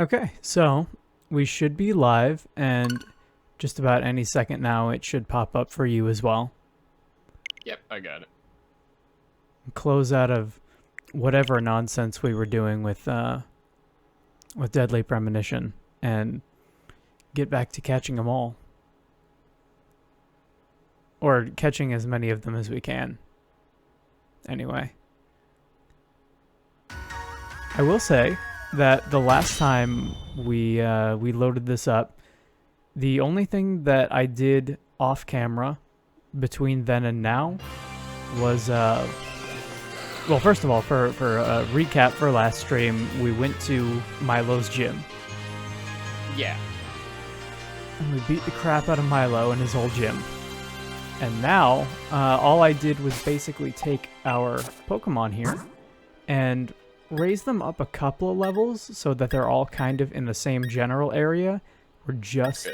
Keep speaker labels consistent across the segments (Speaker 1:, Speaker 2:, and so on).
Speaker 1: Okay, so we should be live, and just about any second now it should pop up for you as well.
Speaker 2: Yep, I got it.
Speaker 1: Close out of whatever nonsense we were doing with Deadly Premonition, and get back to catching them all. Or catching as many of them as we can. Anyway. I will say that the last time we loaded this up, the only thing that I did off camera between then and now was well, first of all, for a recap for last stream, we went to Milo's gym.
Speaker 2: Yeah.
Speaker 1: And we beat the crap out of Milo in his old gym. And now, all I did was basically take our Pokemon here and raise them up a couple of levels so that they're all kind of in the same general area. We're just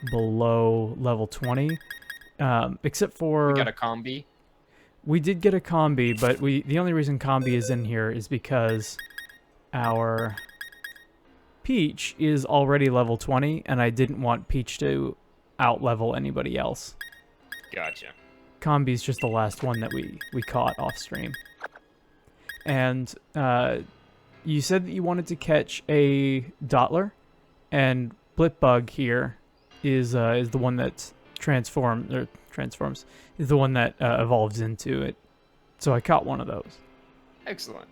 Speaker 1: below level 20, except for...
Speaker 2: We got a combi.
Speaker 1: We did get a combi, but the only reason combi is in here is because our Peach is already level 20, and I didn't want Peach to out-level anybody else.
Speaker 2: Gotcha.
Speaker 1: Combi's just the last one that we caught off stream. And you said that you wanted to catch a Dottler, and Blipbug here is the one that transforms, is the one that evolves into it. So I caught one of those.
Speaker 2: Excellent.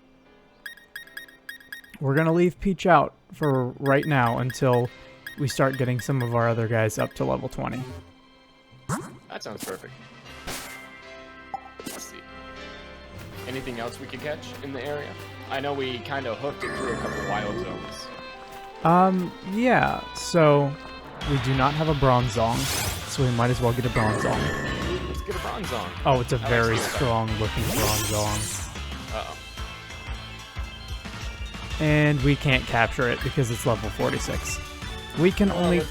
Speaker 1: We're gonna leave Peach out for right now until we start getting some of our other guys up to level 20.
Speaker 2: That sounds perfect. Let's see. Anything else we could catch in the area? I know we kind of hooked it through a couple wild zones.
Speaker 1: Yeah, so we do not have a Bronzong, so we might as well get a Bronzong.
Speaker 2: Let's get a Bronzong.
Speaker 1: Oh, it's a very strong looking Bronzong.
Speaker 2: Uh-oh.
Speaker 1: And we can't capture it because it's level 46. We can only...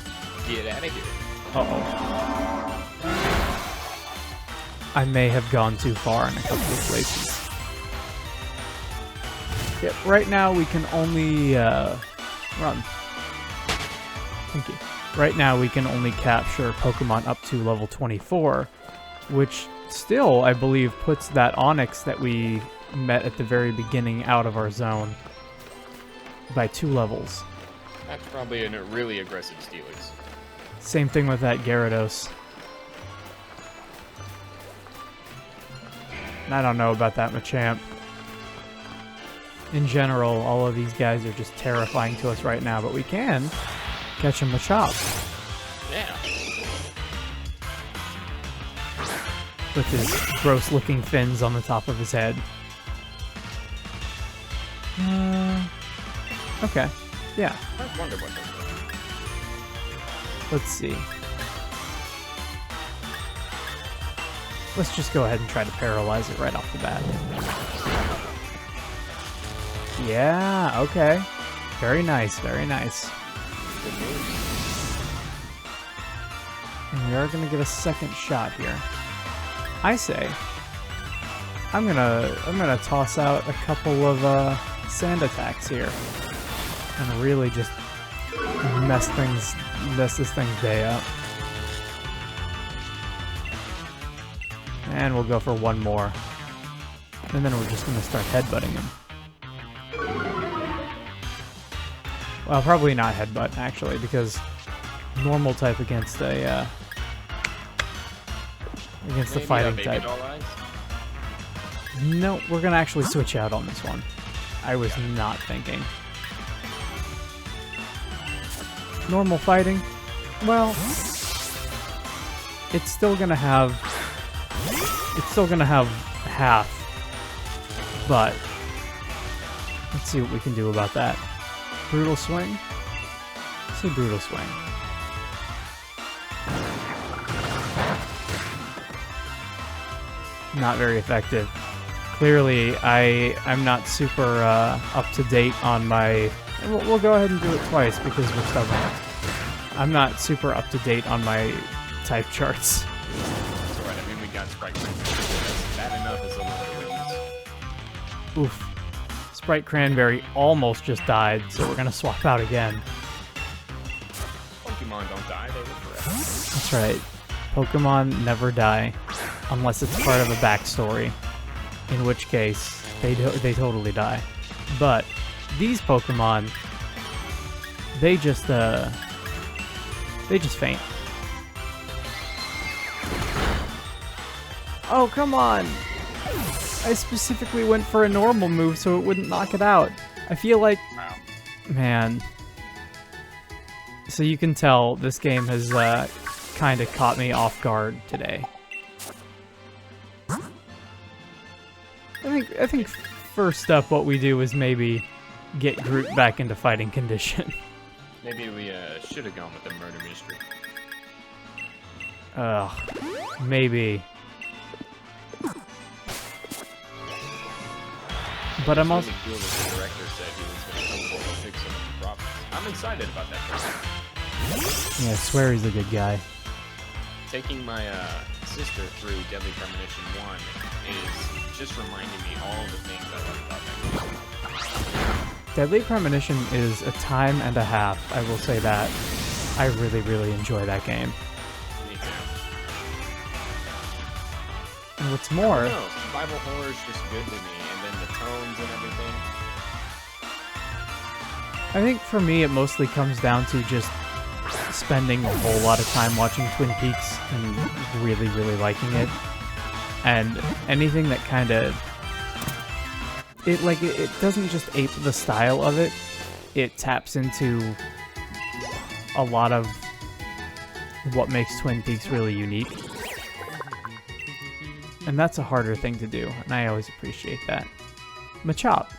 Speaker 2: Get out of here.
Speaker 1: Uh-oh. I may have gone too far in a couple of places. Yep, right now we can only, run. Thank you. Right now we can only capture Pokemon up to level 24, which still, I believe, puts that Onix that we met at the very beginning out of our zone by 2 levels.
Speaker 2: That's probably a really aggressive Steelix.
Speaker 1: Same thing with that Gyarados. I don't know about that Machamp. In general, all of these guys are just terrifying to us right now, but we can catch a Machop.
Speaker 2: Yeah.
Speaker 1: With his gross-looking fins on the top of his head. Okay. Yeah.
Speaker 2: I wonder what those are.
Speaker 1: Let's see. Let's just go ahead and try to paralyze it right off the bat. Yeah, okay. Very nice, very nice.
Speaker 2: Good news.
Speaker 1: And we are going to get a second shot here. I say, I'm gonna toss out a couple of sand attacks here, and really just mess this thing's day up. And we'll go for one more, and then we're just gonna start headbutting him. Well, probably not headbutt actually, because normal type against a against the fighting type. No, we're gonna actually switch out on this one. I was not thinking. Normal fighting? Well, it's still gonna have half, but let's see what we can do about that. Brutal Swing? Let's say Brutal Swing. Not very effective. Clearly, I'm not super up to date on my... We'll go ahead and do it twice because we're stubborn. I'm not super up to date on my type charts.
Speaker 2: That's alright, I mean we got Sprite. Bad enough as a lot of wins.
Speaker 1: Oof. Sprite Cranberry almost just died, so we're gonna swap out again.
Speaker 2: Pokemon don't die, they live forever.
Speaker 1: That's right. Pokemon never die, unless it's part of a backstory, in which case they totally die. But these Pokemon, they just faint. Oh, come on! I specifically went for a normal move so it wouldn't knock it out. I feel like...
Speaker 2: Wow.
Speaker 1: Man. So you can tell this game has kind of caught me off guard today. I think first up what we do is maybe get Groot back into fighting condition.
Speaker 2: Maybe we should have gone with the murder mystery.
Speaker 1: Maybe. But I'm also...
Speaker 2: Really cool that the director said he was going to come forward and fix some of the problems. I'm excited about that project.
Speaker 1: Yeah, I swear he's a good guy.
Speaker 2: Taking my sister through Deadly Premonition 1 is just reminding me all the things I love about that game.
Speaker 1: Deadly Premonition is a time and a half, I will say that. I really, really enjoy that game.
Speaker 2: Me too.
Speaker 1: And what's more...
Speaker 2: No, survival horror is just good to me, and then the tones and everything.
Speaker 1: I think for me it mostly comes down to just spending a whole lot of time watching Twin Peaks and really, really liking it. And anything that kind of... It doesn't just ape the style of it, it taps into a lot of what makes Twin Peaks really unique. And that's a harder thing to do, and I always appreciate that. Machop.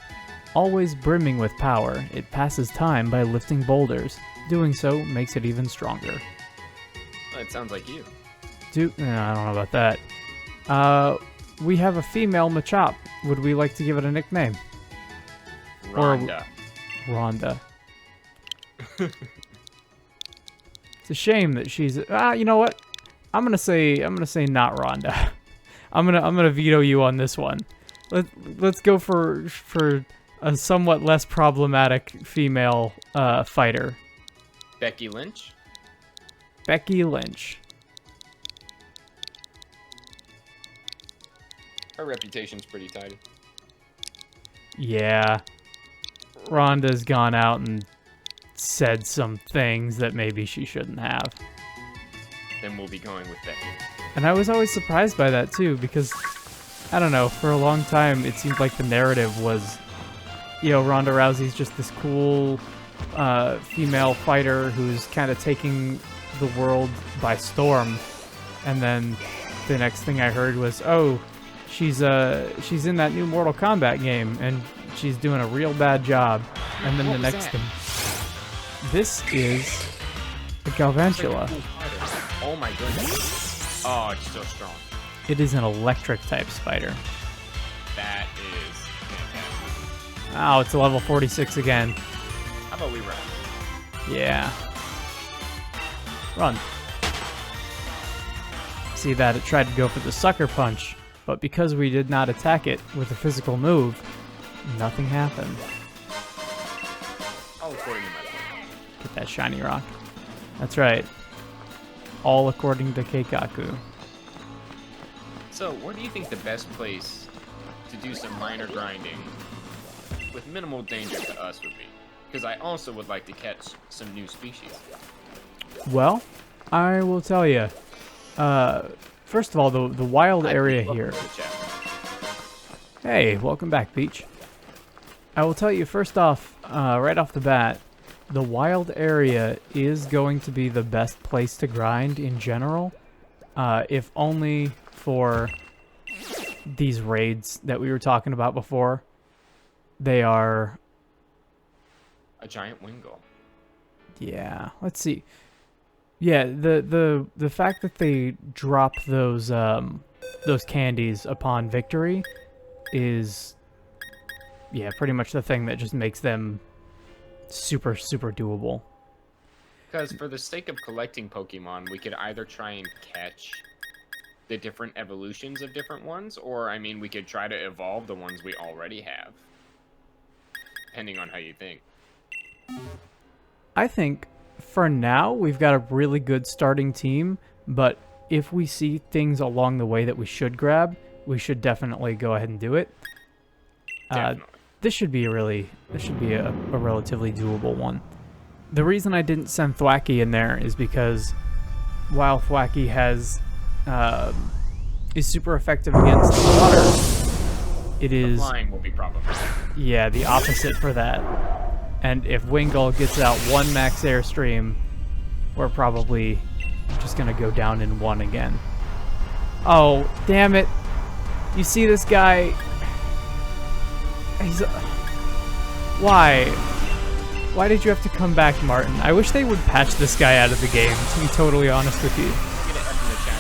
Speaker 1: Always brimming with power, it passes time by lifting boulders. Doing so makes it even stronger.
Speaker 2: Well, it sounds like you.
Speaker 1: I don't know about that. We have a female Machop. Would we like to give it a nickname?
Speaker 2: Rhonda.
Speaker 1: Rhonda. It's a shame that she's... you know what? I'm gonna say not Rhonda. I'm gonna veto you on this one. Let's go for a somewhat less problematic female fighter.
Speaker 2: Becky Lynch?
Speaker 1: Becky Lynch.
Speaker 2: Her reputation's pretty tidy.
Speaker 1: Yeah. Rhonda's gone out and said some things that maybe she shouldn't have.
Speaker 2: Then we'll be going with Becky.
Speaker 1: And I was always surprised by that too, because, I don't know, for a long time it seemed like the narrative was, Ronda Rousey's just this cool female fighter who's kind of taking the world by storm. And then the next thing I heard was, oh, she's in that new Mortal Kombat game and she's doing a real bad job. And then the next thing, this is a Galvantula.
Speaker 2: Oh my goodness. Oh, it's so strong.
Speaker 1: It is an electric type spider.
Speaker 2: That is fantastic.
Speaker 1: Oh, it's a level 46 again.
Speaker 2: How about we run?
Speaker 1: Yeah. Run. See that it tried to go for the sucker punch, but because we did not attack it with a physical move, nothing happened.
Speaker 2: All according to my plan.
Speaker 1: Get that shiny rock. That's right. All according to Keikaku.
Speaker 2: So, where do you think the best place to do some minor grinding with minimal danger to us would be? Because I also would like to catch some new species.
Speaker 1: Well, I will tell you. First of all, the wild area here. Hey, welcome back, Peach. I will tell you first off, right off the bat, the wild area is going to be the best place to grind in general, if only for these raids that we were talking about before. They are...
Speaker 2: A giant Wingull.
Speaker 1: Yeah, let's see. Yeah, the fact that they drop those candies upon victory is, yeah, pretty much the thing that just makes them super, super doable.
Speaker 2: Because for the sake of collecting Pokemon, we could either try and catch the different evolutions of different ones, or, I mean, we could try to evolve the ones we already have. depending on how you think.
Speaker 1: I think for now we've got a really good starting team, but if we see things along the way that we should grab, we should definitely go ahead and do it.
Speaker 2: Definitely.
Speaker 1: This should be a relatively doable one. The reason I didn't send Thwacky in there is because while Thwacky is super effective against the water, it is
Speaker 2: Flying will be problematic.
Speaker 1: yeah, the opposite for that. And if Wingull gets out one max airstream, we're probably just gonna go down in one again. Oh, damn it. You see this guy? He's... Why? Why did you have to come back, Martin? I wish they would patch this guy out of the game, to be totally honest with you.
Speaker 2: Get an F in the chat,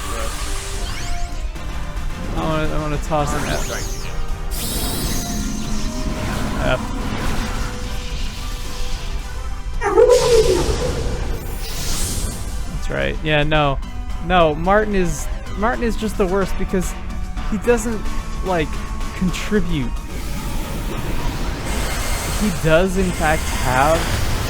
Speaker 2: bro.
Speaker 1: I want to toss an F. F. That's right. Yeah, no. Martin is just the worst because he doesn't like contribute. He does in fact have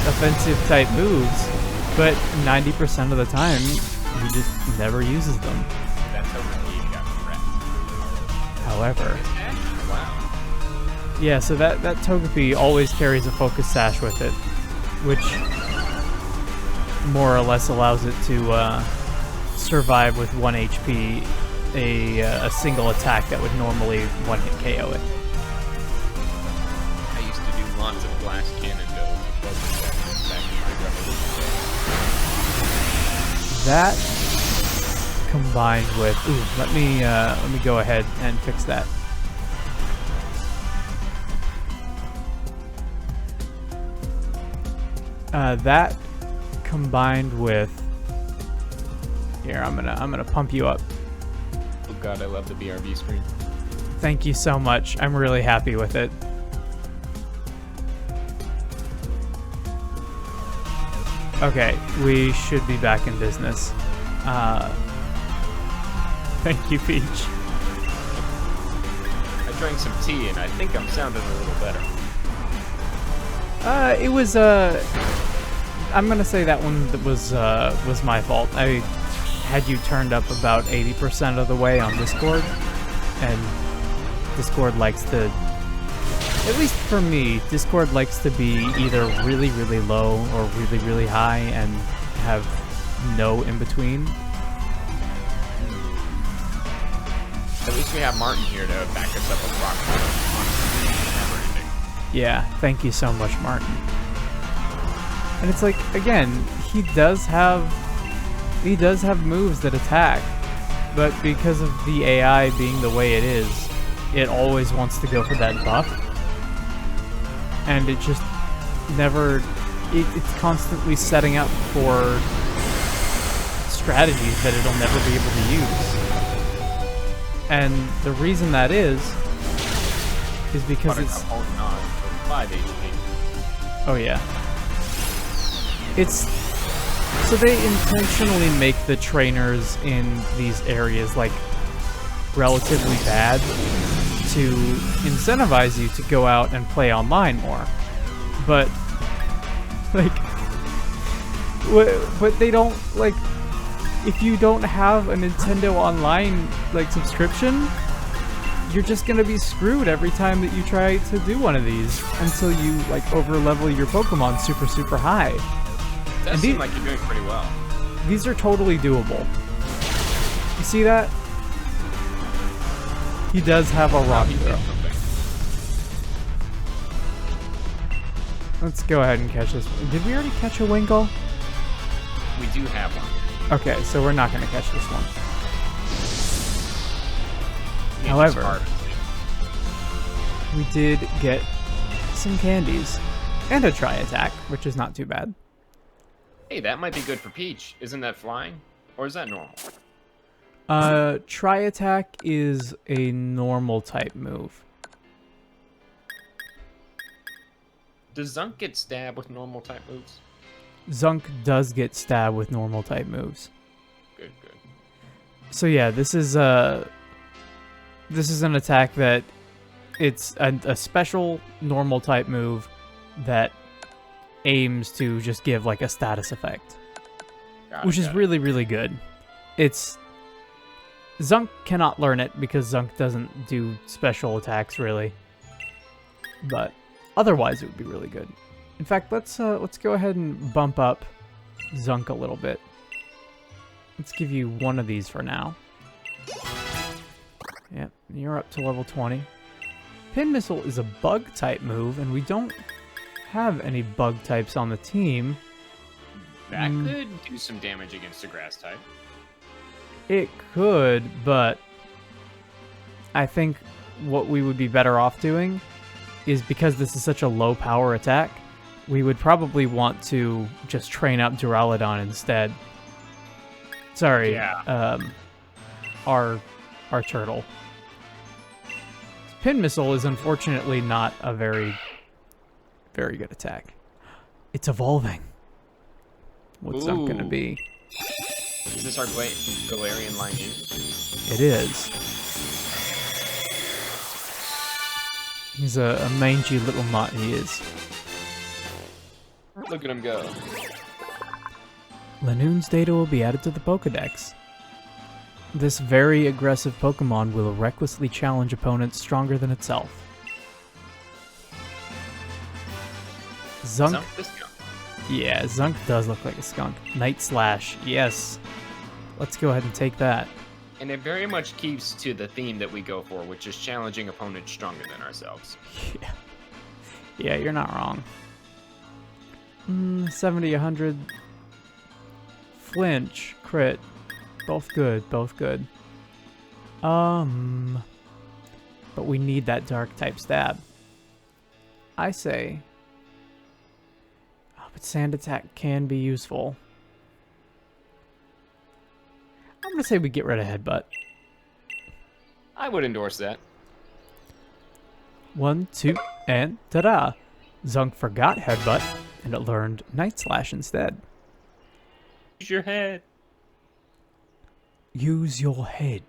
Speaker 1: offensive type moves, but 90% of the time he just never uses them.
Speaker 2: That's how he got wrecked.
Speaker 1: However,
Speaker 2: Wow.
Speaker 1: yeah, so that Togepi always carries a focus sash with it, which more or less allows it to survive with 1 HP a single attack that would normally one-hit KO it.
Speaker 2: I used to do lots of glass cannon builds with focus back in my revolution.
Speaker 1: That combined with let me go ahead and fix that. That combined with here, I'm gonna pump you up.
Speaker 2: Oh god, I love the BRB screen.
Speaker 1: Thank you so much. I'm really happy with it. Okay, we should be back in business. Thank you, Peach.
Speaker 2: I drank some tea and I think I'm sounding a little better.
Speaker 1: It was I'm gonna say that one was my fault. I had you turned up about 80% of the way on Discord, and Discord likes to, at least for me, Discord likes to be either really, really low or really, really high and have no in between.
Speaker 2: At least we have Martin here to back us up approximately. Never ending.
Speaker 1: Yeah, thank you so much, Martin. And it's like, again, he does have moves that attack, but because of the AI being the way it is, it always wants to go for that buff. And it just never, it's constantly setting up for strategies that it'll never be able to use. And the reason that is because it's
Speaker 2: holding on for 5 HP.
Speaker 1: oh yeah. It's so they intentionally make the trainers in these areas like relatively bad to incentivize you to go out and play online more. But like but they don't like if you don't have a Nintendo Online like subscription, you're just gonna be screwed every time that you try to do one of these until you like over level your Pokemon super high.
Speaker 2: It does seem like you're doing pretty well.
Speaker 1: These are totally doable. You see that? He does have a rock throw. Let's go ahead and catch this one. Did we already catch a Wingull?
Speaker 2: We do have one.
Speaker 1: Okay, so we're not going to catch this one.
Speaker 2: Yeah,
Speaker 1: However, we did get some candies and a tri-attack, which is not too bad.
Speaker 2: Hey, that might be good for Peach. Isn't that flying? Or is that normal?
Speaker 1: Tri-attack is a normal type move.
Speaker 2: Does Zunk get stabbed with normal type moves?
Speaker 1: Zunk does get stabbed with normal type moves.
Speaker 2: Good.
Speaker 1: So yeah, this is an attack that it's a special normal type move that aims to just give like a status effect,
Speaker 2: Got
Speaker 1: which
Speaker 2: it,
Speaker 1: is
Speaker 2: got it.
Speaker 1: really, really good. It's Zunk cannot learn it because Zunk doesn't do special attacks really, but otherwise it would be really good. In fact, let's go ahead and bump up Zunk a little bit. Let's give you one of these for now. Yep, you're up to level 20. Pin Missile is a bug type move, and we don't have any bug types on the team.
Speaker 2: That could do some damage against a grass type.
Speaker 1: It could, but I think what we would be better off doing is, because this is such a low power attack, we would probably want to just train up Duraludon instead. Sorry,
Speaker 2: Yeah.
Speaker 1: Our turtle. Pin Missile is unfortunately not a very good attack. It's evolving. What's Zunk gonna
Speaker 2: Ooh.
Speaker 1: be?
Speaker 2: Is this our Galarian line in?
Speaker 1: It is. He's a mangy little mutt, he is.
Speaker 2: Look at him go.
Speaker 1: Lanoon's data will be added to the Pokedex. This very aggressive Pokemon will recklessly challenge opponents stronger than itself. Zunk.
Speaker 2: Zunk the skunk.
Speaker 1: Yeah, Zunk does look like a skunk. Night Slash, yes. Let's go ahead and take that.
Speaker 2: And it very much keeps to the theme that we go for, which is challenging opponents stronger than ourselves.
Speaker 1: Yeah. Yeah, you're not wrong. 70, 100. Flinch, crit. Both good, both good. But we need that dark type stab. I say... Oh, but sand attack can be useful. I'm gonna say we get rid of headbutt.
Speaker 2: I would endorse that.
Speaker 1: 1, 2, and ta-da! Zunk forgot headbutt, and it learned Night Slash instead.
Speaker 2: Use your head.
Speaker 1: Use your head.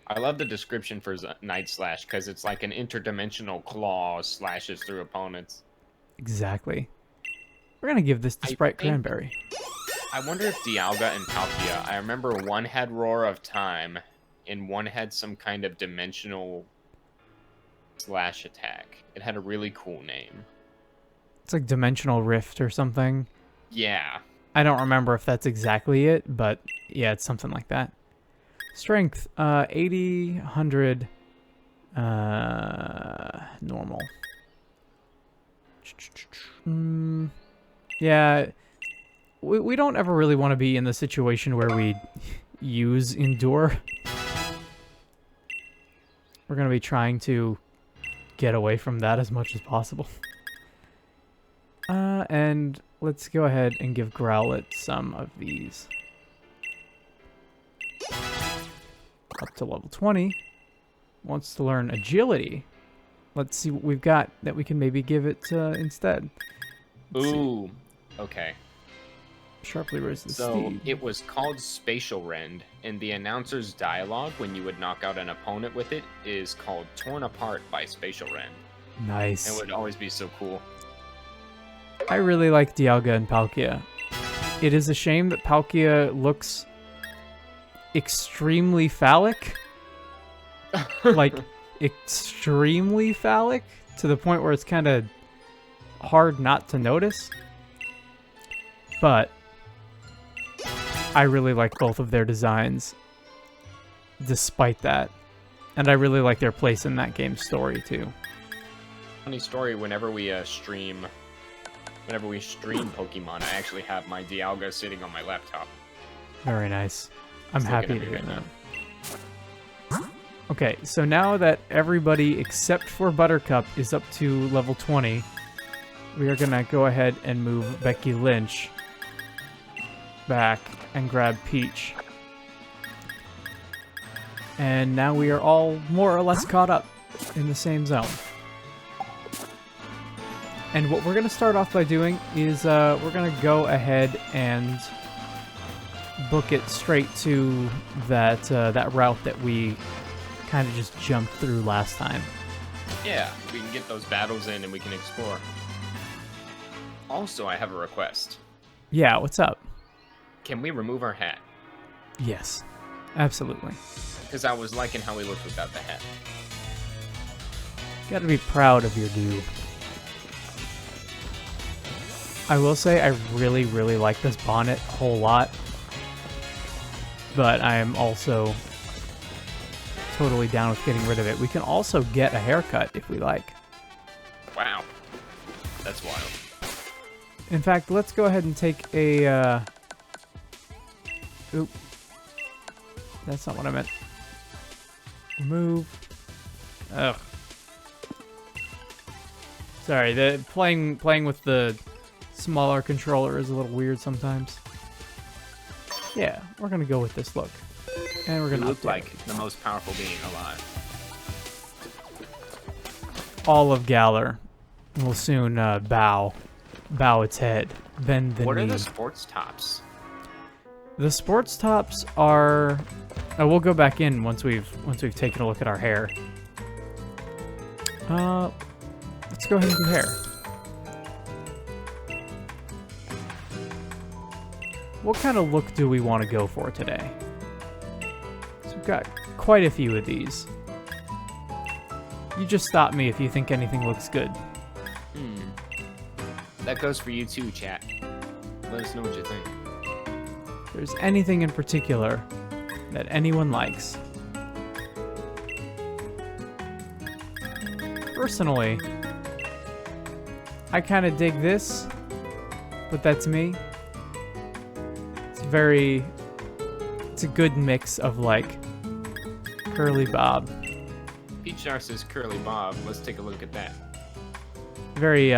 Speaker 2: I love the description for Night Slash because it's like an interdimensional claw slashes through opponents.
Speaker 1: Exactly. We're gonna give this to
Speaker 2: I
Speaker 1: Sprite
Speaker 2: think-
Speaker 1: Cranberry.
Speaker 2: I wonder if Dialga and Palkia, I remember one had Roar of Time, and one had some kind of dimensional slash attack. It had a really cool name.
Speaker 1: It's like Dimensional Rift or something.
Speaker 2: Yeah.
Speaker 1: I don't remember if that's exactly it, but yeah, it's something like that. Strength, 80, 100, normal. Yeah, we don't ever really want to be in the situation where we use Endure. We're going to be trying to get away from that as much as possible. And let's go ahead and give Growlithe some of these. Up to level 20. Wants to learn Agility. Let's see what we've got that we can maybe give it instead. Let's see.
Speaker 2: Ooh. Okay.
Speaker 1: Sharply raise the
Speaker 2: So
Speaker 1: steed.
Speaker 2: it was called Spatial Rend, and the announcer's dialogue when you would knock out an opponent with it is called Torn Apart by Spatial Rend.
Speaker 1: Nice.
Speaker 2: It would always be so cool.
Speaker 1: I really like Dialga and Palkia. It is a shame that Palkia looks extremely phallic. Like, extremely phallic, to the point where it's kind of hard not to notice. But I really like both of their designs, despite that. And I really like their place in that game's story, too.
Speaker 2: Funny story, whenever we stream Pokemon, I actually have my Dialga sitting on my laptop.
Speaker 1: Very nice. I'm
Speaker 2: It's looking
Speaker 1: happy
Speaker 2: at
Speaker 1: to
Speaker 2: me
Speaker 1: hear
Speaker 2: right
Speaker 1: that.
Speaker 2: now.
Speaker 1: Okay, so now that everybody except for Buttercup is up to level 20, we are going to go ahead and move Becky Lynch back and grab Peach. And now we are all more or less caught up in the same zone. And what we're going to start off by doing is we're going to go ahead and book it straight to that route that we kind of just jumped through last time.
Speaker 2: Yeah, we can get those battles in and we can explore. Also, I have a request.
Speaker 1: Yeah, what's up?
Speaker 2: Can we remove our hat?
Speaker 1: Yes, absolutely.
Speaker 2: Because I was liking how we looked without the hat.
Speaker 1: Gotta be proud of your dude. I will say I really, really like this bonnet a whole lot. But I am also totally down with getting rid of it. We can also get a haircut if we like.
Speaker 2: Wow. That's wild.
Speaker 1: In fact, let's go ahead and take a... Oop. That's not what I meant. Remove. Ugh. Sorry, the playing with the smaller controller is a little weird sometimes. Yeah, we're gonna go with this look. And we're gonna
Speaker 2: look
Speaker 1: update
Speaker 2: like
Speaker 1: it.
Speaker 2: the most powerful being alive.
Speaker 1: All of Galar will soon bow its head, bend the knee.
Speaker 2: What are the sports tops?
Speaker 1: The sports tops are. Oh, we'll go back in once we've taken a look at our hair. Let's go ahead and do hair. What kind of look do we want to go for today? So we've got quite a few of these. You just stop me if you think anything looks good.
Speaker 2: That goes for you too, chat. Let us know what you think.
Speaker 1: If there's anything in particular that anyone likes. Personally, I kind of dig this, but that's me. It's a good mix of like curly bob.
Speaker 2: Peach Star says curly bob. Let's take a look at that.
Speaker 1: Very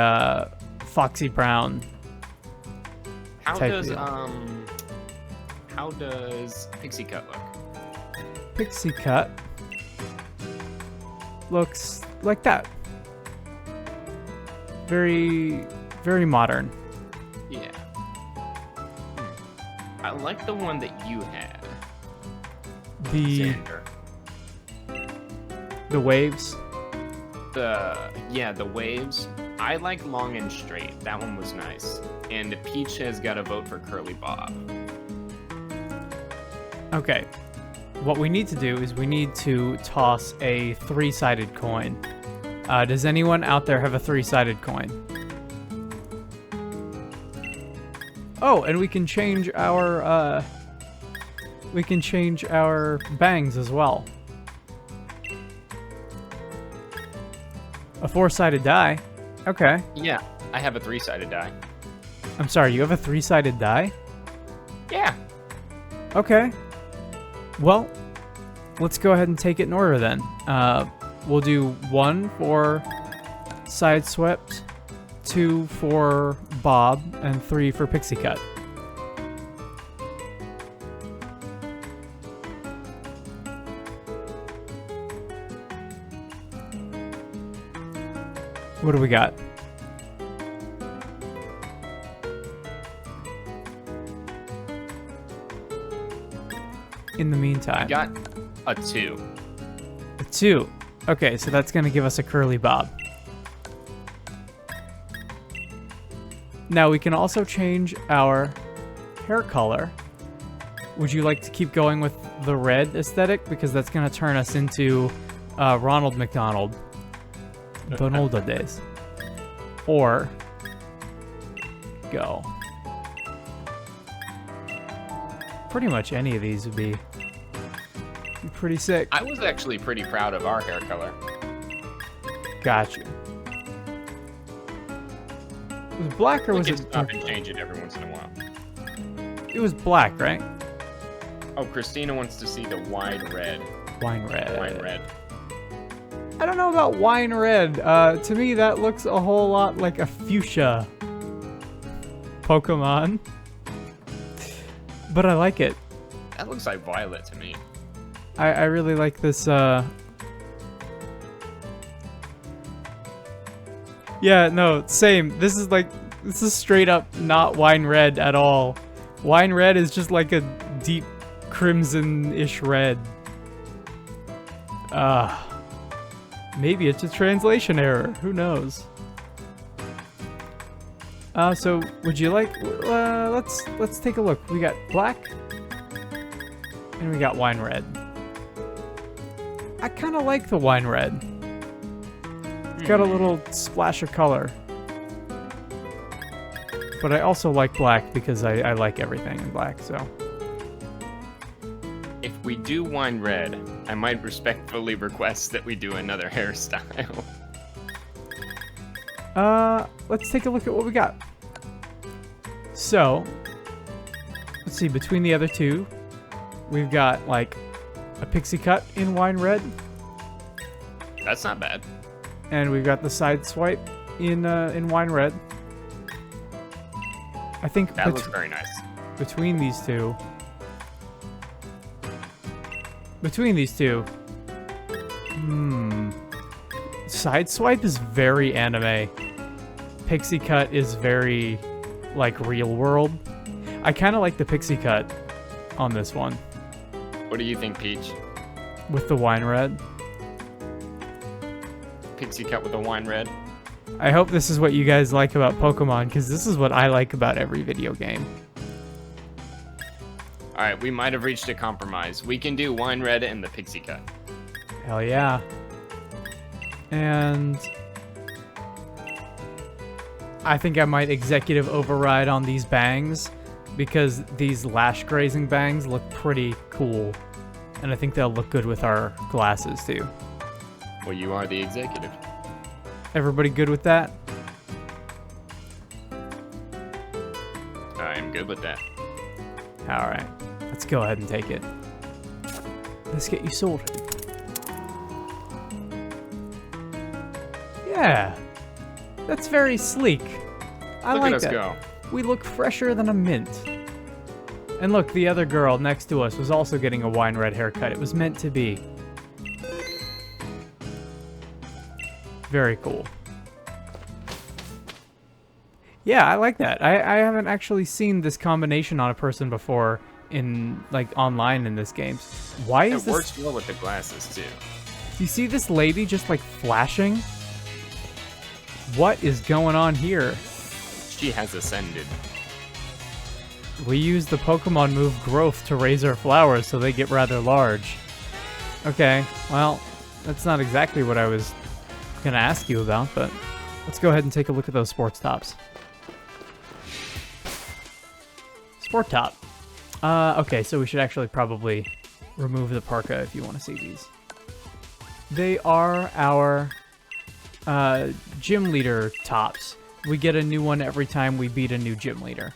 Speaker 1: foxy brown.
Speaker 2: How
Speaker 1: type
Speaker 2: does
Speaker 1: deal.
Speaker 2: how does Pixie Cut look?
Speaker 1: Pixie cut looks like that. Very, very modern.
Speaker 2: Yeah. I like the one that you had.
Speaker 1: The
Speaker 2: Xander.
Speaker 1: waves.
Speaker 2: The waves. I like long and straight. That one was nice. And Peach has got to vote for curly bob.
Speaker 1: Okay. What we need to do is we need to toss a 3-sided coin. Does anyone out there have a 3-sided coin? Oh, and we can change our bangs as well. A 4-sided die. Okay.
Speaker 2: Yeah, I have a 3-sided die.
Speaker 1: I'm sorry, you have a 3-sided die?
Speaker 2: Yeah.
Speaker 1: Okay. Well, let's go ahead and take it in order then. We'll do 1 for side swept, 2 for bob, and 3 for pixie cut. What do we got? In the meantime,
Speaker 2: I got a 2.
Speaker 1: a 2. Okay, so that's going to give us a curly bob. Now we can also change our hair color. Would you like to keep going with the red aesthetic? Because that's going to turn us into Ronald McDonald. Donald days. Or go. Pretty much any of these would be pretty sick.
Speaker 2: I was actually pretty proud of our hair color.
Speaker 1: Gotcha. Was it black or was
Speaker 2: We
Speaker 1: it?
Speaker 2: can stop and change it every once in a while.
Speaker 1: It was black, right?
Speaker 2: Oh, Christina wants to see the wide red.
Speaker 1: Wine red.
Speaker 2: Wine red.
Speaker 1: I don't know about wine red. To me, that looks a whole lot like a fuchsia Pokemon. But I like it.
Speaker 2: That looks like violet to me.
Speaker 1: I really like this. Yeah, no, same. This is straight up not wine red at all. Wine red is just like a deep crimson-ish red. Maybe it's a translation error. Who knows? So would you like? Let's take a look. We got black, and we got wine red. I kind of like the wine red. It's got a little splash of color. But I also like black because I like everything in black, so.
Speaker 2: If we do wine red, I might respectfully request that we do another hairstyle.
Speaker 1: Let's take a look at what we got. So, let's see, between the other two, we've got, like, a pixie cut in wine red.
Speaker 2: That's not bad.
Speaker 1: And we've got the side swipe in wine red. I think
Speaker 2: that looks very nice.
Speaker 1: Between these two, side swipe is very anime. Pixie cut is very, like, real world. I kind of like the pixie cut on this one.
Speaker 2: What do you think, Peach?
Speaker 1: With the wine red.
Speaker 2: Pixie cut with the wine red.
Speaker 1: I hope this is what you guys like about Pokemon, because this is what I like about every video game.
Speaker 2: Alright, we might have reached a compromise. We can do wine red and the pixie cut.
Speaker 1: Hell yeah. And I think I might executive override on these bangs, because these lash grazing bangs look pretty cool. And I think they'll look good with our glasses too.
Speaker 2: Well, you are the executive.
Speaker 1: Everybody good with that?
Speaker 2: I'm good with that.
Speaker 1: Alright, let's go ahead and take it. Let's get you sorted. Yeah, that's very sleek. I
Speaker 2: Look
Speaker 1: like
Speaker 2: at us
Speaker 1: that.
Speaker 2: go.
Speaker 1: We look fresher than a mint. And look, the other girl next to us was also getting a wine red haircut. It was meant to be. Very cool. Yeah, I like that. I haven't actually seen this combination on a person before in, like, online in this game. Why is
Speaker 2: It works well with the glasses, too.
Speaker 1: Do you see this lady just, like, flashing? What is going on here?
Speaker 2: She has ascended.
Speaker 1: We use the Pokemon move Growth to raise our flowers so they get rather large. Okay, well, that's not exactly what I was gonna ask you about, but let's go ahead and take a look at those sports tops. Sport top. Okay, so we should actually probably remove the parka if you want to see these. They are our gym leader tops. We get a new one every time we beat a new gym leader.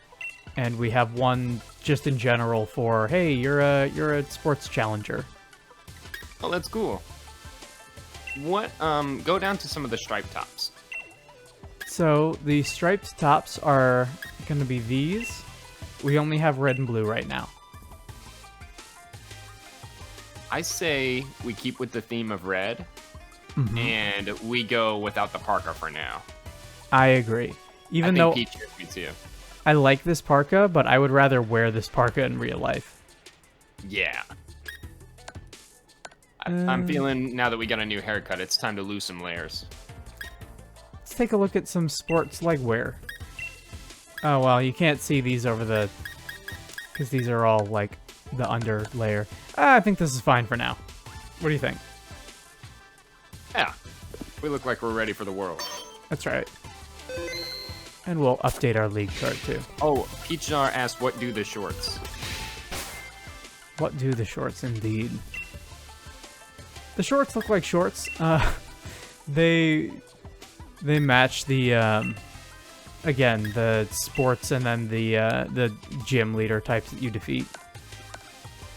Speaker 1: And we have one just in general for, hey, you're a sports challenger.
Speaker 2: Oh, that's cool. What, go down to some of the striped tops.
Speaker 1: So, the striped tops are going to be these. We only have red and blue right now.
Speaker 2: I say we keep with the theme of red, and we go without the parka for now.
Speaker 1: I agree. Even though
Speaker 2: Peach agrees with me too.
Speaker 1: I like this parka, but I would rather wear this parka in real life.
Speaker 2: Yeah. I'm feeling, now that we got a new haircut, it's time to lose some layers.
Speaker 1: Let's take a look at some sports leg wear. Oh, well, you can't see these over the... because these are all, like, the under layer. I think this is fine for now. What do you think?
Speaker 2: Yeah. We look like we're ready for the world.
Speaker 1: That's right. And we'll update our league chart, too.
Speaker 2: Oh, Peachjar asked, what do the shorts?
Speaker 1: What do the shorts, indeed? The shorts look like shorts. They match the, again, the sports and then the gym leader types that you defeat.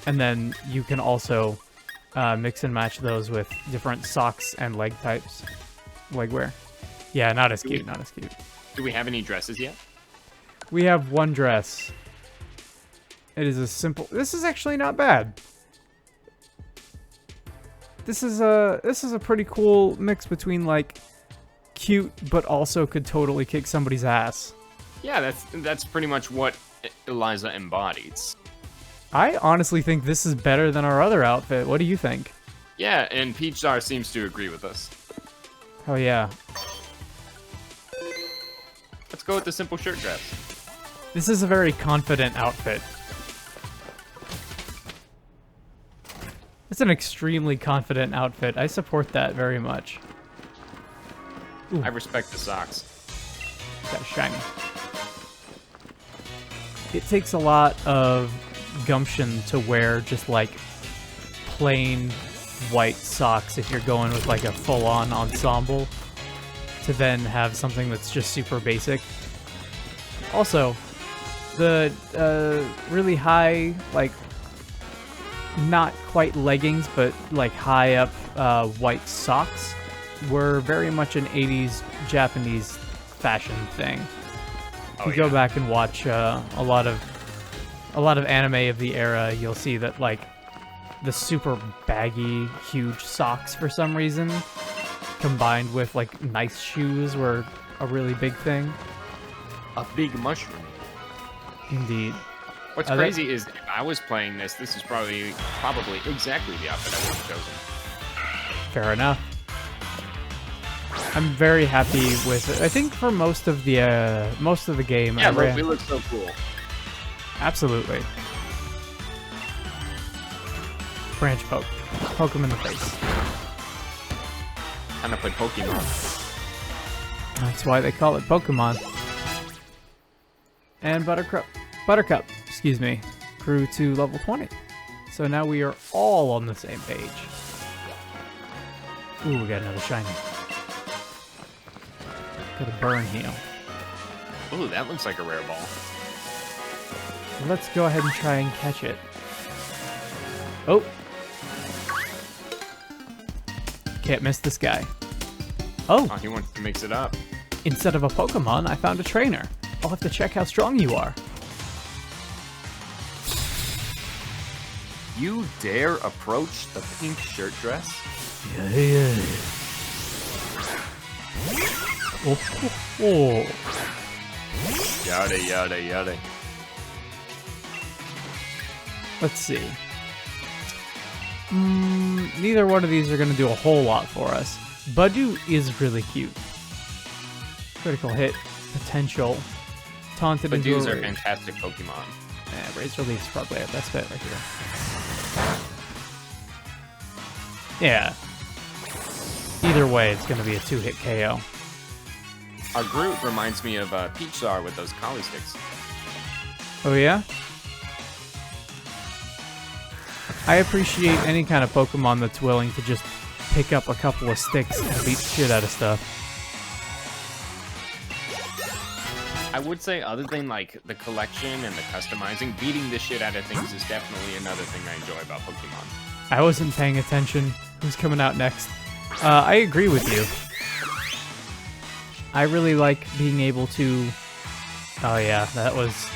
Speaker 1: And then you can also mix and match those with different socks and leg types. Leg wear. Yeah, not as cute, not as cute.
Speaker 2: Do we have any dresses yet?
Speaker 1: We have one dress. It is a simple... This is actually not bad. This is a pretty cool mix between, like, cute, but also could totally kick somebody's ass.
Speaker 2: Yeah, that's pretty much what Eliza embodies.
Speaker 1: I honestly think this is better than our other outfit. What do you think?
Speaker 2: Yeah, and Peachjar seems to agree with us.
Speaker 1: Oh yeah.
Speaker 2: Let's go with the simple shirt dress.
Speaker 1: This is a very confident outfit. It's an extremely confident outfit. I support that very much. Ooh.
Speaker 2: I respect the socks.
Speaker 1: Got a shiny. It takes a lot of gumption to wear just like plain white socks if you're going with like a full-on ensemble, to then have something that's just super basic. Also, the really high, like, not quite leggings, but like high up white socks were very much an 80s Japanese fashion thing. If you go back and watch a lot of anime of the era, you'll see that like the super baggy, huge socks for some reason, combined with like nice shoes, were a really big thing.
Speaker 2: A big mushroom.
Speaker 1: Indeed.
Speaker 2: What's crazy is if I was playing this is probably exactly the outfit I would have chosen.
Speaker 1: Fair enough. I'm very happy with it. I think for most of the game.
Speaker 2: Yeah, look, we look so cool.
Speaker 1: Absolutely. Branch poke. Poke him in the face.
Speaker 2: Kind of play Pokemon.
Speaker 1: That's why they call it Pokemon. And Buttercup, excuse me, grew to level 20. So now we are all on the same page. Ooh, we got another shiny. Got a burn heal.
Speaker 2: Ooh, that looks like a rare ball.
Speaker 1: Let's go ahead and try and catch it. Oh. Can't miss this guy. Oh,
Speaker 2: he wants to mix it up.
Speaker 1: Instead of a Pokemon, I found a trainer. I'll have to check how strong you are.
Speaker 2: You dare approach the pink shirt dress?
Speaker 1: Yeah. Oh.
Speaker 2: Yada, yada, yada.
Speaker 1: Let's see. Neither one of these are going to do a whole lot for us. Budew is really cute. Critical hit potential. Taunted into
Speaker 2: Budews
Speaker 1: a
Speaker 2: are
Speaker 1: rage.
Speaker 2: fantastic Pokemon.
Speaker 1: Yeah, Razor Leaf's probably our best bet right here. Yeah. Either way, it's going to be a 2-hit KO.
Speaker 2: Our Groot reminds me of Peach Star with those collie sticks.
Speaker 1: Oh yeah? I appreciate any kind of Pokemon that's willing to just pick up a couple of sticks and beat the shit out of stuff.
Speaker 2: I would say, other than like the collection and the customizing, beating the shit out of things is definitely another thing I enjoy about Pokemon.
Speaker 1: I wasn't paying attention. Who's coming out next? I agree with you. I really like being able to... Oh yeah, that was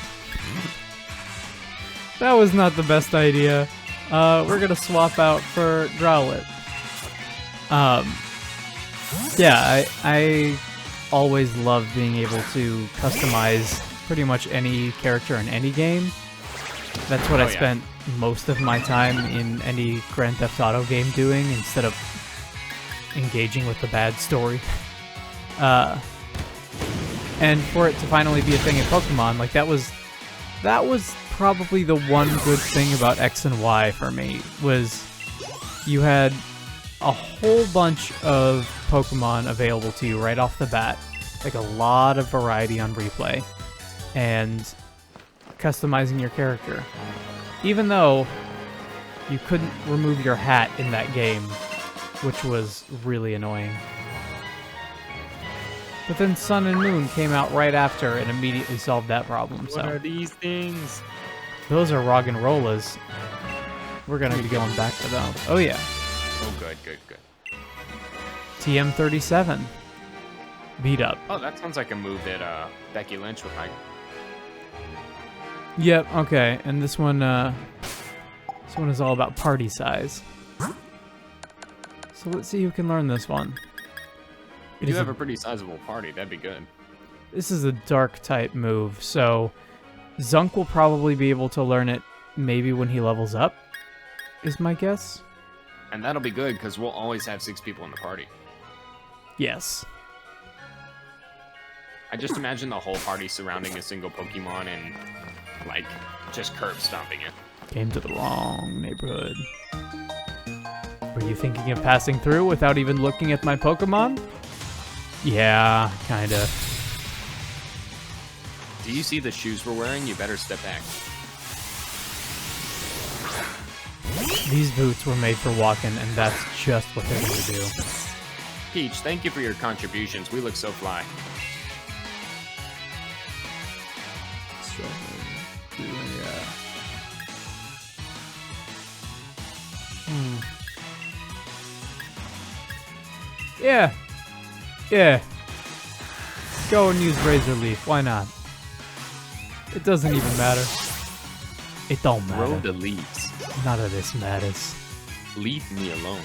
Speaker 1: not the best idea. We're gonna swap out for Growlithe. Yeah, I always love being able to customize pretty much any character in any game. That's what I spent most of my time in any Grand Theft Auto game doing, instead of engaging with the bad story. And for it to finally be a thing in Pokemon, like that was probably the one good thing about X and Y for me, was you had a whole bunch of Pokemon available to you right off the bat, like a lot of variety on replay, and customizing your character. Even though you couldn't remove your hat in that game, which was really annoying. But then Sun and Moon came out right after and immediately solved that problem.
Speaker 2: What are these things?
Speaker 1: Those are Roggenrolas. We're gonna be going back to those. Oh yeah.
Speaker 2: Oh, good.
Speaker 1: TM37. Beat up.
Speaker 2: Oh, that sounds like a move that Becky Lynch would like.
Speaker 1: Yep. Okay. And this one is all about party size. So let's see who can learn this one.
Speaker 2: If you have a pretty sizable party, that'd be good.
Speaker 1: This is a dark type move, so Zunk will probably be able to learn it maybe when he levels up, is my guess.
Speaker 2: And that'll be good, because we'll always have 6 people in the party.
Speaker 1: Yes.
Speaker 2: I just imagine the whole party surrounding a single Pokemon and, like, just curb stomping it.
Speaker 1: Came to the wrong neighborhood. Were you thinking of passing through without even looking at my Pokemon? Yeah, kinda.
Speaker 2: Do you see the shoes we're wearing? You better step back.
Speaker 1: These boots were made for walking, and that's just what they're going to do.
Speaker 2: Peach, thank you for your contributions. We look so fly.
Speaker 1: Yeah. Yeah. Go and use Razor Leaf. Why not? It doesn't even matter. It don't matter.
Speaker 2: Throw the leaves.
Speaker 1: None of this matters.
Speaker 2: Leave me alone.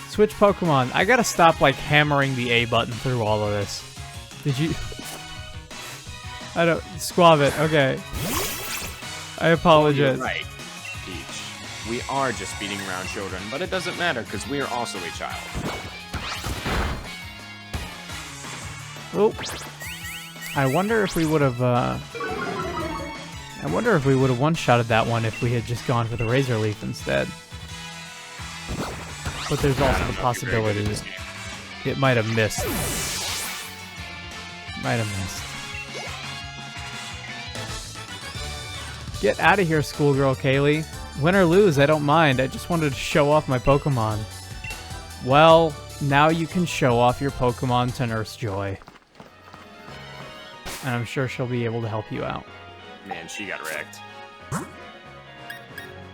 Speaker 1: Switch Pokemon. I gotta stop, like, hammering the A button through all of this. Did you... I don't... Squabbit. Okay. I apologize.
Speaker 2: You're right, Peach. We are just beating around children, but it doesn't matter because we are also a child.
Speaker 1: Oh. I wonder if we would have, I wonder if we would have one-shotted that one if we had just gone for the Razor Leaf instead. But there's also the possibility it might have missed. Might have missed. Get out of here, schoolgirl Kaylee. Win or lose, I don't mind. I just wanted to show off my Pokemon. Well, now you can show off your Pokemon to Nurse Joy. And I'm sure she'll be able to help you out.
Speaker 2: Man, she got wrecked.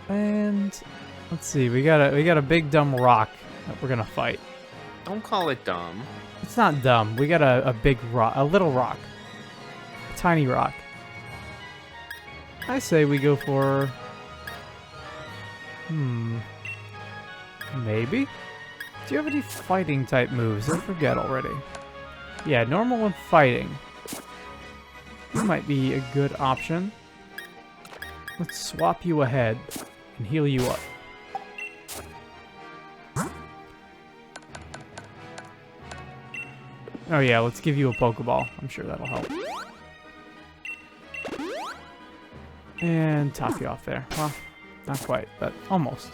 Speaker 1: And let's see, we got a big dumb rock that we're gonna fight.
Speaker 2: Don't call it dumb.
Speaker 1: It's not dumb. We got a big rock, a little rock, a tiny rock. I say we go for maybe. Do you have any fighting type moves? I forget already. Yeah, normal and fighting. You might be a good option. Let's swap you ahead and heal you up. Oh yeah, let's give you a Pokeball. I'm sure that'll help. And top you off there. Well, not quite, but almost.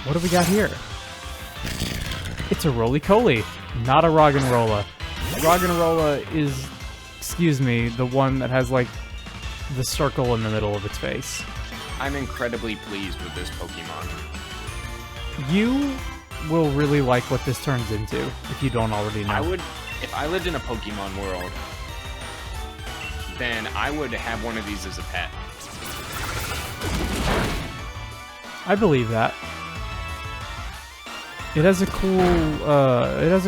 Speaker 1: What do we got here? It's a Roly-Coly, not a Roggenrola. Roggenrola is, excuse me, the one that has, like, the circle in the middle of its face.
Speaker 2: I'm incredibly pleased with this Pokemon.
Speaker 1: You will really like what this turns into, if you don't already know.
Speaker 2: I would, if I lived in a Pokemon world, then I would have one of these as a pet.
Speaker 1: I believe that. It has a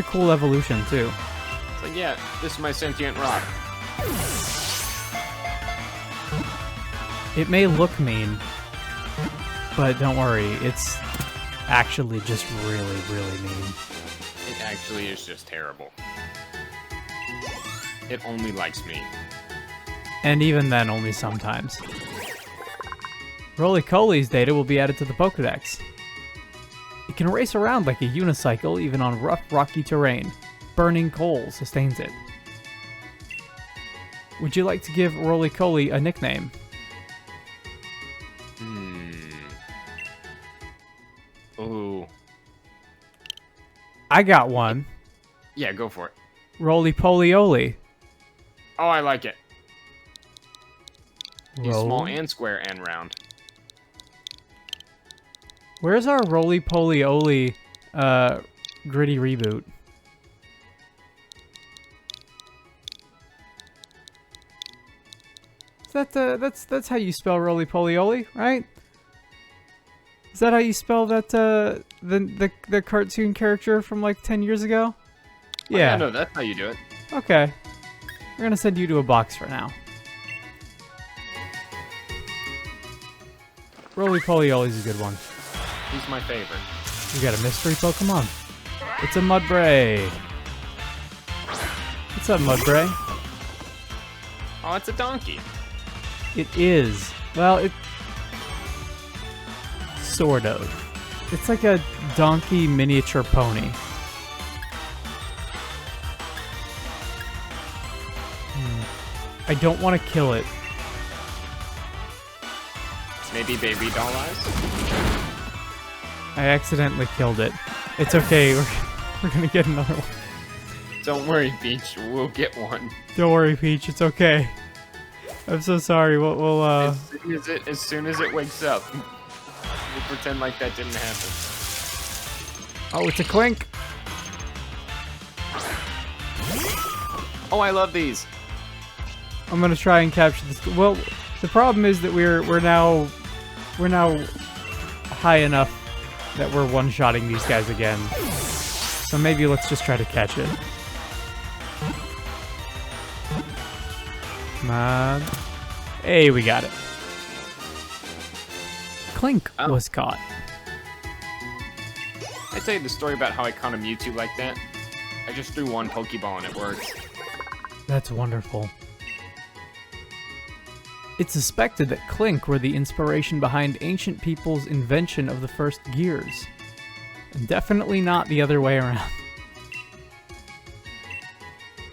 Speaker 1: cool evolution too.
Speaker 2: It's like, yeah, this is my sentient rock.
Speaker 1: It may look mean, but don't worry, it's actually just really, really mean.
Speaker 2: It actually is just terrible. It only likes me.
Speaker 1: And even then, only sometimes. Roly-Coly's data will be added to the Pokedex. It can race around like a unicycle, even on rough, rocky terrain. Burning coal sustains it. Would you like to give Roly-Coly a nickname?
Speaker 2: Ooh.
Speaker 1: I got one.
Speaker 2: Yeah, go for it.
Speaker 1: Roly-Poly-Oly.
Speaker 2: Oh, I like it. He's
Speaker 1: Roll.
Speaker 2: small and square and round.
Speaker 1: Where's our Roly-Poly-Oly gritty reboot? Is that that's how you spell Roly-Poly-Oly, right? Is that how you spell that the cartoon character from like 10 years ago? Yeah.
Speaker 2: No, that's how you do it.
Speaker 1: Okay. We're gonna send you to a box for now. Roly-Poly-Oly's a good one.
Speaker 2: He's my favorite.
Speaker 1: We got a mystery Pokemon. It's a Mudbray. What's up, Mudbray?
Speaker 2: Oh, it's a donkey.
Speaker 1: It is. Well, it... sort of. It's like a donkey miniature pony. I don't want to kill it.
Speaker 2: Maybe baby doll eyes?
Speaker 1: I accidentally killed it. It's okay. We're gonna get another one.
Speaker 2: Don't worry, Peach. We'll get one.
Speaker 1: Don't worry, Peach. It's okay. I'm so sorry. We'll
Speaker 2: As soon as it wakes up, we'll pretend like that didn't happen.
Speaker 1: Oh, it's a Clink.
Speaker 2: Oh, I love these.
Speaker 1: I'm gonna try and capture this. Well, the problem is that we're now high enough that we're one-shotting these guys again. So maybe let's just try to catch it. Come on. Hey, we got it. Clink was caught.
Speaker 2: I tell you the story about how I caught a Mewtwo like that. I just threw one Pokeball and it worked.
Speaker 1: That's wonderful. It's suspected that Clink were the inspiration behind ancient people's invention of the first gears. And definitely not the other way around.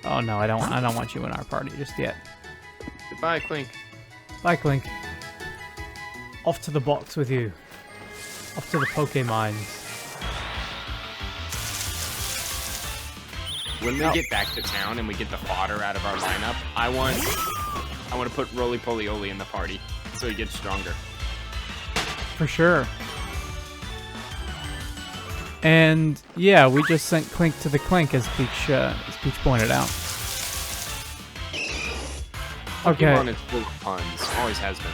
Speaker 1: Oh no, I don't want you in our party just yet.
Speaker 2: Goodbye, Clink.
Speaker 1: Bye, Clink. Off to the box with you. Off to the Pokemons.
Speaker 2: When we get back to town and we get the fodder out of our lineup, I want to put Roly Poly Oly in the party so he gets stronger.
Speaker 1: For sure. And yeah, we just sent Clink to the Clink, as Peach pointed out. Okay.
Speaker 2: Pokemon is full of puns. Always has been.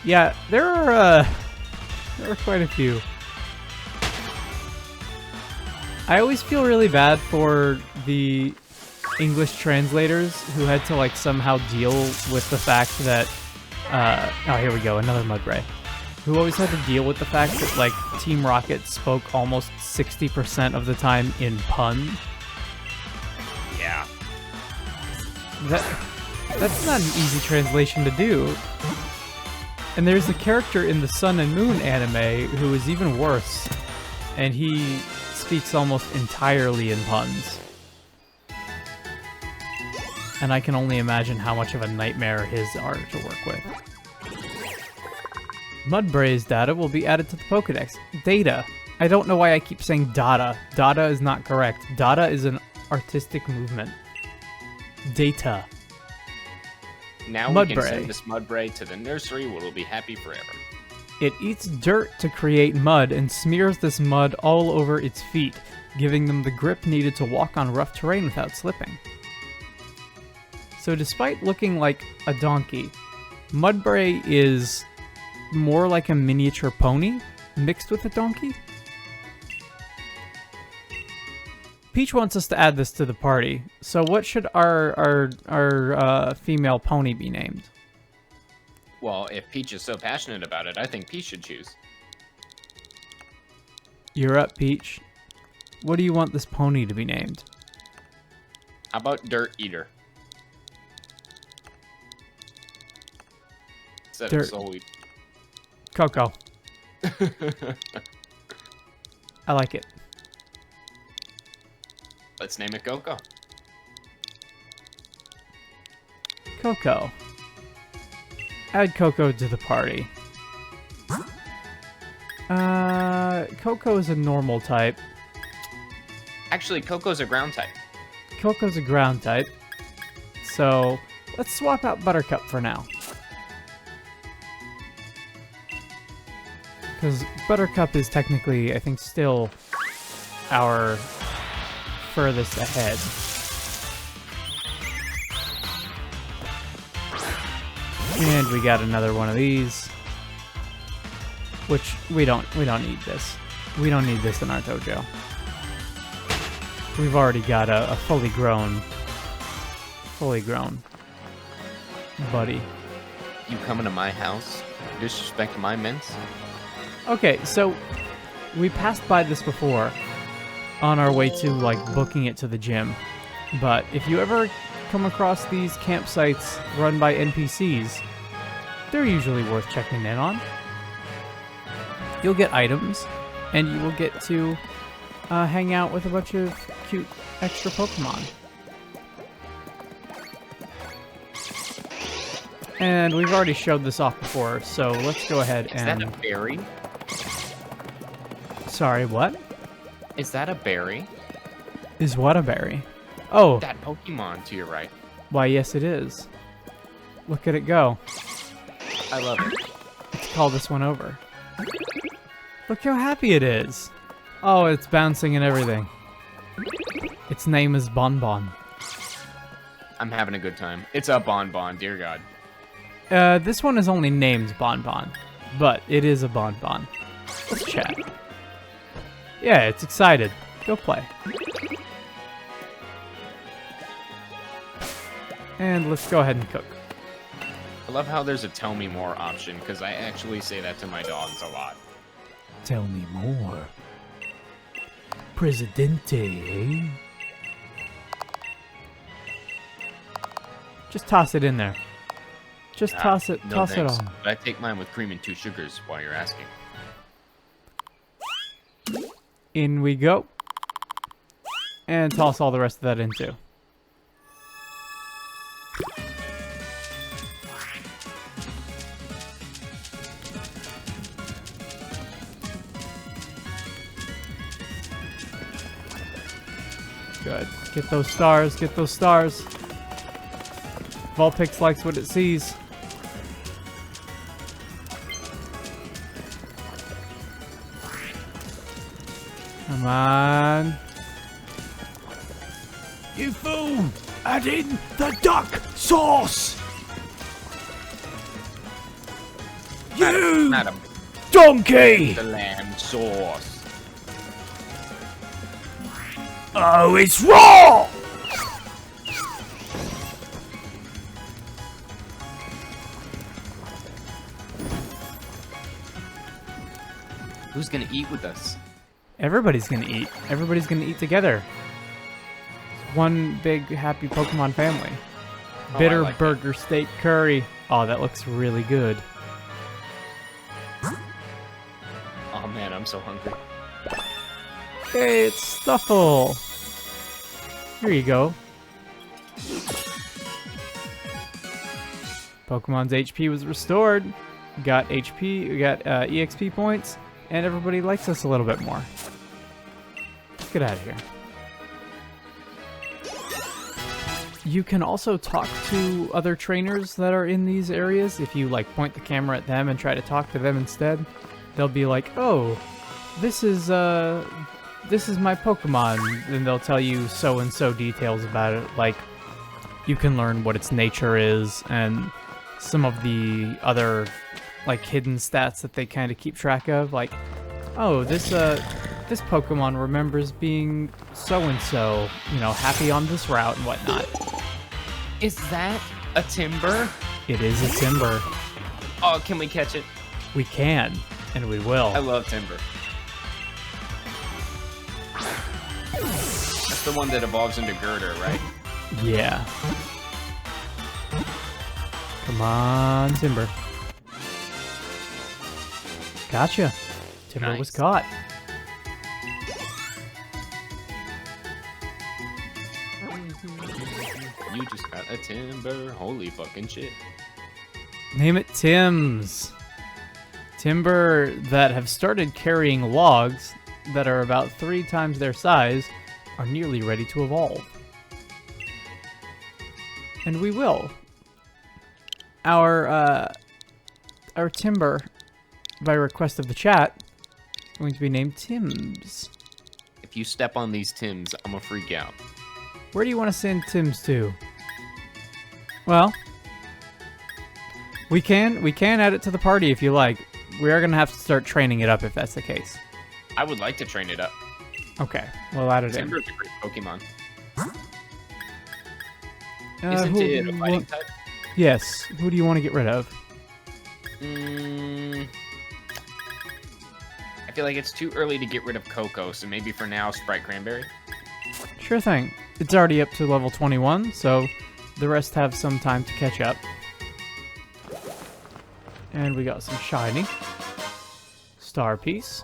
Speaker 1: Yeah, there are quite a few. I always feel really bad for the English translators who had to like somehow deal with the fact that oh, here we go, another Mudbray. Who always had to deal with the fact that like Team Rocket spoke almost 60% of the time in pun.
Speaker 2: Yeah.
Speaker 1: That's not an easy translation to do. And there's a character in the Sun and Moon anime who is even worse, and he speaks almost entirely in puns. And I can only imagine how much of a nightmare his are to work with. Mudbray's data will be added to the Pokedex. Data. I don't know why I keep saying data. Data is not correct. Data is an artistic movement. Data.
Speaker 2: Now we can send this Mudbray to the nursery where it'll be happy forever.
Speaker 1: It eats dirt to create mud and smears this mud all over its feet, giving them the grip needed to walk on rough terrain without slipping. So despite looking like a donkey, Mudbray is more like a miniature pony mixed with a donkey. Peach wants us to add this to the party. So what should our female pony be named?
Speaker 2: Well, if Peach is so passionate about it, I think Peach should choose.
Speaker 1: You're up, Peach. What do you want this pony to be named?
Speaker 2: How about Dirt Eater? Instead of Soul Eater.
Speaker 1: Coco. I like it.
Speaker 2: Let's name it Coco.
Speaker 1: Coco. Add Coco to the party. Coco is a normal type.
Speaker 2: Actually, Coco's a ground type.
Speaker 1: Coco's a ground type. So, let's swap out Buttercup for now. Because Buttercup is technically, I think, still our furthest ahead. And we got another one of these. Which, we don't need this. We don't need this in our dojo. We've already got a fully grown buddy.
Speaker 2: You coming to my house? Disrespect my mints?
Speaker 1: Okay, so we passed by this before on our way to like booking it to the gym. But if you ever come across these campsites run by NPCs, they're usually worth checking in on. You'll get items, and you will get to hang out with a bunch of cute extra Pokemon. And we've already showed this off before, so let's go ahead
Speaker 2: Is that
Speaker 1: and...
Speaker 2: a berry?
Speaker 1: Sorry, what?
Speaker 2: Is that a berry?
Speaker 1: Is what a berry? Oh,
Speaker 2: That Pokemon to your right.
Speaker 1: why yes it is. Look at it go.
Speaker 2: I love it.
Speaker 1: Let's call this one over. Look how happy it is. Oh, it's bouncing and everything. Its name is Bonbon.
Speaker 2: I'm having a good time. It's a Bonbon, dear God.
Speaker 1: This one is only named Bonbon, but it is a Bonbon. Let's chat. Yeah, it's excited. Go play. And let's go ahead and cook.
Speaker 2: I love how there's a tell me more option, because I actually say that to my dogs a lot.
Speaker 1: Tell me more. Presidente, eh? Just toss it in there. Just toss it
Speaker 2: No thanks,
Speaker 1: on.
Speaker 2: But I take mine with cream and 2 sugars while you're asking.
Speaker 1: In we go. And toss all the rest of that in too. Good. Get those stars, get those stars. Vulpix likes what it sees. Come on. You fool! Add in the duck sauce! You
Speaker 2: Madam,
Speaker 1: donkey!
Speaker 2: the lamb sauce.
Speaker 1: Oh, it's raw!
Speaker 2: Who's gonna eat with us?
Speaker 1: Everybody's gonna eat. Everybody's gonna eat together. It's one big happy Pokemon family.
Speaker 2: Oh,
Speaker 1: Bitter
Speaker 2: I like
Speaker 1: burger steak curry. Oh, that looks really good.
Speaker 2: Oh man, I'm so hungry.
Speaker 1: Hey, it's Stuffle. Here you go. Pokemon's HP was restored. We got HP, we got EXP points, and everybody likes us a little bit more. Let's get out of here. You can also talk to other trainers that are in these areas. If you like point the camera at them and try to talk to them instead, they'll be like, "Oh, this is my Pokemon," and they'll tell you so and so details about it. Like, you can learn what its nature is and some of the other like hidden stats that they kind of keep track of. Like, oh, this Pokemon remembers being so and so, you know, happy on this route and whatnot.
Speaker 2: Is that a Timber?
Speaker 1: It is a Timber.
Speaker 2: Oh, can we catch it?
Speaker 1: We can, and we will.
Speaker 2: I love Timber. That's the one that evolves into Girder, right?
Speaker 1: Yeah. Come on, Timber. Gotcha. Timber was
Speaker 2: Nice.
Speaker 1: caught.
Speaker 2: You just got a Timber. Holy fucking shit.
Speaker 1: Name it Tim's. Timber that have started carrying logs that are about 3 times their size are nearly ready to evolve. And we will. Our Timber, by request of the chat, is going to be named Tim's.
Speaker 2: If you step on these Tims, I'm gonna freak out.
Speaker 1: Where do you want to send Tim's to? Well, we can add it to the party if you like. We are gonna have to start training it up if that's the case.
Speaker 2: I would like to train it up.
Speaker 1: Okay, we'll add it in.
Speaker 2: Timber's a great Pokemon.
Speaker 1: Uh,
Speaker 2: Isn't
Speaker 1: who
Speaker 2: it
Speaker 1: do
Speaker 2: a
Speaker 1: you
Speaker 2: fighting
Speaker 1: want-
Speaker 2: type?
Speaker 1: Yes. Who do you want to get rid of?
Speaker 2: I feel like it's too early to get rid of Coco, so maybe for now, Sprite Cranberry.
Speaker 1: Sure thing. It's already up to level 21, so the rest have some time to catch up. And we got some shiny. Star piece.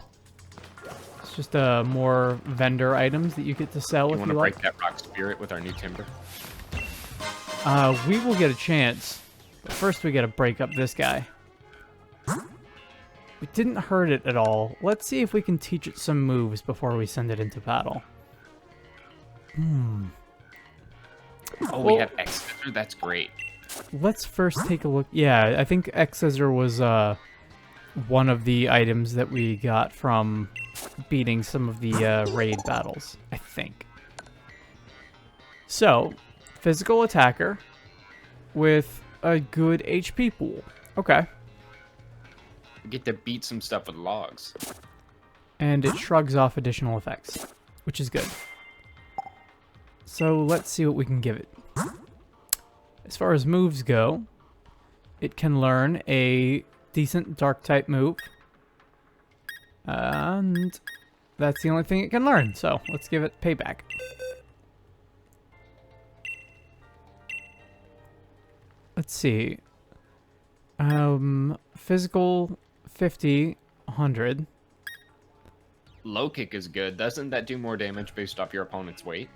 Speaker 1: It's just more vendor items that you get to sell
Speaker 2: You
Speaker 1: if
Speaker 2: want
Speaker 1: you
Speaker 2: to
Speaker 1: like.
Speaker 2: break that rock spirit with our new Timber?
Speaker 1: We will get a chance But first we gotta break up this guy. We didn't hurt it at all. Let's see if we can teach it some moves before we send it into battle.
Speaker 2: Oh,
Speaker 1: Well,
Speaker 2: we have X Scissor? That's great.
Speaker 1: Let's first take a look. Yeah, I think X Scissor was one of the items that we got from beating some of the raid battles, I think. So, physical attacker with a good HP pool. Okay.
Speaker 2: We get to beat some stuff with logs.
Speaker 1: And it shrugs off additional effects, which is good. So let's see what we can give it. As far as moves go, it can learn a decent dark type move. And that's the only thing it can learn, so let's give it payback. Let's see. Physical 50, 100.
Speaker 2: Low kick is good. Doesn't that do more damage based off your opponent's weight?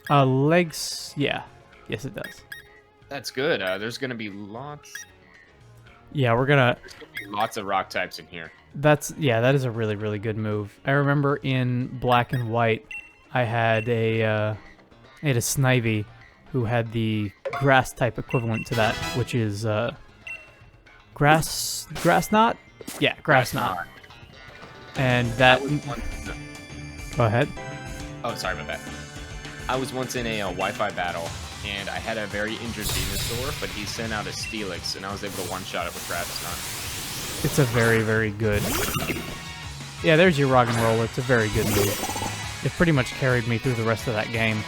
Speaker 1: Legs, yeah. Yes, it does.
Speaker 2: That's good. There's gonna be lots.
Speaker 1: Yeah, we're gonna...
Speaker 2: There's gonna be lots of rock types in here.
Speaker 1: that is a really, really good move. I remember in Black and White, I had a Snivy who had the grass type equivalent to that, which is grass knot? Yeah, grass knot. And that... Go ahead.
Speaker 2: Oh, sorry about that. I was once in a Wi-Fi battle, and I had a very injured Venusaur, but he sent out a Steelix, and I was able to one-shot it with Gravis Knot.
Speaker 1: It's a very, very good... Yeah, there's your rock and roll. It's a very good move. It pretty much carried me through the rest of that game.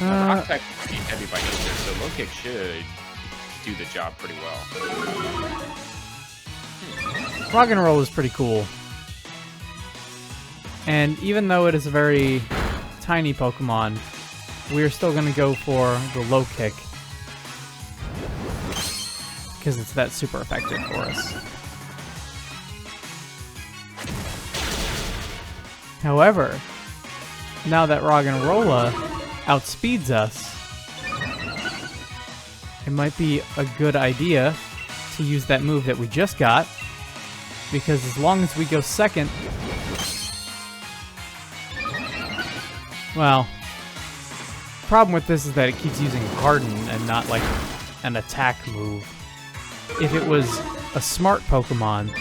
Speaker 2: Rock type is pretty heavy by nature, so low kick should do the job pretty well.
Speaker 1: Rock and roll is pretty cool. And even though it is a very tiny Pokemon, we are still going to go for the low kick. Because it's that super effective for us. However, now that Roggenrola outspeeds us, it might be a good idea to use that move that we just got. Because as long as we go second... Well, the problem with this is that it keeps using Harden and not like an attack move. If it was a smart Pokemon,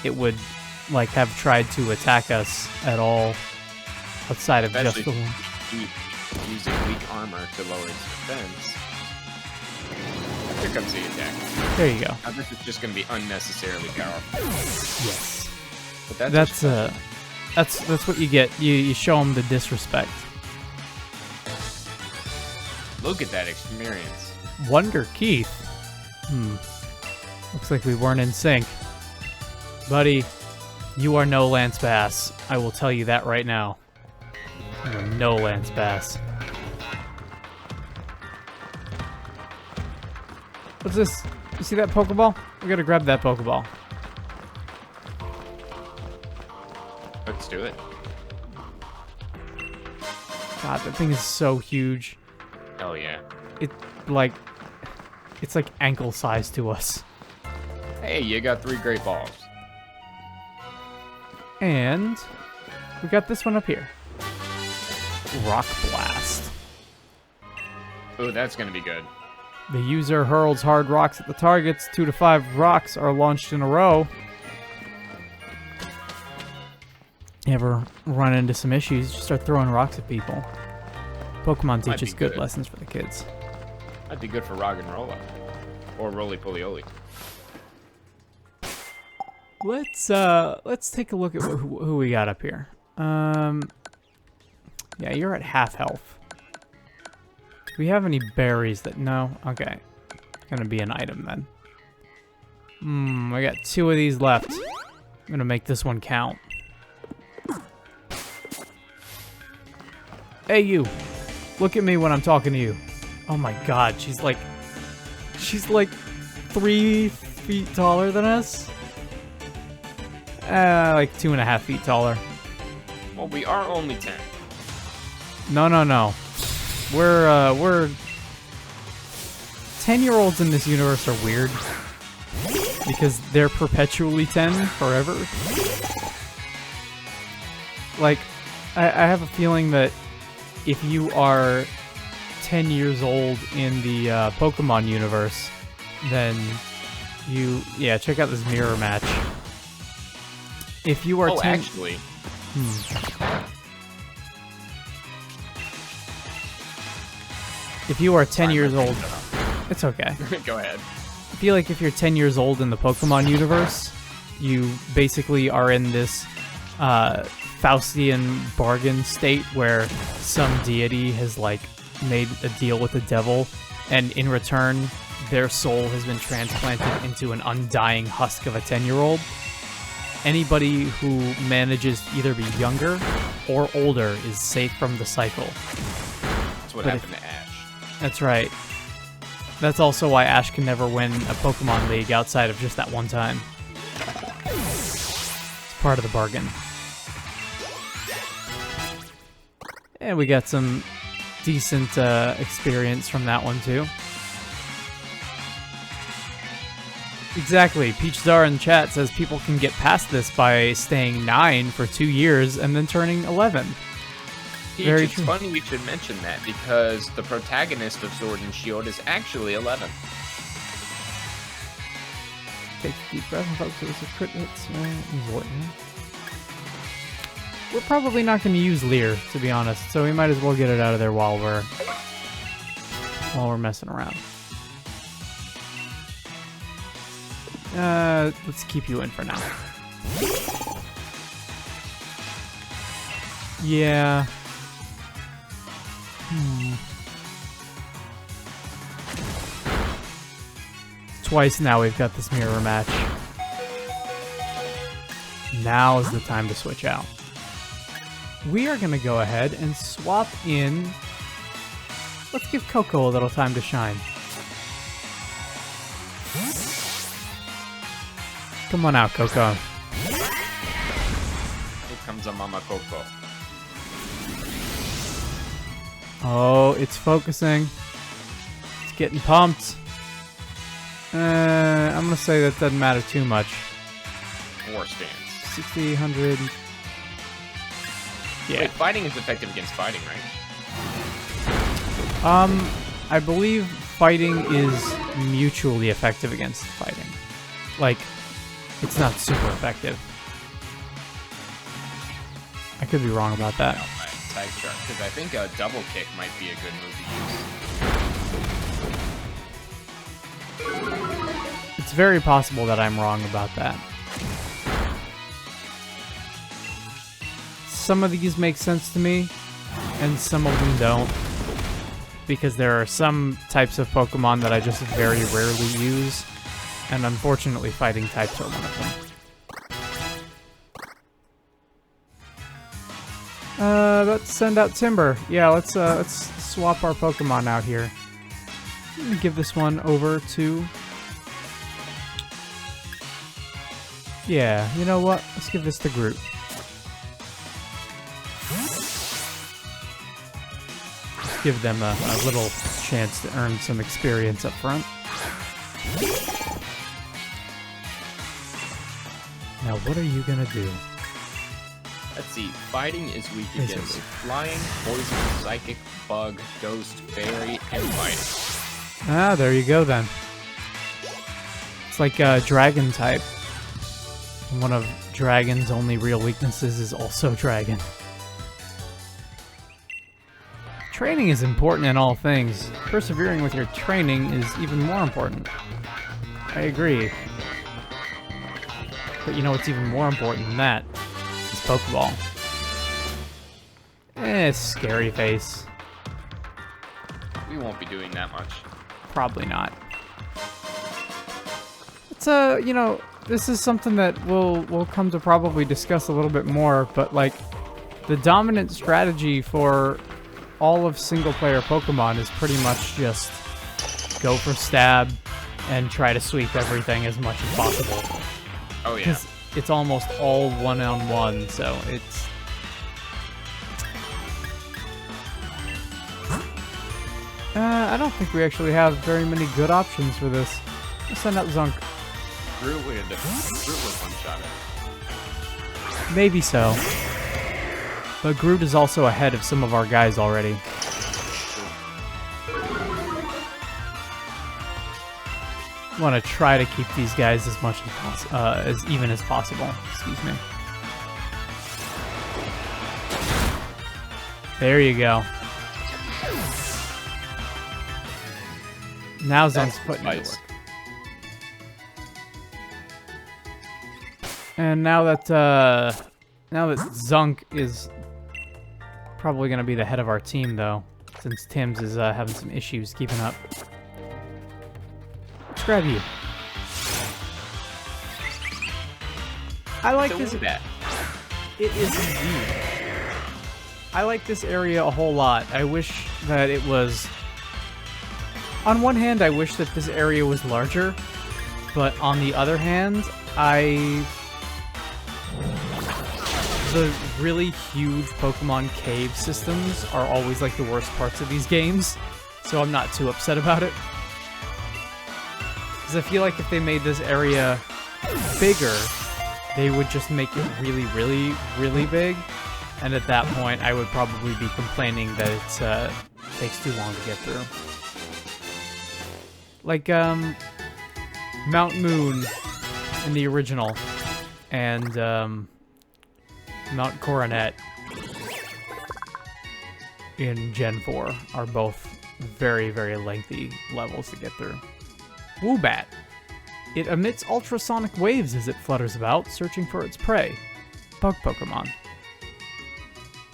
Speaker 1: it would like have tried to attack us at all outside of just the one.
Speaker 2: Using weak armor to lower its defense. Here comes the attack.
Speaker 1: There you go.
Speaker 2: Now this is just going to be unnecessarily powerful.
Speaker 1: Yes.
Speaker 2: But
Speaker 1: That's what you get. You show them the disrespect.
Speaker 2: Look at that experience.
Speaker 1: Wonder Keith. Looks like we weren't in sync. Buddy, you are no Lance Bass. I will tell you that right now. You are no Lance Bass. What's this? You see that Pokeball? We gotta grab that Pokeball.
Speaker 2: Let's do it.
Speaker 1: God, that thing is so huge.
Speaker 2: Oh yeah.
Speaker 1: It's like ankle size to us.
Speaker 2: Hey, you got 3 great balls.
Speaker 1: And we got this one up here. Rock Blast.
Speaker 2: Oh, that's gonna be good.
Speaker 1: The user hurls hard rocks at the targets. 2 to 5 rocks are launched in a row. You ever run into some issues, just start throwing rocks at people. Pokemon teaches good lessons for the kids.
Speaker 2: That'd be good for Roggenrola. Or Roly Poly.
Speaker 1: Let's take a look at who we got up here. Yeah, you're at half health. Do we have any berries that... No? Okay. Gonna be an item then. I got 2 of these left. I'm gonna make this one count. Hey, you. Look at me when I'm talking to you. Oh my god, she's like 3 feet taller than us? Like 2.5 feet taller.
Speaker 2: Well, we are only 10.
Speaker 1: No. we're 10-year-olds in this universe are weird because they're perpetually 10 forever. Like, I have a feeling that if you are 10 years old in the Pokemon universe, then yeah, check out this mirror match. If you are 10...
Speaker 2: actually...
Speaker 1: If you are 10 years old... It's okay.
Speaker 2: Go ahead.
Speaker 1: I feel like if you're 10 years old in the Pokemon universe, you basically are in this Faustian bargain state where some deity has, like, made a deal with the devil, and in return, their soul has been transplanted into an undying husk of a 10-year-old. Anybody who manages to either be younger or older is safe from the cycle.
Speaker 2: That's what happened to Ash.
Speaker 1: That's right. That's also why Ash can never win a Pokemon League outside of just that one time. It's part of the bargain. And we got some decent experience from that one, too. Exactly. Peachzar in chat says people can get past this by staying 9 for 2 years and then turning 11. Very
Speaker 2: It's
Speaker 1: true.
Speaker 2: funny we should mention that, because the protagonist of Sword and Shield is actually 11.
Speaker 1: Take a deep breath and focus with the crit hits. We're probably not going to use Leer, to be honest, so we might as well get it out of there while we're messing around. Let's keep you in for now. Yeah. Twice now we've got this mirror match. Now is the time to switch out. We are going to go ahead and swap in... Let's give Coco a little time to shine. Come on out, Coco.
Speaker 2: Here comes a Mama Coco.
Speaker 1: Oh, it's focusing. It's getting pumped. I'm going to say that doesn't matter too much.
Speaker 2: War stance.
Speaker 1: 60, 100... Yeah.
Speaker 2: Wait, fighting is effective against fighting, right?
Speaker 1: I believe fighting is mutually effective against fighting. Like, it's not super effective. I could be wrong about that.
Speaker 2: Type chart, because I think a double kick might be a good move to use.
Speaker 1: It's very possible that I'm wrong about that. Some of these make sense to me, and some of them don't. Because there are some types of Pokemon that I just very rarely use, and unfortunately fighting types are one of them. Let's send out Timber. Yeah, let's swap our Pokemon out here. I'm gonna give this one over to... Yeah, you know what? Let's give this to Groot. Give them a little chance to earn some experience up front. Now, what are you gonna do?
Speaker 2: Let's see. Fighting is weak against flying, poison, psychic, bug, ghost, fairy, and fighting.
Speaker 1: Ah, there you go then. It's like a dragon type. One of Dragon's only real weaknesses is also dragon. Training is important in all things. Persevering with your training is even more important. I agree. But you know what's even more important than that? Is Pokeball. Scary face.
Speaker 2: We won't be doing that much.
Speaker 1: Probably not. It's you know, this is something that we'll come to probably discuss a little bit more, but like the dominant strategy for all of single-player Pokemon is pretty much just go for stab and try to sweep everything as much as possible.
Speaker 2: Oh yeah.
Speaker 1: Because it's almost all one-on-one, so it's... I don't think we actually have very many good options for this. Let's send out Zunk.
Speaker 2: Groot would one-shot it.
Speaker 1: Maybe so. But Groot is also ahead of some of our guys already. Want to try to keep these guys as much as even as possible. Excuse me. There you go. Now Zunk's putting it to work. And now that Zunk is probably going to be the head of our team, though, since Tim's is having some issues keeping up. Let's grab you. I like this. It is indeed. I like this area a whole lot. I wish that it was... On one hand, I wish that this area was larger, but on the other hand, the really huge Pokemon cave systems are always like the worst parts of these games, so I'm not too upset about it. Because I feel like if they made this area bigger, they would just make it really, really, really big, and at that point I would probably be complaining that it takes too long to get through. Like, Mount Moon in the original, and, Mount Coronet in Gen 4 are both very, very lengthy levels to get through. Woobat. It emits ultrasonic waves as it flutters about, searching for its prey. Bug Pokemon.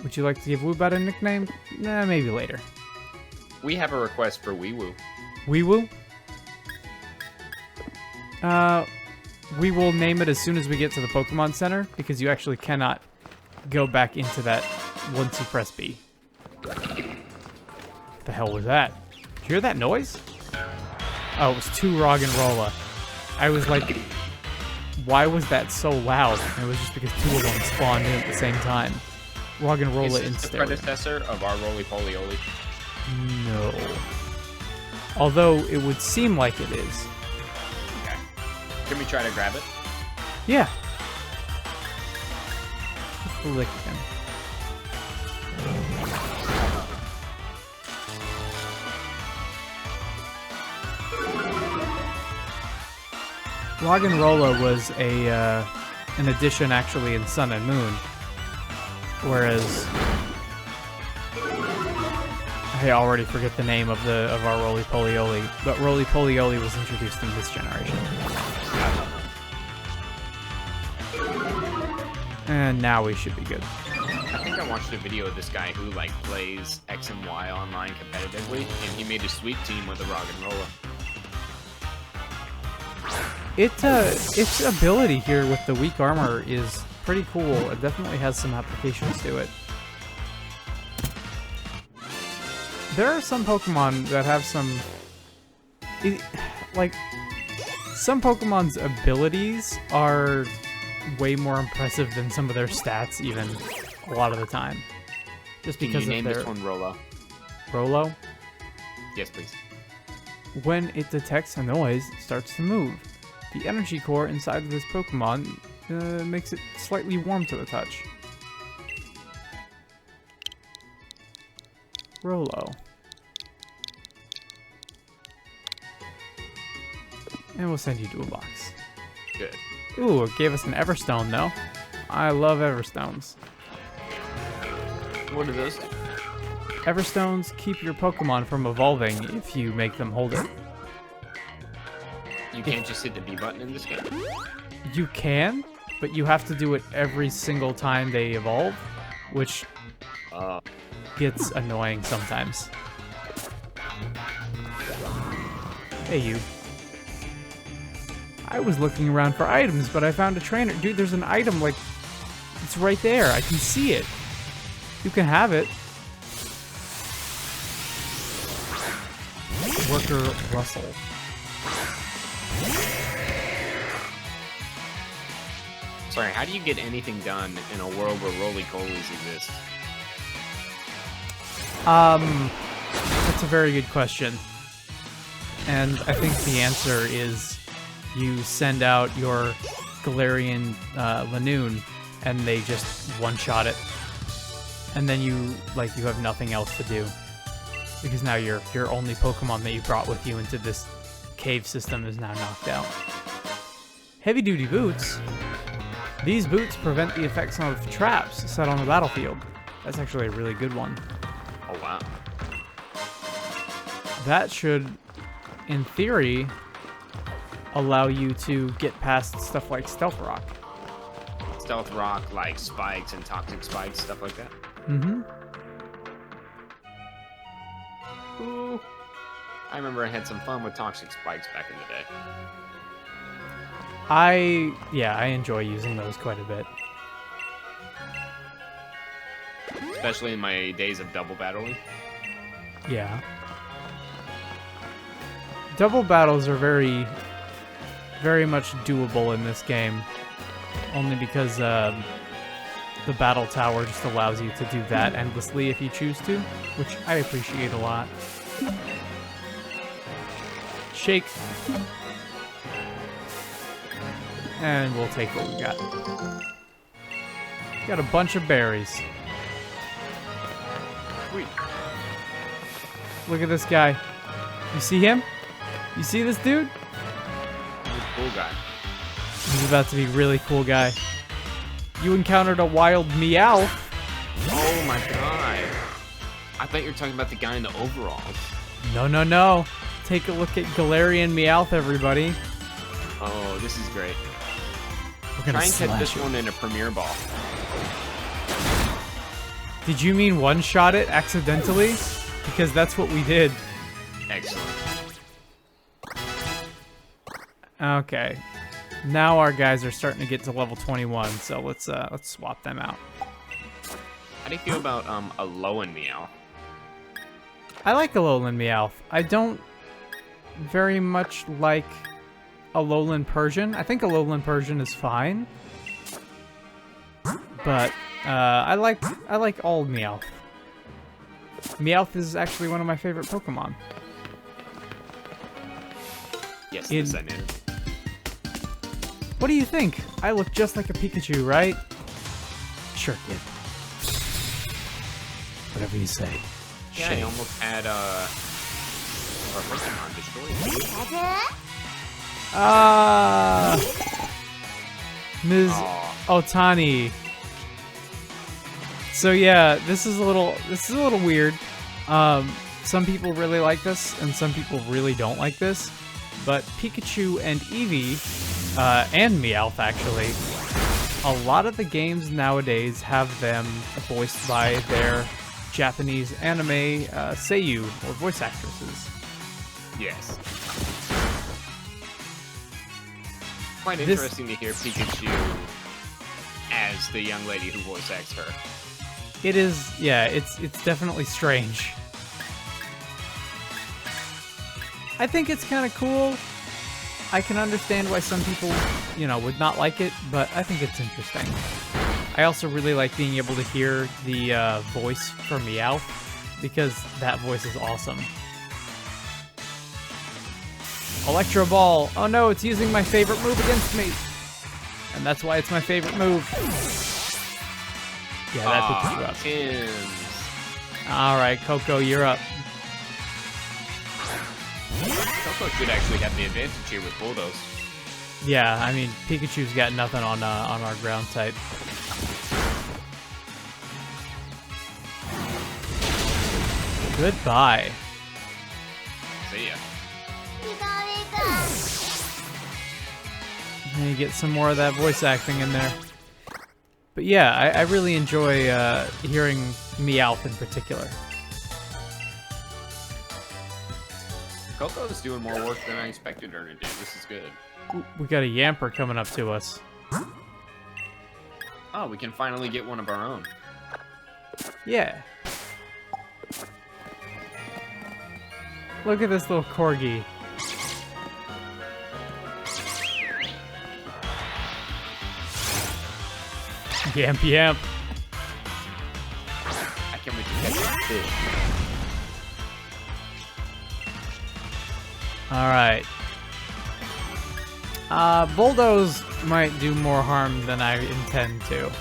Speaker 1: Would you like to give Woobat a nickname? Nah, maybe later.
Speaker 2: We have a request for Weewoo.
Speaker 1: Weewoo? We will name it as soon as we get to the Pokemon Center, because you actually cannot go back into that once you press B. What the hell was that? Did you hear that noise? Oh, it was 2 Roggenrola. I was like, why was that so loud? And it was just because 2 of them spawned in at the same time. Roggenrola in
Speaker 2: Is this the
Speaker 1: stereo.
Speaker 2: predecessor of our Roly-Poly-Oly?
Speaker 1: No. Although it would seem like it is.
Speaker 2: Okay. Can we try to grab it?
Speaker 1: Yeah. Lick him. Roggenrola was an addition actually in Sun and Moon, whereas I already forget the name of our Roly-Poly-Oly, but Roly-Poly-Oly was introduced in this generation. And now we should be good.
Speaker 2: I think I watched a video of this guy who like plays X and Y online competitively, and he made a sweet team with a Roggenrola.
Speaker 1: Its ability here with the weak armor is pretty cool. It definitely has some applications to it. There are some Pokemon that have some... like, some Pokemon's abilities are way more impressive than some of their stats, even, a lot of the time. Just because
Speaker 2: Can you
Speaker 1: of
Speaker 2: name
Speaker 1: their...
Speaker 2: this one Rolo?
Speaker 1: Rolo?
Speaker 2: Yes, please.
Speaker 1: When it detects a noise, it starts to move. The energy core inside of this Pokemon makes it slightly warm to the touch. Rolo. And we'll send you to a box.
Speaker 2: Good.
Speaker 1: Ooh, it gave us an Everstone, though. I love Everstones.
Speaker 2: What are those?
Speaker 1: Everstones keep your Pokemon from evolving if you make them hold it.
Speaker 2: You can't just hit the B button in this game?
Speaker 1: You can, but you have to do it every single time they evolve, which gets annoying sometimes. Hey, you. I was looking around for items, but I found a trainer. Dude, there's an item, like, it's right there. I can see it. You can have it. Worker Russell.
Speaker 2: Sorry, how do you get anything done in a world where roly-polies exist?
Speaker 1: To a very good question. And I think the answer is you send out your Galarian Lanoon and they just one-shot it. And then you have nothing else to do. Because now your only Pokemon that you brought with you into this cave system is now knocked out. Heavy-duty boots. These boots prevent the effects of traps set on the battlefield. That's actually a really good one.
Speaker 2: Oh, wow.
Speaker 1: That should, in theory, allow you to get past stuff like Stealth Rock.
Speaker 2: Stealth Rock, like spikes and toxic spikes, stuff like that?
Speaker 1: Mm-hmm.
Speaker 2: Ooh. I remember I had some fun with toxic spikes back in the day.
Speaker 1: I enjoy using those quite a bit.
Speaker 2: Especially in my days of double battling.
Speaker 1: Yeah. Double battles are very, very much doable in this game. Only because the battle tower just allows you to do that endlessly if you choose to, which I appreciate a lot. Shake. And we'll take what we got. Got a bunch of berries.
Speaker 2: Sweet.
Speaker 1: Look at this guy. You see him? You see this dude?
Speaker 2: He's a cool guy.
Speaker 1: He's about to be a really cool guy. You encountered a wild Meowth.
Speaker 2: Oh my god. I thought you were talking about the guy in the overalls.
Speaker 1: No, no, no. Take a look at Galarian Meowth, everybody.
Speaker 2: Oh, this is great.
Speaker 1: We're gonna
Speaker 2: Try and catch this
Speaker 1: slash it.
Speaker 2: one in a Premier Ball.
Speaker 1: Did you mean one-shot it accidentally? Because that's what we did.
Speaker 2: Excellent.
Speaker 1: Okay. Now our guys are starting to get to level 21, so let's swap them out.
Speaker 2: How do you feel about a Alolan Meow?
Speaker 1: I like Alolan Meowth. I don't very much like Alolan Persian. I think Alolan Persian is fine. But I like all Meowth. Meowth is actually one of my favorite Pokemon.
Speaker 2: Yes, this I knew.
Speaker 1: What do you think? I look just like a Pikachu, right? Sure, kid. Whatever you say.
Speaker 2: Yeah, I almost had our Pokemon destroyed.
Speaker 1: Ms.
Speaker 2: Aw.
Speaker 1: Otani. So yeah, this is a little weird. Some people really like this, and some people really don't like this. But Pikachu and Eevee, and Meowth actually, a lot of the games nowadays have them voiced by their Japanese anime seiyuu, or voice actresses.
Speaker 2: Yes. Quite interesting to hear Pikachu as the young lady who voice acts her.
Speaker 1: It is, yeah, it's definitely strange. I think it's kind of cool. I can understand why some people, would not like it, but I think it's interesting. I also really like being able to hear the voice for Meowth, because that voice is awesome. Electro Ball. Oh no, it's using my favorite move against me. And that's why it's my favorite move. Yeah, that picks you up.
Speaker 2: Tim's.
Speaker 1: Alright, Coco, you're up.
Speaker 2: Coco should actually have the advantage here with Bulldoze.
Speaker 1: Yeah, I mean, Pikachu's got nothing on our ground type. Goodbye.
Speaker 2: See ya.
Speaker 1: And you get some more of that voice acting in there. But yeah, I really enjoy hearing Meowth in particular.
Speaker 2: Coco's doing more work than I expected her to do. This is good.
Speaker 1: Ooh, we got a Yamper coming up to us.
Speaker 2: Oh, we can finally get one of our own.
Speaker 1: Yeah. Look at this little corgi. Yamp yamp.
Speaker 2: I can't wait to catch that too.
Speaker 1: Alright. Bulldoze might do more harm than I intend to.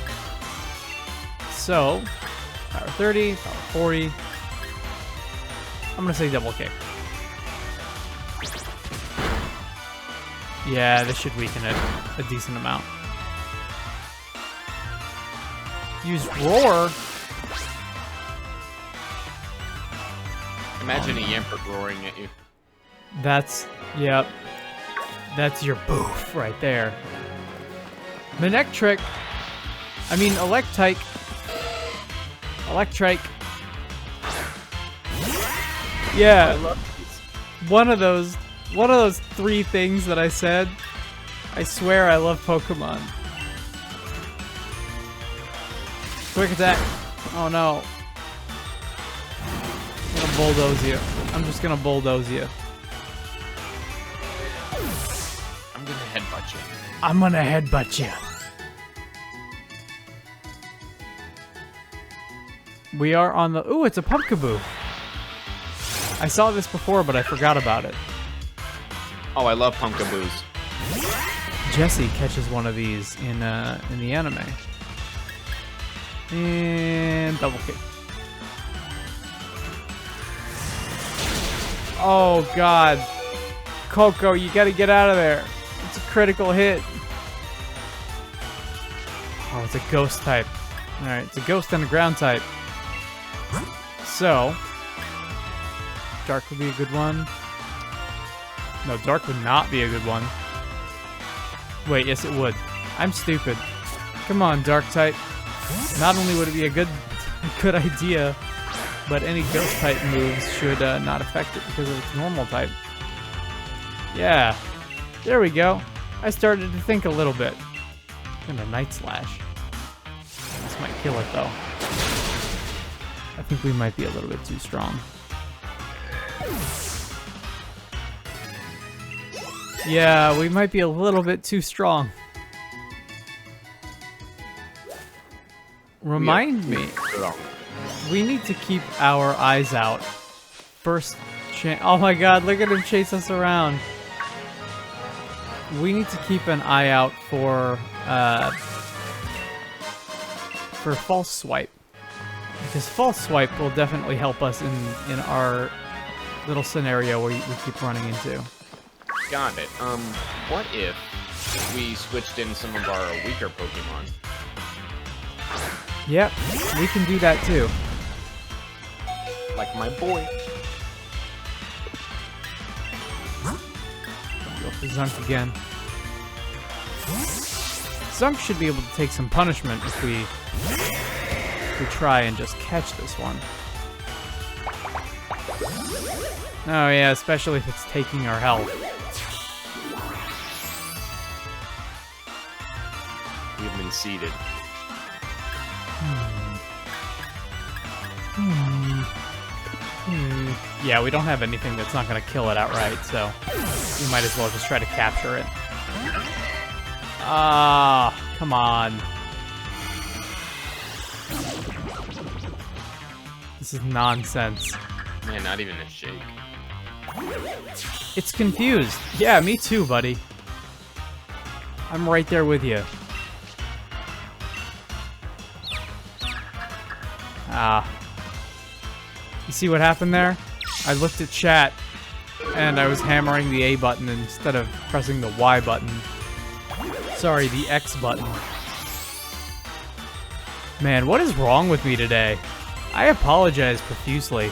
Speaker 1: So, power 30, power 40. I'm gonna say double kick. Yeah, this should weaken it a decent amount. Use roar.
Speaker 2: Imagine a Yampert roaring at you.
Speaker 1: That's, yep. That's your boof right there. Manectric. I mean, Electrike. Electrike. Yeah. One of those 3 things that I said. I swear I love Pokemon. Quick attack. Oh no. I'm gonna bulldoze you. I'm just gonna bulldoze you.
Speaker 2: I'm gonna headbutt you.
Speaker 1: I'm gonna headbutt you. We are on the... Ooh, it's a Pumpkaboo. I saw this before, but I forgot about it.
Speaker 2: Oh, I love Pumpkaboos.
Speaker 1: Jesse catches one of these in the anime. And double kick. Oh god. Coco, you gotta get out of there. It's a critical hit. Oh, it's a ghost type. Alright, it's a ghost and a ground type. So, Dark would be a good one. No, Dark would not be a good one. Wait, yes it would. I'm stupid. Come on, Dark type. Not only would it be a good idea, but any ghost type moves should not affect it because of its normal type. Yeah, there we go. I started to think a little bit. And a Night Slash. This might kill it though. I think we might be a little bit too strong. Yeah, we might be a little bit too strong. Remind me, we need to keep our eyes out. First chance. Oh my god, look at him chase us around. We need to keep an eye out for False Swipe. Because False Swipe will definitely help us in our little scenario where we keep running into.
Speaker 2: Got it. What if we switched in some of our weaker Pokemon?
Speaker 1: Yep, we can do that too.
Speaker 2: Like my boy.
Speaker 1: Go for Zunk again. Zunk should be able to take some punishment if we try and just catch this one. Oh yeah, especially if it's taking our health.
Speaker 2: We've been seeded.
Speaker 1: Yeah, we don't have anything that's not going to kill it outright, so we might as well just try to capture it. Ah, come on. This is nonsense.
Speaker 2: Man, not even a shake.
Speaker 1: It's confused. Yeah, me too, buddy. I'm right there with you. Ah. You see what happened there? I looked at chat, and I was hammering the A button instead of pressing the Y button. Sorry, the X button. Man, what is wrong with me today? I apologize profusely.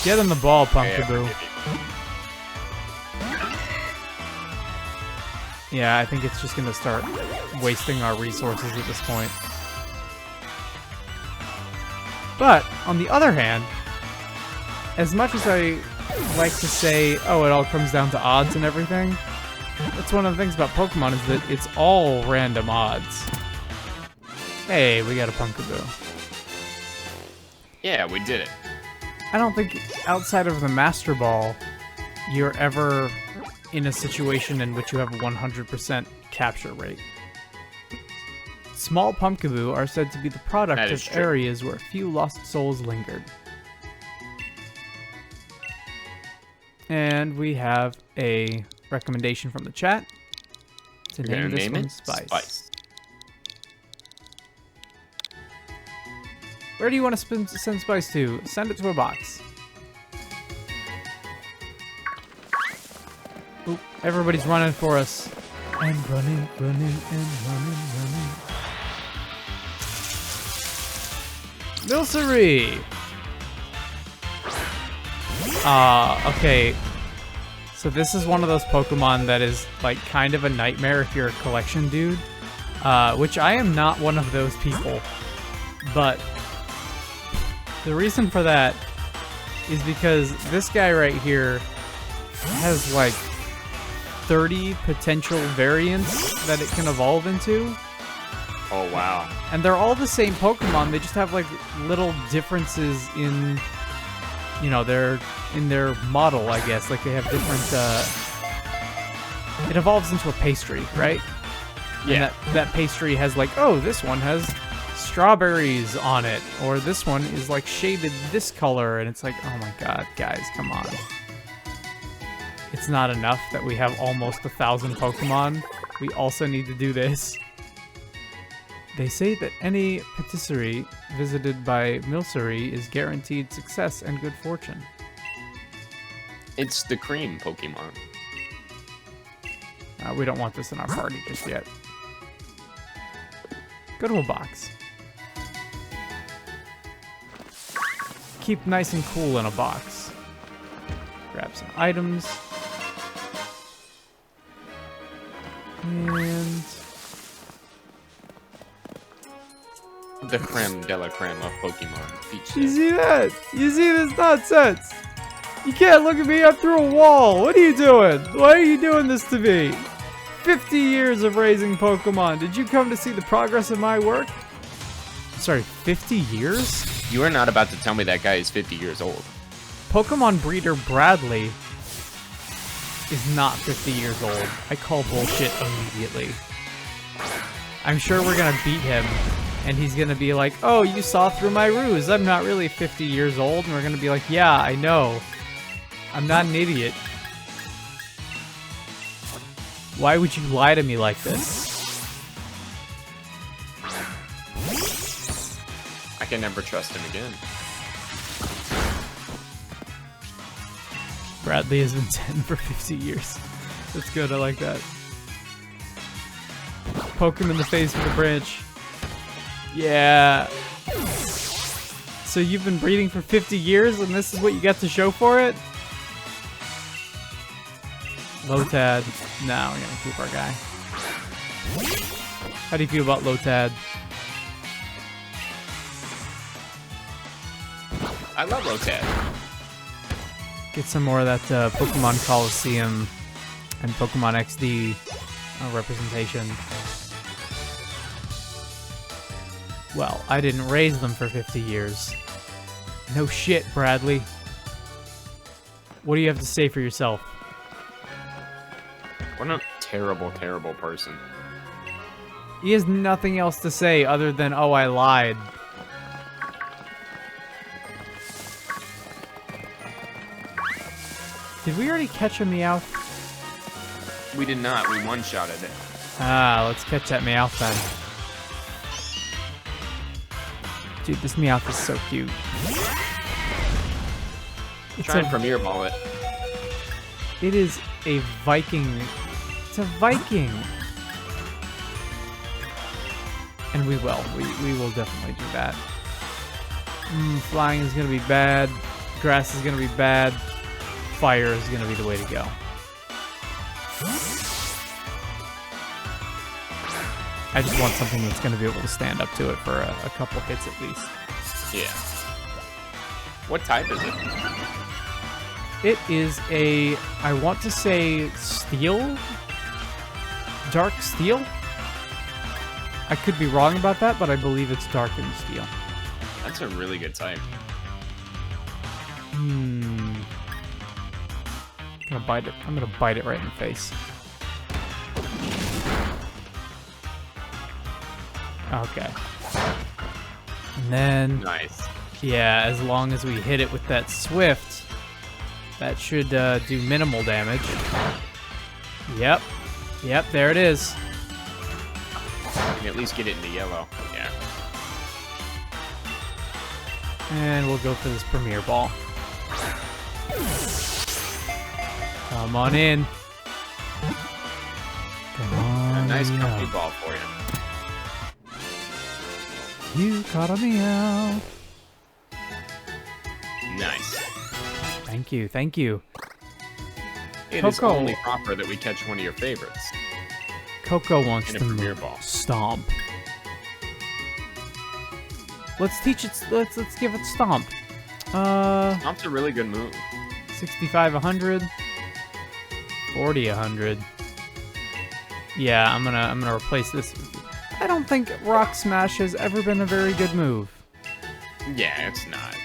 Speaker 1: Get on the ball, Pumpkaboo. Yeah, I think it's just gonna start wasting our resources at this point. But, on the other hand, as much as I like to say, oh, it all comes down to odds and everything, that's one of the things about Pokemon is that it's all random odds. Hey, we got a Pumpkaboo.
Speaker 2: Yeah, we did it.
Speaker 1: I don't think outside of the Master Ball, you're ever in a situation in which you have a 100% capture rate. Small Pumpkaboo are said to be the product of areas where few lost souls lingered. And we have a recommendation from the chat to
Speaker 2: You're
Speaker 1: name
Speaker 2: gonna
Speaker 1: this
Speaker 2: name
Speaker 1: one
Speaker 2: it
Speaker 1: Spice. Where do you want to send Spice to? Send it to a box. Oop, everybody's running for us. And running, running, and running, running. Milcery! Okay. So this is one of those Pokemon that is, like, kind of a nightmare if you're a collection dude. Which I am not one of those people. But the reason for that is because this guy right here has, like, 30 potential variants that it can evolve into.
Speaker 2: Oh, wow.
Speaker 1: And they're all the same Pokemon. They just have, like, little differences in, you know, their model, I guess. Like, they have different, it evolves into a pastry, right?
Speaker 2: Yeah.
Speaker 1: And that pastry has, like, oh, this one has strawberries on it. Or this one is, like, shaded this color. And it's like, oh my god, guys, come on. It's not enough that we have almost 1,000 Pokemon. We also need to do this. They say that any patisserie visited by Milcery is guaranteed success and good fortune.
Speaker 2: It's the cream Pokemon.
Speaker 1: We don't want this in our party just yet. Go to a box. Keep nice and cool in a box. Grab some items. And
Speaker 2: The creme de la creme of Pokemon. Peach
Speaker 1: you
Speaker 2: Stem.
Speaker 1: see that? You see this nonsense? You can't look at me up through a wall. What are you doing? Why are you doing this to me? 50 years of raising Pokemon. Did you come to see the progress of my work? Sorry, 50 years?
Speaker 2: You are not about to tell me that guy is 50 years old.
Speaker 1: Pokemon breeder Bradley is not 50 years old. I call bullshit immediately. I'm sure we're gonna beat him, and he's gonna be like, oh, you saw through my ruse. I'm not really 50 years old. And we're gonna be like, yeah, I know. I'm not an idiot. Why would you lie to me like this?
Speaker 2: I can never trust him again.
Speaker 1: Bradley has been 10 for 50 years. That's good, I like that. Poke him in the face with a branch. Yeah. So you've been breeding for 50 years and this is what you got to show for it? Lotad. No, we're gonna keep our guy. How do you feel about Lotad?
Speaker 2: I love Lotad.
Speaker 1: Get some more of that Pokemon Coliseum and Pokemon XD representation. Well, I didn't raise them for 50 years. No shit, Bradley. What do you have to say for yourself?
Speaker 2: What a terrible, terrible person.
Speaker 1: He has nothing else to say other than, oh, I lied. Did we already catch a Meowth?
Speaker 2: We did not. We one-shotted it.
Speaker 1: Ah, let's catch that Meowth then. Dude, this Meowth is so cute.
Speaker 2: Try and Premier Ball it.
Speaker 1: It is a Viking. It's a Viking. And we will. We will definitely do that. Flying is going to be bad. Grass is going to be bad. Fire is going to be the way to go. I just want something that's going to be able to stand up to it for a couple hits at least.
Speaker 2: Yeah. What type is it?
Speaker 1: It is a, I want to say steel? Dark steel? I could be wrong about that, but I believe it's darkened steel.
Speaker 2: That's a really good type.
Speaker 1: I'm gonna bite it. I'm gonna bite it right in the face. Okay. And then,
Speaker 2: Nice.
Speaker 1: yeah, as long as we hit it with that Swift, That should do minimal damage. Yep. Yep, there it is.
Speaker 2: You can at least get it into yellow. Yeah.
Speaker 1: And we'll go for this Premier Ball. Come on in. Come on.
Speaker 2: A nice
Speaker 1: in.
Speaker 2: company ball for you.
Speaker 1: You caught a meow.
Speaker 2: Nice.
Speaker 1: Thank you, thank you.
Speaker 2: It is
Speaker 1: Coco.
Speaker 2: only proper that we catch one of your favorites.
Speaker 1: Coco wants
Speaker 2: In a
Speaker 1: to
Speaker 2: Premier
Speaker 1: move.
Speaker 2: Ball.
Speaker 1: Stomp. Let's teach it. Let's give it Stomp.
Speaker 2: Stomp's a really good move.
Speaker 1: 65, 100, 40, 100. Yeah, I'm gonna replace this. I don't think Rock Smash has ever been a very good move.
Speaker 2: Yeah, it's not.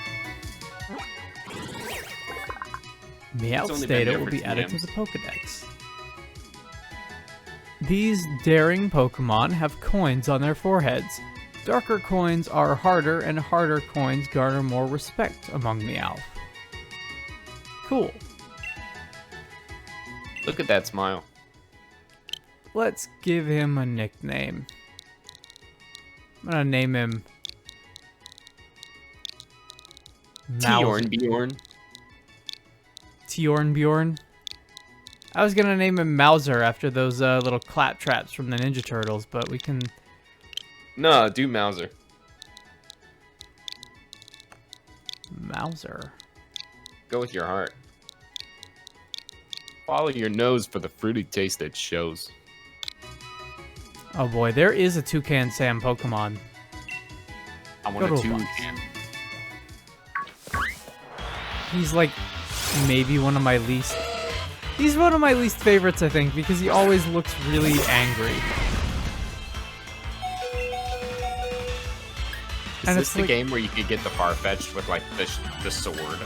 Speaker 1: Meowth
Speaker 2: only been
Speaker 1: data
Speaker 2: there
Speaker 1: will
Speaker 2: for
Speaker 1: be
Speaker 2: two
Speaker 1: added to
Speaker 2: games.
Speaker 1: the Pokedex. These daring Pokemon have coins on their foreheads. Darker coins are harder, and harder coins garner more respect among Meowth. Cool.
Speaker 2: Look at that smile.
Speaker 1: Let's give him a nickname. I'm gonna name him
Speaker 2: Bjorn.
Speaker 1: Bjorn. I was gonna name him Mauser after those little claptraps from the Ninja Turtles, but we can...
Speaker 2: No, do Mauser.
Speaker 1: Mauser.
Speaker 2: Go with your heart. Follow your nose for the fruity taste that shows.
Speaker 1: Oh boy, there is a Toucan Sam Pokemon.
Speaker 2: I want
Speaker 1: Go
Speaker 2: a
Speaker 1: to a
Speaker 2: toucan.
Speaker 1: He's like maybe one of my least... He's one of my least favorites, I think, because he always looks really angry.
Speaker 2: Is
Speaker 1: And
Speaker 2: this
Speaker 1: it's
Speaker 2: the
Speaker 1: like-
Speaker 2: game where you could get the Farfetch'd with like the sword?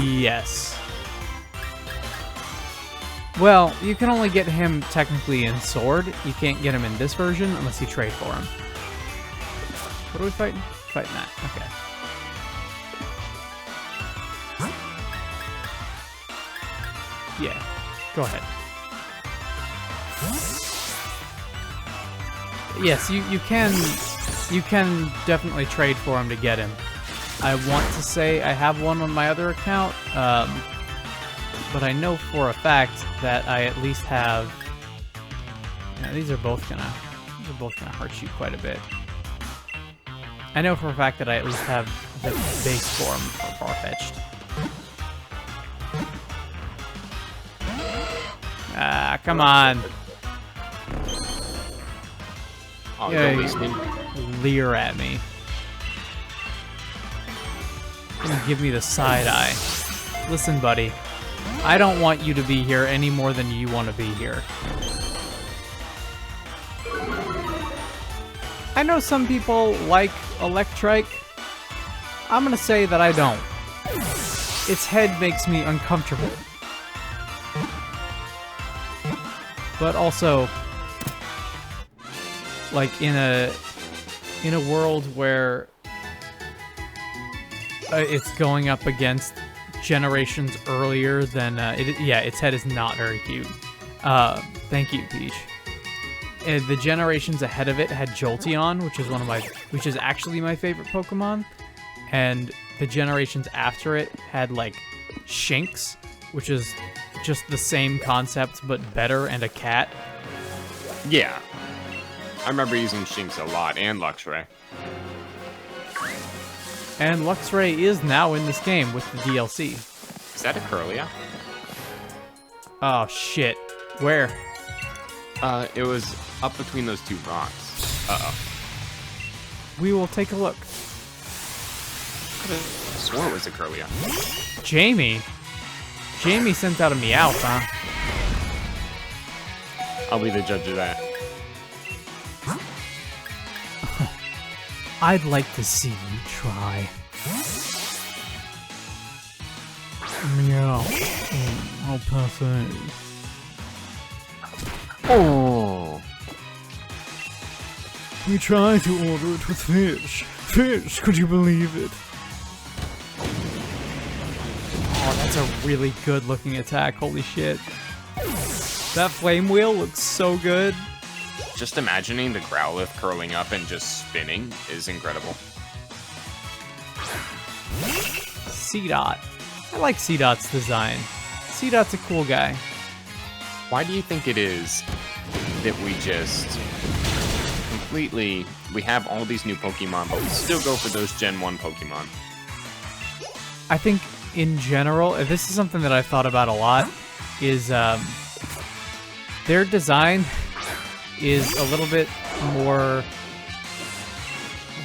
Speaker 1: Yes. Well, you can only get him technically in Sword. You can't get him in this version unless you trade for him. What are we fighting? Fighting that. Okay. Yeah. Go ahead. Yes, you can definitely trade for him to get him. I want to say I have one on my other account, but I know for a fact that I at least have. Yeah, these are both gonna hurt you quite a bit. I know for a fact that I at least have the base form for Farfetch'd. Ah, come on.
Speaker 2: Oh,
Speaker 1: Yeah,
Speaker 2: don't
Speaker 1: you-
Speaker 2: listen.
Speaker 1: Leer at me. And give me the side eye. Listen, buddy. I don't want you to be here any more than you want to be here. I know some people like Electrike. I'm gonna say that I don't. Its head makes me uncomfortable. But also, like in a world where it's going up against generations earlier than its head is not very cute. Thank you, Peach. The generations ahead of it had Jolteon, which is actually my favorite Pokemon, and the generations after it had like Shinx, which is just the same concept but better, and a cat.
Speaker 2: Yeah. I remember using Shinx a lot, and Luxray.
Speaker 1: And Luxray is now in this game with the DLC.
Speaker 2: Is that a Curlia?
Speaker 1: Oh shit. Where?
Speaker 2: It was up between those two rocks. Uh-oh.
Speaker 1: We will take a look.
Speaker 2: I swore it was a Curlia.
Speaker 1: Jamie? Jamie sent out a Meowth, huh?
Speaker 2: I'll be the judge of that.
Speaker 1: I'd like to see you try. Meow. Oh, how pathetic.
Speaker 2: Oh.
Speaker 1: We tried to order it with fish. Fish, could you believe it? Oh, that's a really good looking attack. Holy shit. That flame wheel looks so good.
Speaker 2: Just imagining the Growlithe curling up and just spinning is incredible.
Speaker 1: C-Dot. I like C-Dot's design. C-Dot's a cool guy.
Speaker 2: Why do you think it is that we just we have all these new Pokemon, but we still go for those Gen 1 Pokemon?
Speaker 1: I think in general, this is something that I've thought about a lot, is their design is a little bit more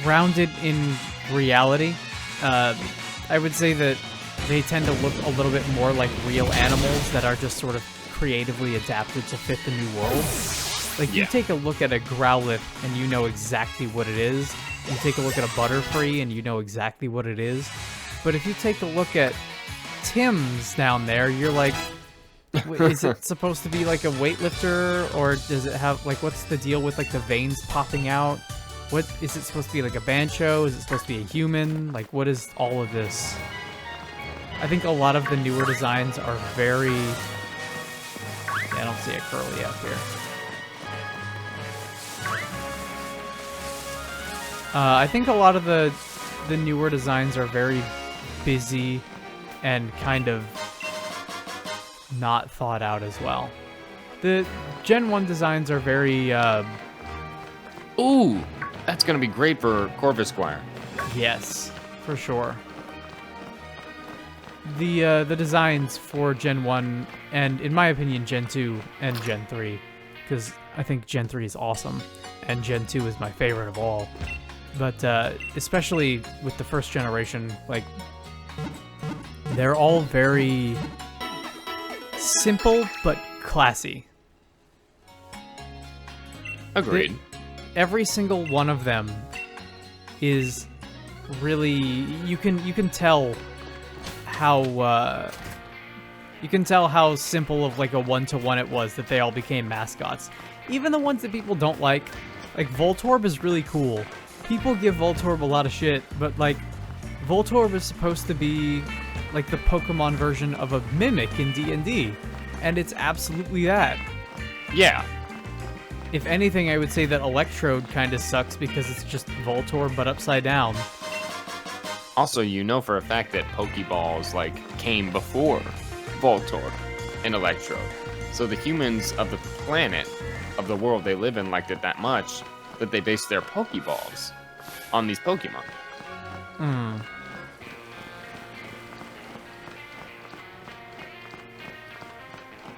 Speaker 1: rounded in reality. I would say that they tend to look a little bit more like real animals that are just sort of creatively adapted to fit the new world. Like, you take a look at a Growlithe and you know exactly what it is. You take a look at a Butterfree and you know exactly what it is. But if you take a look at Tim's down there, you're like, is it supposed to be like a weightlifter, or does it have, like, what's the deal with, like, the veins popping out? What is it supposed to be, like a Bancho? Is it supposed to be a human? Like, what is all of this? I think a lot of the newer designs are very... Yeah, I don't see a Curly up here. I think a lot of the newer designs are very busy and kind of not thought out as well. The Gen 1 designs are very...
Speaker 2: Ooh! That's gonna be great for Corvisquire.
Speaker 1: Yes, for sure. The designs for Gen 1, and in my opinion, Gen 2 and Gen 3, because I think Gen 3 is awesome, and Gen 2 is my favorite of all. But especially with the first generation, like, they're all very simple but classy.
Speaker 2: Agreed.
Speaker 1: Every single one of them is really, you can tell how simple of like a one-to-one it was that they all became mascots. Even the ones that people don't like Voltorb is really cool. People give Voltorb a lot of shit, but like, Voltorb is supposed to be like the Pokemon version of a Mimic in D&D, and it's absolutely that.
Speaker 2: Yeah.
Speaker 1: If anything, I would say that Electrode kind of sucks because it's just Voltorb but upside down.
Speaker 2: Also, you know for a fact that Pokeballs, like, came before Voltorb and Electrode. So the humans of the planet, of the world they live in, liked it that much that they based their Pokeballs on these Pokemon.
Speaker 1: Hmm.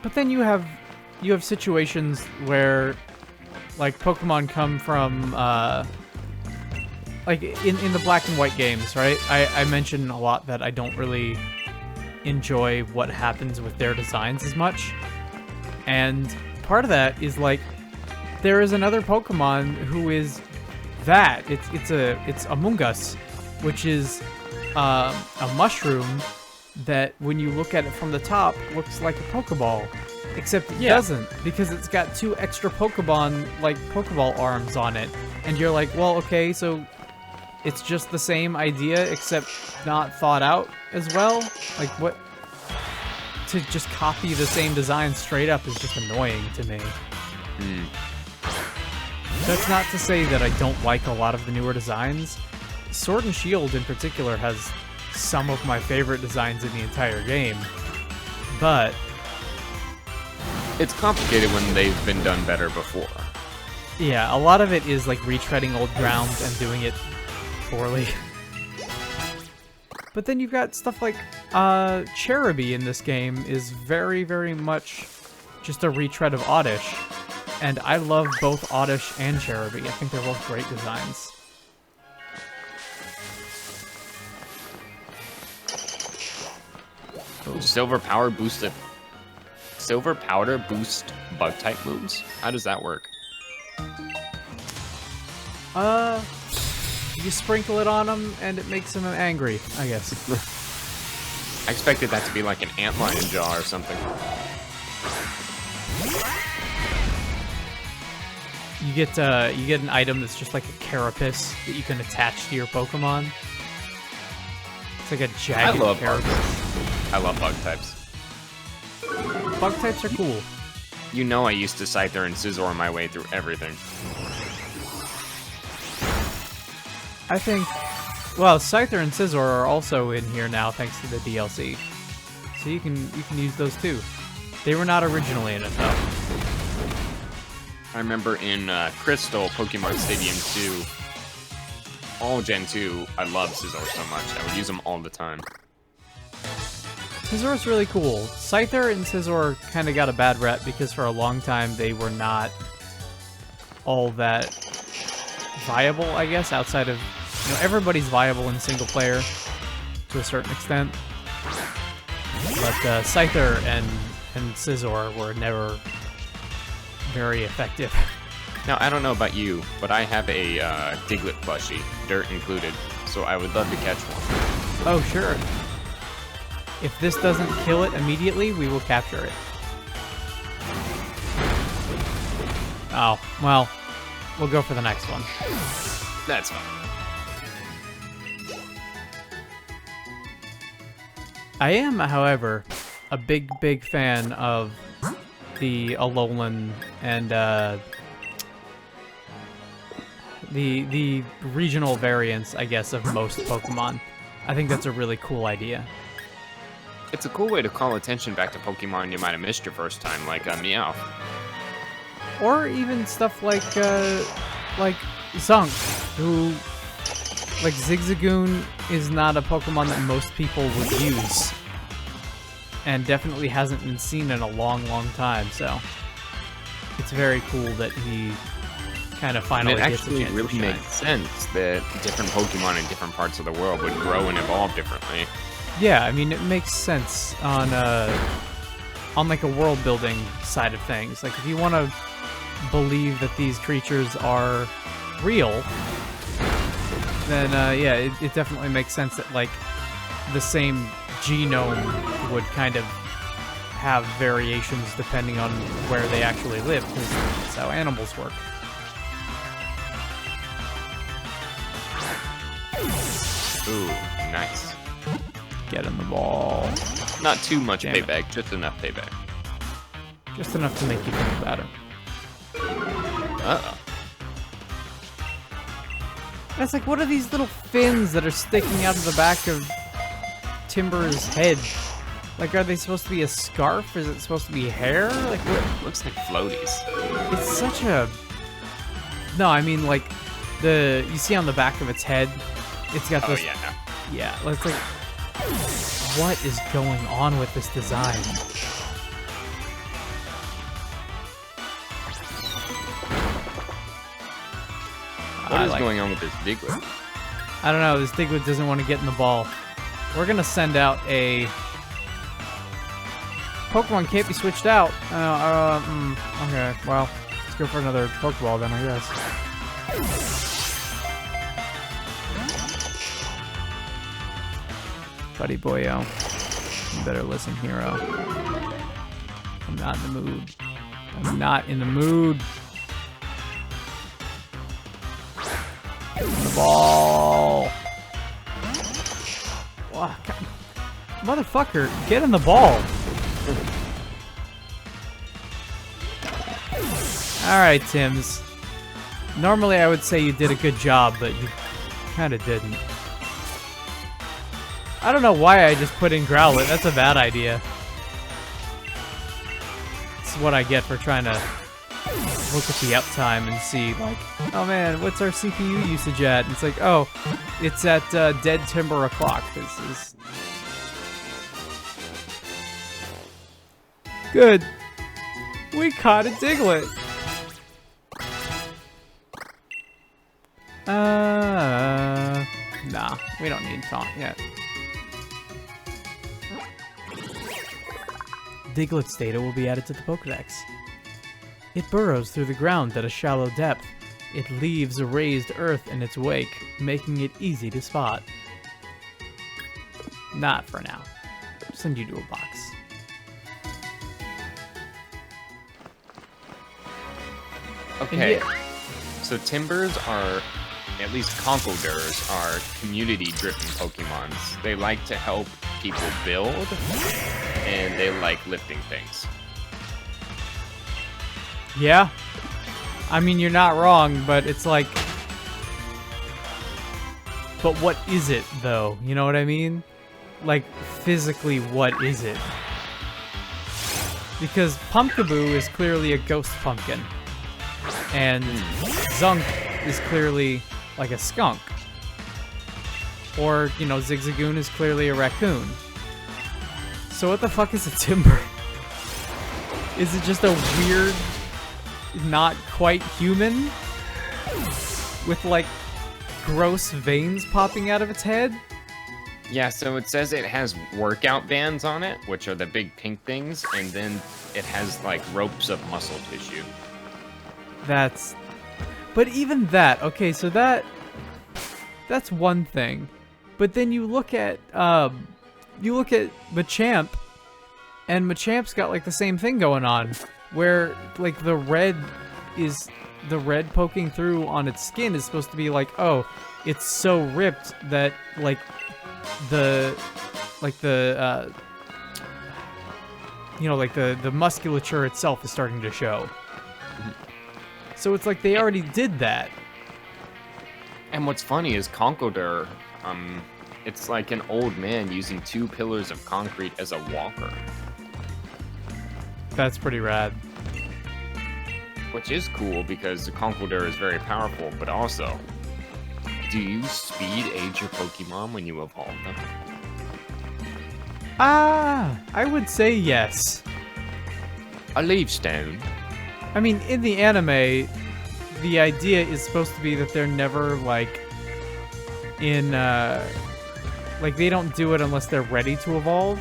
Speaker 1: But then you have situations where, like, Pokemon come from, like, in the black and white games, right? I mention a lot that I don't really enjoy what happens with their designs as much. And part of that is, like, there is another Pokemon who is that. It's Among Us, which is a mushroom that, when you look at it from the top, looks like a Pokeball. Except it doesn't, because it's got 2 extra Pokeball arms on it. And you're like, well, okay, so it's just the same idea, except not thought out as well? Like, what? To just copy the same design straight up is just annoying to me. That's not to say that I don't like a lot of the newer designs. Sword and Shield, in particular, has some of my favorite designs in the entire game. But
Speaker 2: it's complicated when they've been done better before.
Speaker 1: Yeah, a lot of it is like retreading old ground and doing it poorly. But then you've got stuff like Cherubi in this game is very, very much just a retread of Oddish. And I love both Oddish and Cherubi. I think they're both great designs.
Speaker 2: Oh, Silver Powder boost bug type moves? How does that work?
Speaker 1: You sprinkle it on them and it makes them angry, I guess.
Speaker 2: I expected that to be like an antlion jaw or something.
Speaker 1: You get an item that's just like a carapace that you can attach to your Pokemon. It's like a jagged carapace.
Speaker 2: I love bug types.
Speaker 1: Bug types are cool.
Speaker 2: You know I used to Scyther and Scizor my way through everything.
Speaker 1: I think, well, Scyther and Scizor are also in here now thanks to the DLC. So you can use those too. They were not originally in it though.
Speaker 2: I remember in Crystal, Pokemon Stadium 2, all Gen 2, I love Scizor so much. I would use them all the time.
Speaker 1: Scizor's really cool. Scyther and Scizor kind of got a bad rep because for a long time they were not all that viable, I guess, outside of, you know, everybody's viable in single player to a certain extent. But Scyther and Scizor were never very effective.
Speaker 2: Now, I don't know about you, but I have a Diglett plushie, dirt included, so I would love to catch one.
Speaker 1: Oh, sure. If this doesn't kill it immediately, we will capture it. Oh, well, we'll go for the next one.
Speaker 2: That's fine.
Speaker 1: I am, however, a big fan of the Alolan and the regional variants, I guess, of most Pokemon. I think that's a really cool idea.
Speaker 2: It's a cool way to call attention back to Pokemon you might have missed your first time, like Meowth.
Speaker 1: Or even stuff like Zunk, who, like, Zigzagoon is not a Pokemon that most people would use. And definitely hasn't been seen in a long time, so it's very cool that he kind of finally gets a chance to shine.
Speaker 2: It actually really makes sense that different Pokemon in different parts of the world would grow and evolve differently.
Speaker 1: Yeah, I mean, it makes sense on like a world building side of things. Like, if you want to believe that these creatures are real, then yeah, it definitely makes sense that, like, the same genome would kind of have variations depending on where they actually live, because that's how animals work.
Speaker 2: Ooh, nice.
Speaker 1: Get in the ball.
Speaker 2: Not too much
Speaker 1: Damn it.
Speaker 2: payback, just enough payback.
Speaker 1: Just enough to make you think about it.
Speaker 2: Uh-oh.
Speaker 1: It's like, what are these little fins that are sticking out of the back of Timber's head? Like, are they supposed to be a scarf? Is it supposed to be hair? Like, what?
Speaker 2: Looks like floaties.
Speaker 1: It's such a... No, I mean, like, you see on the back of its head, it's got this...
Speaker 2: Oh, yeah.
Speaker 1: Yeah, it's like... What is going on with this design?
Speaker 2: What is going on with this Diglett?
Speaker 1: I don't know, this Diglett doesn't want to get in the ball. We're gonna send out a... Pokemon can't be switched out. Okay, well, let's go for another Pokeball then, I guess. Buddy boyo, you better listen, hero. I'm not in the mood. I'm not in the mood. The ball. Wow, motherfucker, get in the ball. Alright, Tims. Normally I would say you did a good job, but you kind of didn't. I don't know why I just put in Growlithe. That's a bad idea. It's what I get for trying to look at the uptime and see, like, oh man, what's our CPU usage at? And it's like, oh, it's at dead timber o'clock. This is... Good. We caught a Diglett. Nah, we don't need taunt yet. Diglett's data will be added to the Pokédex. It burrows through the ground at a shallow depth. It leaves a raised earth in its wake, making it easy to spot. Not for now. Send you to a box.
Speaker 2: Okay, so Timbers are, at least Conkeldurs, are community-driven Pokemons. They like to help people build, and they like lifting things.
Speaker 1: Yeah. I mean, you're not wrong, but it's like... But what is it, though? You know what I mean? Like, physically, what is it? Because Pumpkaboo is clearly a ghost pumpkin. And Zunk is clearly like a skunk. Or, you know, Zigzagoon is clearly a raccoon. So what the fuck is a timber? Is it just a weird, not quite human? With, like, gross veins popping out of its head?
Speaker 2: Yeah, so it says it has workout bands on it, which are the big pink things, and then it has, like, ropes of muscle tissue.
Speaker 1: That's... But even that, okay, so that's one thing. But then you look at Machamp, and Machamp's got, like, the same thing going on, where, like, the red poking through on its skin is supposed to be like, oh, it's so ripped that, like, the musculature itself is starting to show. So it's like they already did that.
Speaker 2: And what's funny is Conkeldurr, it's like an old man using 2 pillars of concrete as a walker.
Speaker 1: That's pretty rad.
Speaker 2: Which is cool because the Conkeldurr is very powerful, but also, do you speed age your Pokemon when you evolve them?
Speaker 1: I would say yes.
Speaker 2: A leaf stone.
Speaker 1: I mean, in the anime, the idea is supposed to be that they're never, like, like, they don't do it unless they're ready to evolve.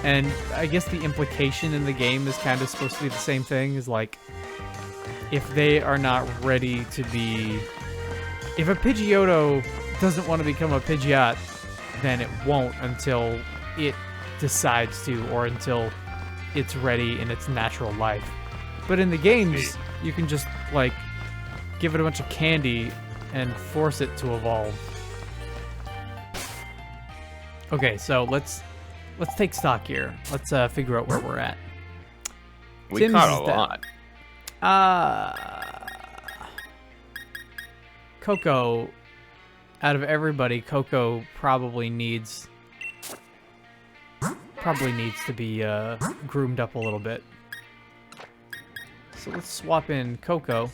Speaker 1: And I guess the implication in the game is kind of supposed to be the same thing, is like, if they are not ready to be... If a Pidgeotto doesn't want to become a Pidgeot, then it won't until it decides to, or until it's ready in its natural life. But in the games, you can just, like, give it a bunch of candy and force it to evolve. Okay, so let's take stock here. Let's figure out where we're at.
Speaker 2: We caught a lot.
Speaker 1: Coco, out of everybody, Coco probably needs to be groomed up a little bit. So let's swap in Coco,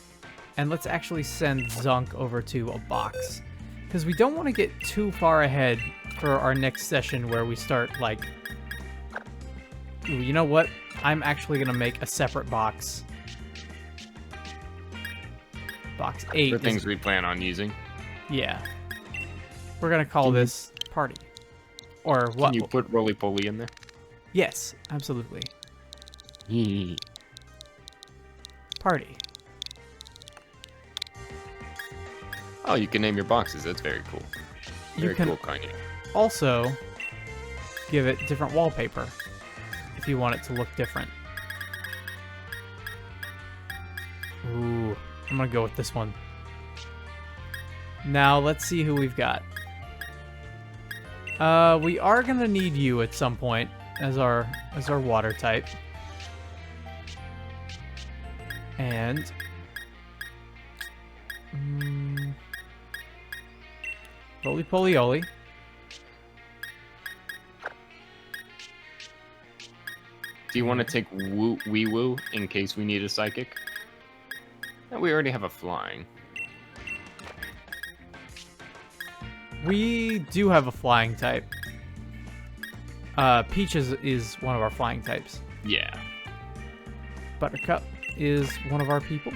Speaker 1: and let's actually send Zunk over to a box. Because we don't want to get too far ahead for our next session where we start, like... Ooh, you know what? I'm actually going to make a separate box. Box 8.
Speaker 2: The things we plan on using.
Speaker 1: Yeah. We're going to call this Party. Or what?
Speaker 2: Can you put Roly-Poly in there?
Speaker 1: Yes, absolutely. Party.
Speaker 2: Oh, you can name your boxes. That's very cool. Very cool, Kanye.
Speaker 1: Also, give it different wallpaper if you want it to look different. Ooh, I'm gonna go with this one. Now let's see who we've got. We are gonna need you at some point as our water type. And Roly-Poly-Oly.
Speaker 2: Do you want to take Wee-Woo in case we need a psychic? No, we already have a flying.
Speaker 1: We do have a flying type. Peach is one of our flying types.
Speaker 2: Yeah.
Speaker 1: Buttercup is one of our people.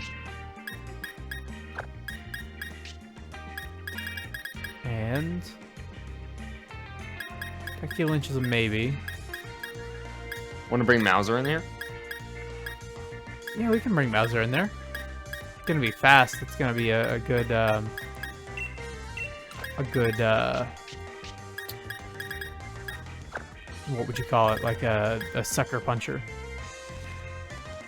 Speaker 1: And Pecky is a maybe.
Speaker 2: Want to bring Mauser in here?
Speaker 1: Yeah, we can bring Mauser in there. It's gonna be fast. It's gonna be a good what would you call it? Like a sucker puncher.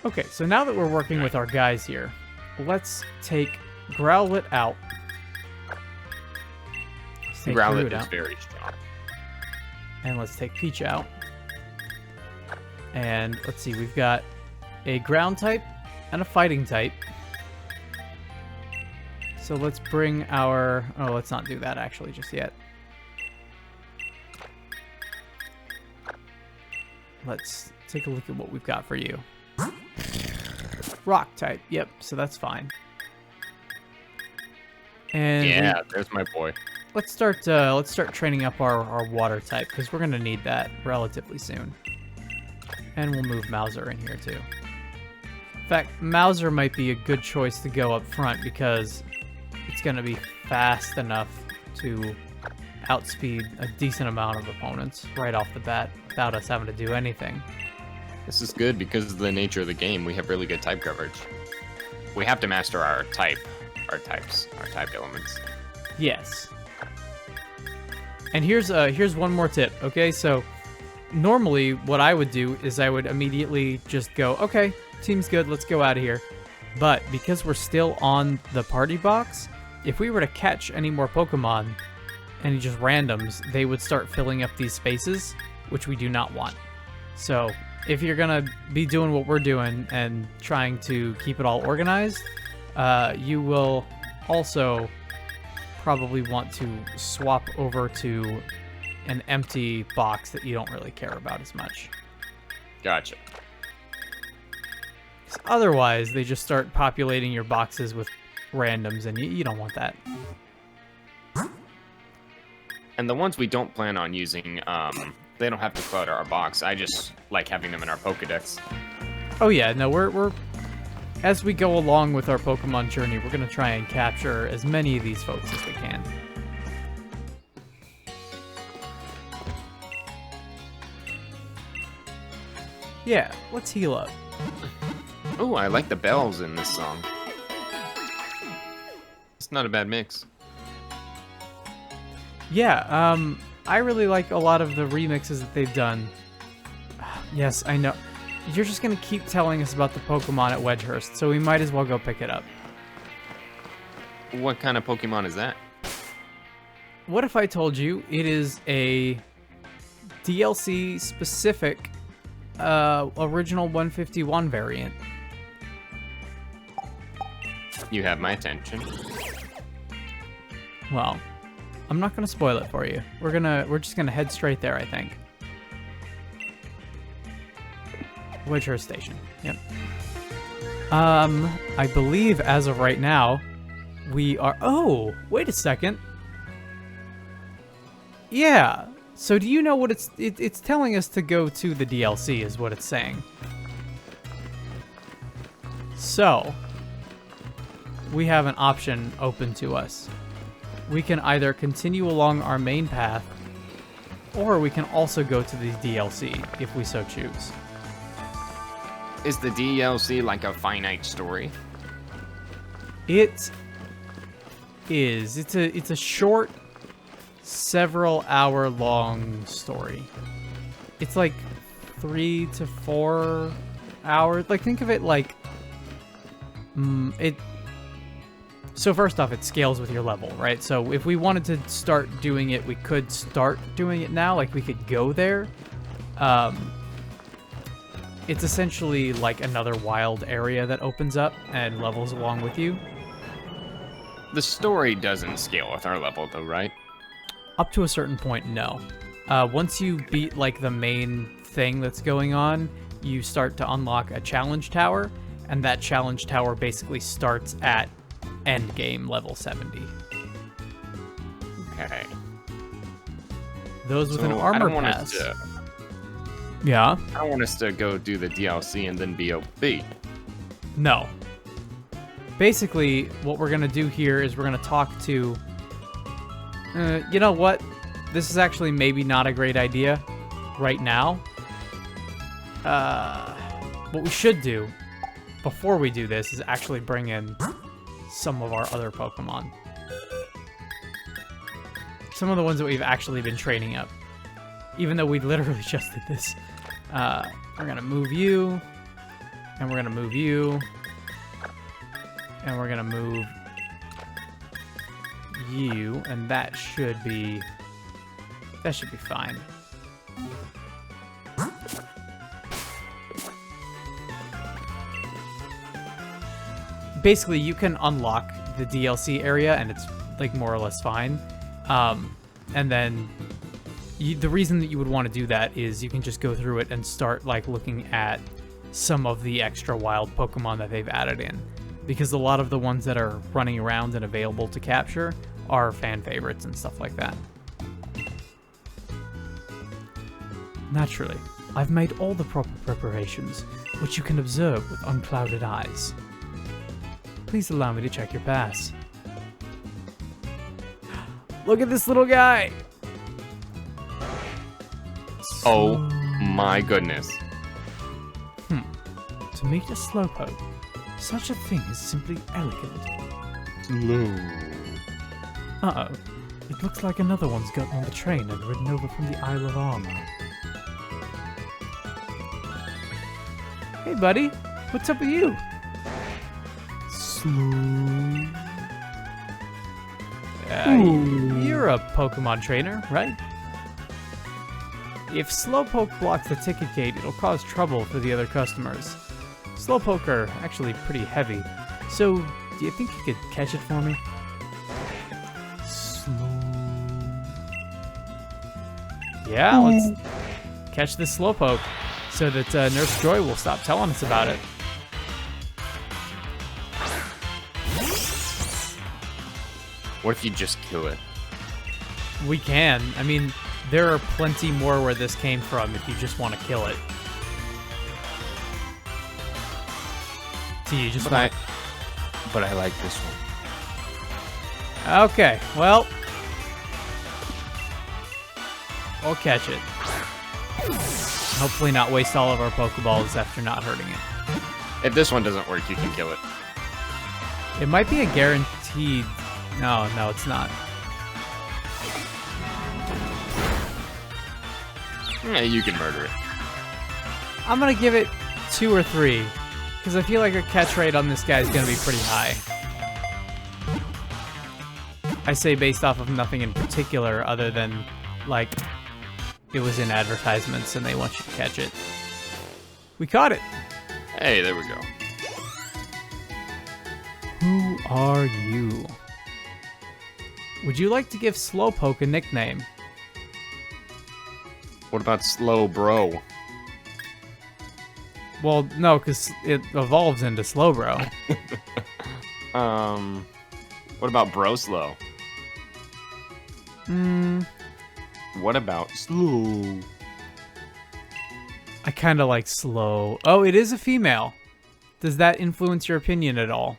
Speaker 1: Okay, so now that we're working with our guys here, let's take Growlithe out.
Speaker 2: Growlithe is very strong.
Speaker 1: And let's take Peach out. And let's see, we've got a ground type and a fighting type. So let's bring our... Oh, let's not do that actually just yet. Let's take a look at what we've got for you. Rock type. Yep, so that's fine. And
Speaker 2: yeah, there's my boy.
Speaker 1: let's start training up our water type, because we're gonna need that relatively soon. And we'll move Mauser in here too. In fact, Mauser might be a good choice to go up front because it's gonna be fast enough to outspeed a decent amount of opponents right off the bat without us having to do anything.
Speaker 2: This is good because of the nature of the game. We have really good type coverage. We have to master our type elements.
Speaker 1: Yes. And here's one more tip, okay? So normally what I would do is I would immediately just go, okay, team's good, let's go out of here. But because we're still on the party box, if we were to catch any more Pokemon, any just randoms, they would start filling up these spaces, which we do not want. So if you're gonna be doing what we're doing and trying to keep it all organized, you will also probably want to swap over to an empty box that you don't really care about as much.
Speaker 2: Gotcha.
Speaker 1: 'Cause otherwise, they just start populating your boxes with randoms, and you don't want that.
Speaker 2: And the ones we don't plan on using, they don't have to clutter our box. I just like having them in our Pokedex.
Speaker 1: Oh yeah, no, we're as we go along with our Pokemon journey, we're gonna try and capture as many of these folks as we can. Yeah, let's heal up.
Speaker 2: Oh, I like the bells in this song. It's not a bad mix.
Speaker 1: Yeah, I really like a lot of the remixes that they've done. Yes, I know. You're just gonna keep telling us about the Pokemon at Wedgehurst, so we might as well go pick it up.
Speaker 2: What kind of Pokemon is that?
Speaker 1: What if I told you it is a DLC specific original 151 variant?
Speaker 2: You have my attention.
Speaker 1: Well, I'm not gonna spoil it for you. We're just gonna head straight there, I think. Wedgehurst Station. Yep. I believe as of right now, we are... Oh, wait a second. Yeah. So do you know what it's telling us to go to the DLC is what it's saying. So, we have an option open to us. We can either continue along our main path, or we can also go to the DLC if we so choose.
Speaker 2: Is the DLC like a finite story?
Speaker 1: It is. It's a short, several hour long story. It's like 3 to 4 hours. Like, think of it like So first off, it scales with your level, right? So if we wanted to start doing it, we could start doing it now. Like, we could go there. It's essentially like another wild area that opens up and levels along with you.
Speaker 2: The story doesn't scale with our level, though, right?
Speaker 1: Up to a certain point, no. Once you beat like the main thing that's going on, you start to unlock a challenge tower, and that challenge tower basically starts at end game level 70.
Speaker 2: Okay.
Speaker 1: Those with
Speaker 2: So,
Speaker 1: an
Speaker 2: I
Speaker 1: armor
Speaker 2: don't want us
Speaker 1: pass.
Speaker 2: to-
Speaker 1: Yeah.
Speaker 2: I don't want us to go do the DLC and then be OP.
Speaker 1: No. Basically, what we're gonna do here is we're gonna talk to... you know what? This is actually maybe not a great idea right now. What we should do before we do this is actually bring in some of our other Pokemon. Some of the ones that we've actually been training up. Even though we literally just did this. We're gonna move you. And we're gonna move you. And we're gonna move you. And that should be fine. basically you can unlock the DLC area and it's like more or less fine. And then the reason that you would want to do that is you can just go through it and start like looking at some of the extra wild Pokemon that they've added in, because a lot of the ones that are running around and available to capture are fan favorites and stuff like that. Naturally, I've made all the proper preparations, which you can observe with unclouded eyes. Please allow me to check your pass. Look at this little guy!
Speaker 2: Oh my goodness.
Speaker 1: To meet a Slowpoke, such a thing is simply elegant.
Speaker 2: Slow.
Speaker 1: Uh-oh. It looks like another one's gotten on the train and ridden over from the Isle of Armor. Hey, buddy. What's up with you?
Speaker 3: Slow.
Speaker 1: You're a Pokemon trainer, right? If Slowpoke blocks the ticket gate, it'll cause trouble for the other customers. Slowpoke are actually pretty heavy, so do you think you could catch it for me?
Speaker 3: Slow.
Speaker 1: Yeah, let's catch this Slowpoke so that Nurse Joy will stop telling us about it.
Speaker 2: What if you just kill it?
Speaker 1: We can. I mean, there are plenty more where this came from if you just want to kill it. So you just want...
Speaker 2: But I like this one.
Speaker 1: Okay, well... we'll catch it. Hopefully not waste all of our Pokeballs after not hurting it.
Speaker 2: If this one doesn't work, you can kill it.
Speaker 1: It might be a guaranteed... No, it's not.
Speaker 2: Yeah, you can murder it.
Speaker 1: I'm gonna give it 2 or 3, because I feel like a catch rate on this guy is gonna be pretty high. I say based off of nothing in particular other than, like, it was in advertisements and they want you to catch it. We caught it!
Speaker 2: Hey, there we go.
Speaker 1: Who are you? Would you like to give Slowpoke a nickname?
Speaker 2: What about Slow Bro?
Speaker 1: Well, no, because it evolves into Slowbro.
Speaker 2: What about Bro Slow? What about Slow?
Speaker 1: I kind of like Slow. Oh, it is a female. Does that influence your opinion at all?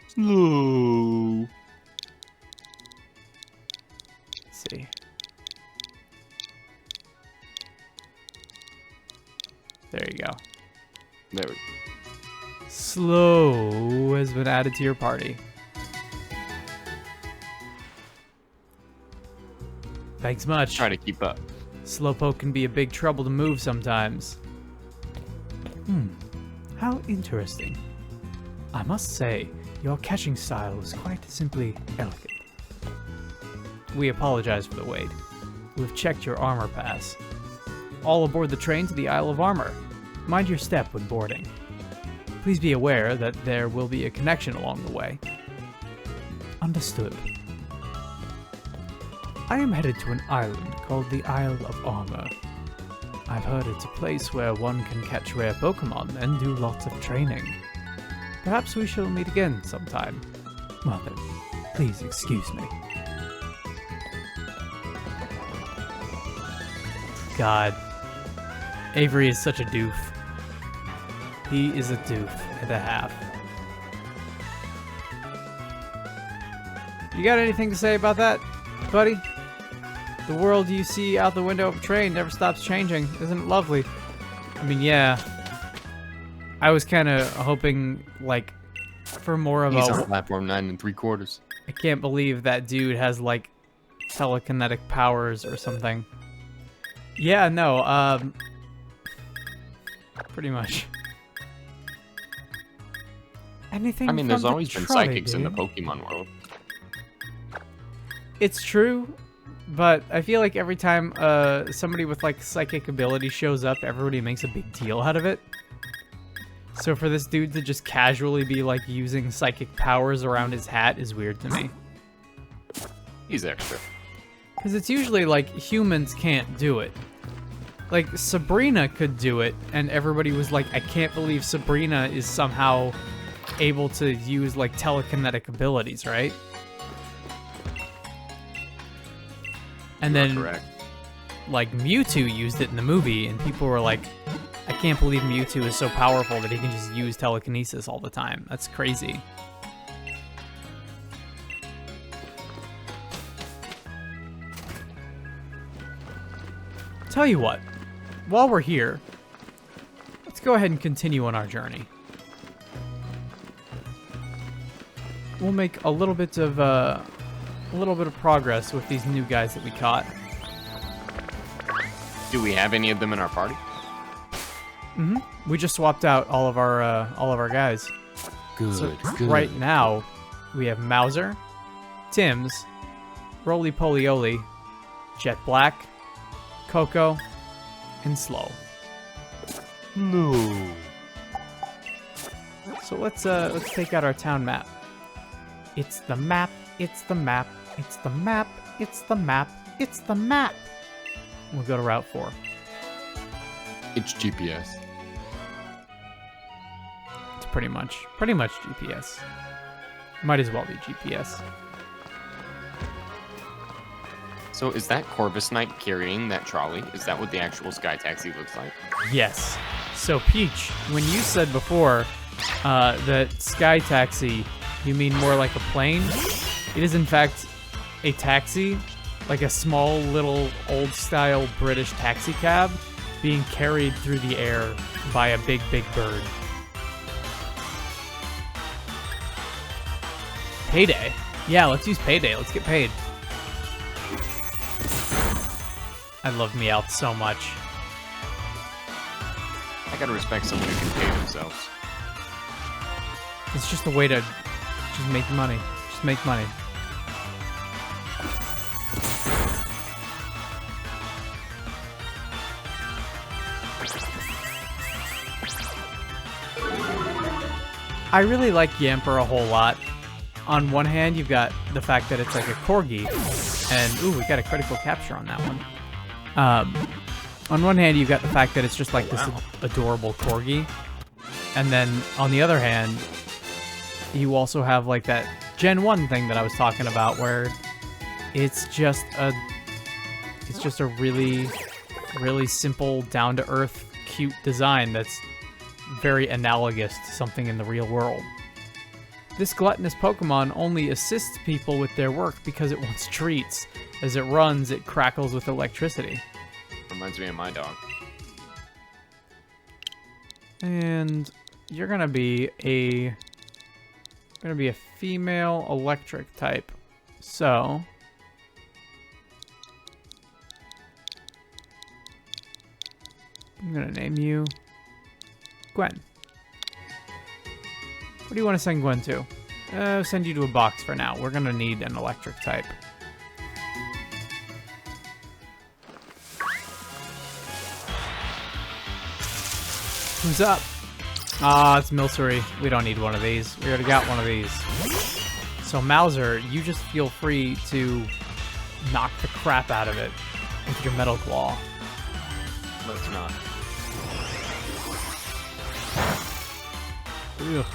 Speaker 2: Slow.
Speaker 1: Let's see. There you go.
Speaker 2: There we go.
Speaker 1: Slow has been added to your party. Thanks much.
Speaker 2: Try to keep up.
Speaker 1: Slowpoke can be a big trouble to move sometimes. How interesting. I must say, your catching style is quite simply elegant. We apologize for the wait. We've checked your armor pass. All aboard the train to the Isle of Armor. Mind your step when boarding. Please be aware that there will be a connection along the way. Understood. I am headed to an island called the Isle of Armor. I've heard it's a place where one can catch rare Pokemon and do lots of training. Perhaps we shall meet again sometime. Well then, please excuse me. God. Avery is such a doof. He is a doof and a half. You got anything to say about that, buddy? The world you see out the window of a train never stops changing. Isn't it lovely? I mean, yeah. I was kind of hoping, like, for more of
Speaker 2: He's
Speaker 1: a...
Speaker 2: on platform 9 3/4.
Speaker 1: I can't believe that dude has, like, telekinetic powers or something. Yeah, no, pretty much. Anything
Speaker 2: I mean,
Speaker 1: from
Speaker 2: there's
Speaker 1: the
Speaker 2: always been
Speaker 1: trolley,
Speaker 2: psychics in the
Speaker 1: dude?
Speaker 2: Pokemon world.
Speaker 1: It's true, but I feel like every time somebody with like psychic ability shows up, everybody makes a big deal out of it. So for this dude to just casually be like using psychic powers around his hat is weird to me.
Speaker 2: He's extra.
Speaker 1: Because it's usually like humans can't do it. Like Sabrina could do it, and everybody was like, I can't believe Sabrina is somehow able to use like telekinetic abilities, right? And then
Speaker 2: Correct.
Speaker 1: like Mewtwo used it in the movie, and people were like, I can't believe Mewtwo is so powerful that he can just use telekinesis all the time. That's crazy. Tell you what, while we're here, let's go ahead and continue on our journey. We'll make a little bit of progress with these new guys that we caught.
Speaker 2: Do we have any of them in our party?
Speaker 1: We just swapped out all of our guys.
Speaker 3: Good,
Speaker 1: So
Speaker 3: good.
Speaker 1: right now, we have Mauser, Tim's, Roly Polioli, Jet Black, Coco, and Slow.
Speaker 3: No.
Speaker 1: So let's take out our town map. It's the map. It's the map. It's the map. It's the map. It's the map. We'll go to Route 4.
Speaker 3: It's GPS.
Speaker 1: It's pretty much GPS. Might as well be GPS.
Speaker 2: So is that Corvus Knight carrying that trolley? Is that what the actual Sky Taxi looks like?
Speaker 1: Yes. So Peach, when you said before that Sky Taxi, you mean more like a plane? It is in fact a taxi, like a small little old-style British taxi cab being carried through the air by a big, big bird. Payday? Yeah, let's use Payday. Let's get paid. I love Meowth so much.
Speaker 2: I gotta respect someone who can pay themselves.
Speaker 1: It's just a way to just make money. Just make money. I really like Yamper a whole lot. On one hand, you've got the fact that it's like a corgi, and ooh, we got a critical capture on that one. On one hand, you've got the fact that it's just like this adorable corgi, and then on the other hand, you also have like that Gen 1 thing that I was talking about, where it's just a really, really simple, down-to-earth, cute design that's very analogous to something in the real world. This gluttonous Pokemon only assists people with their work because it wants treats. As it runs, it crackles with electricity.
Speaker 2: Reminds me of my dog.
Speaker 1: And you're gonna be a female electric type. So I'm gonna name you Gwen. What do you want to send Gwen to? Send you to a box for now. We're gonna need an electric type. Who's up? Ah, it's Milcery. We don't need one of these. We already got one of these. So Mauser, you just feel free to knock the crap out of it with your Metal Claw.
Speaker 2: Let's not.
Speaker 1: Ugh.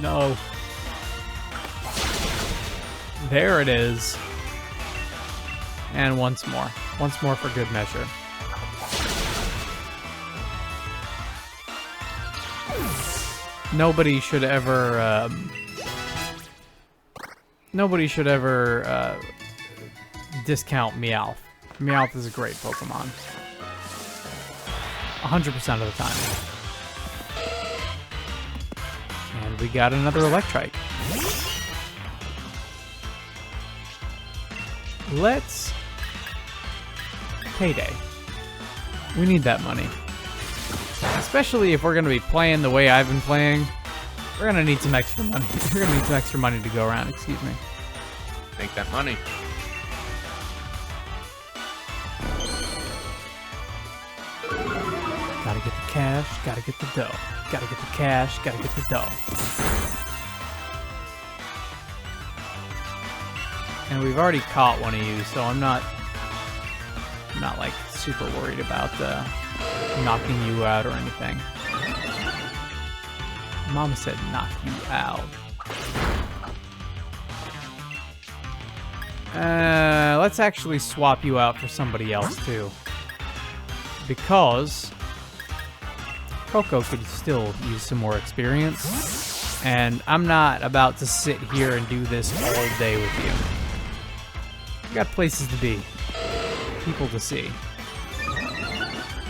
Speaker 1: No. There it is. And once more. Once more for good measure. Nobody should ever discount Meowth. Meowth is a great Pokemon. 100% of the time. And we got another Electrike. Let's Payday. We need that money. Especially if we're going to be playing the way I've been playing. We're going to need some extra money. We're going to need some extra money to go around, excuse me.
Speaker 2: Make that money.
Speaker 1: Gotta get the cash, gotta get the dough. Gotta get the cash, gotta get the dough. And we've already caught one of you, so I'm not like super worried about knocking you out or anything. Mama said knock you out. Let's actually swap you out for somebody else too. Because Coco could still use some more experience. And I'm not about to sit here and do this all day with you. We got places to be. People to see.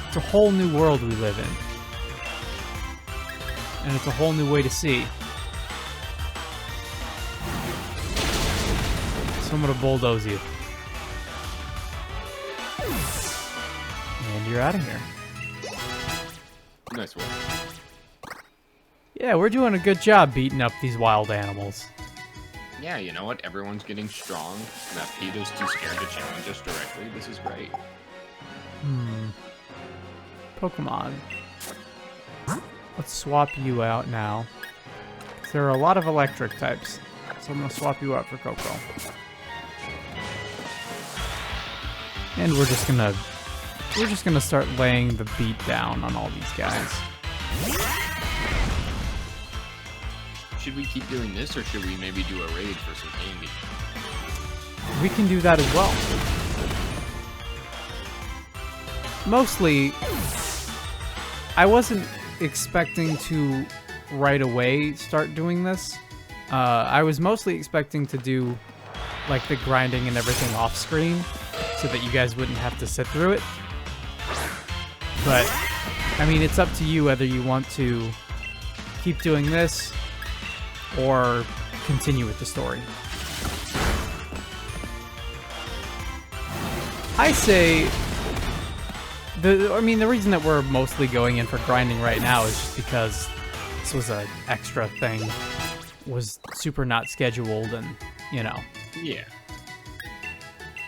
Speaker 1: It's a whole new world we live in. And it's a whole new way to see. So I'm gonna bulldoze you. And you're out of here.
Speaker 2: Nice one.
Speaker 1: Yeah, we're doing a good job beating up these wild animals.
Speaker 2: Yeah, you know what? Everyone's getting strong. That Peter's too scared to challenge us directly. This is great.
Speaker 1: Pokemon. Let's swap you out now. There are a lot of electric types. So I'm gonna swap you out for Coco. And we're just gonna start laying the beat down on all these guys.
Speaker 2: Should we keep doing this, or should we maybe do a raid for some candy?
Speaker 1: We can do that as well. Mostly, I wasn't expecting to right away start doing this. I was mostly expecting to do like the grinding and everything off screen so that you guys wouldn't have to sit through it. But, I mean, it's up to you whether you want to keep doing this or continue with the story. I say, the reason that we're mostly going in for grinding right now is just because this was an extra thing, was super not scheduled, and, you know.
Speaker 2: Yeah.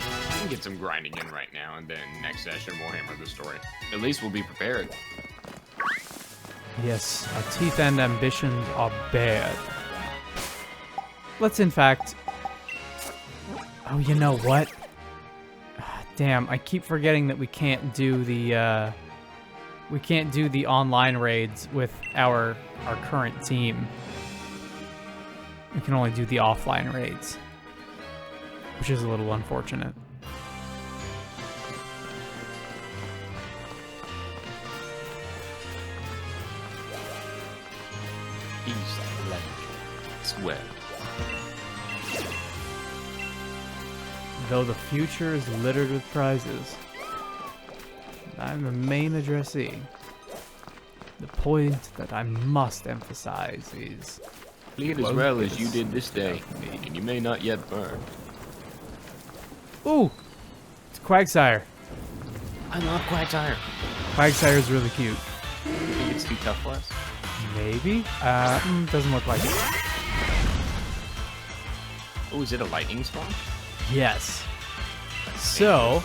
Speaker 2: We can get some grinding in right now, and then next session we'll hammer the story. At least we'll be prepared.
Speaker 1: Yes, our teeth and ambitions are bad. Let's, in fact... Oh, you know what? Damn, I keep forgetting that we can't do the, online raids with our current team. We can only do the offline raids, which is a little unfortunate.
Speaker 2: East Atlantic. Sweat.
Speaker 1: Though the future is littered with prizes, I'm the main addressee. The point that I must emphasize is...
Speaker 2: Lead as well as you did this day, and you may not yet burn.
Speaker 1: Ooh! It's Quagsire.
Speaker 2: I love Quagsire.
Speaker 1: Quagsire is really cute.
Speaker 2: You think it's too tough for us?
Speaker 1: Maybe? Doesn't look like it.
Speaker 2: Oh, is it a lightning storm?
Speaker 1: Yes. So,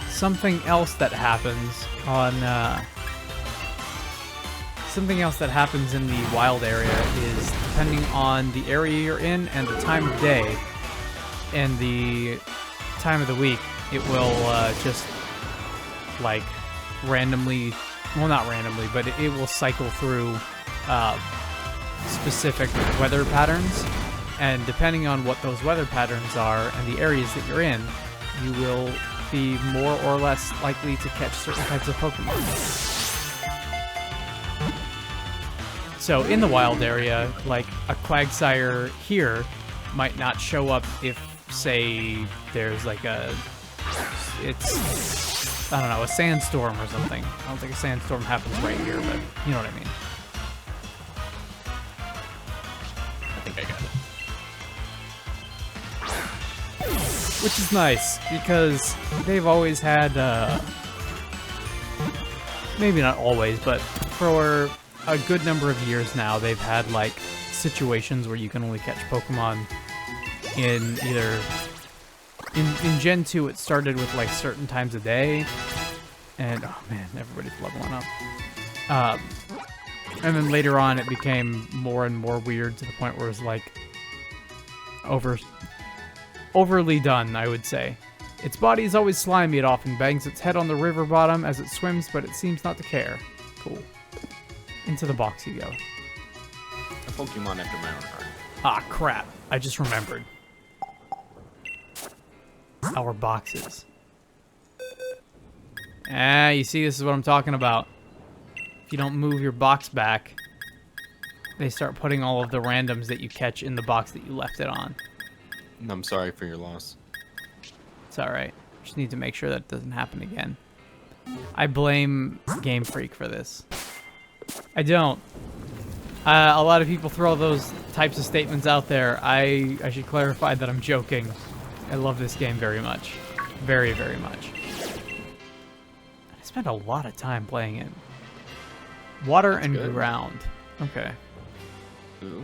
Speaker 1: something else that happens on, something else that happens in the wild area is, depending on the area you're in and the time of day and the time of the week, it will just, like, randomly, well, not randomly, but it will cycle through specific weather patterns. And depending on what those weather patterns are and the areas that you're in, you will be more or less likely to catch certain types of Pokemon. So in the wild area, like a Quagsire here might not show up if, say, there's like a sandstorm or something. I don't think a sandstorm happens right here, but you know what I mean.
Speaker 2: I think I got it.
Speaker 1: Which is nice, because they've always had, maybe not always, but for a good number of years now, they've had, like, situations where you can only catch Pokemon in either... In Gen 2, it started with, like, certain times of day, and, oh man, everybody's leveling up. And then later on, it became more and more weird to the point where it was like overly done, I would say. Its body is always slimy. It often bangs its head on the river bottom as it swims, but it seems not to care. Cool. Into the box you go.
Speaker 2: A Pokemon after my own heart.
Speaker 1: Ah, crap. I just remembered. Our boxes. You see, this is what I'm talking about. If you don't move your box back, they start putting all of the randoms that you catch in the box that you left it on.
Speaker 2: I'm sorry for your loss.
Speaker 1: It's alright. Just need to make sure that doesn't happen again. I blame Game Freak for this. I don't. A lot of people throw those types of statements out there. I should clarify that I'm joking. I love this game very much. Very, very much. I spent a lot of time playing it. Water and
Speaker 2: good.
Speaker 1: ground. Okay.
Speaker 2: Ooh.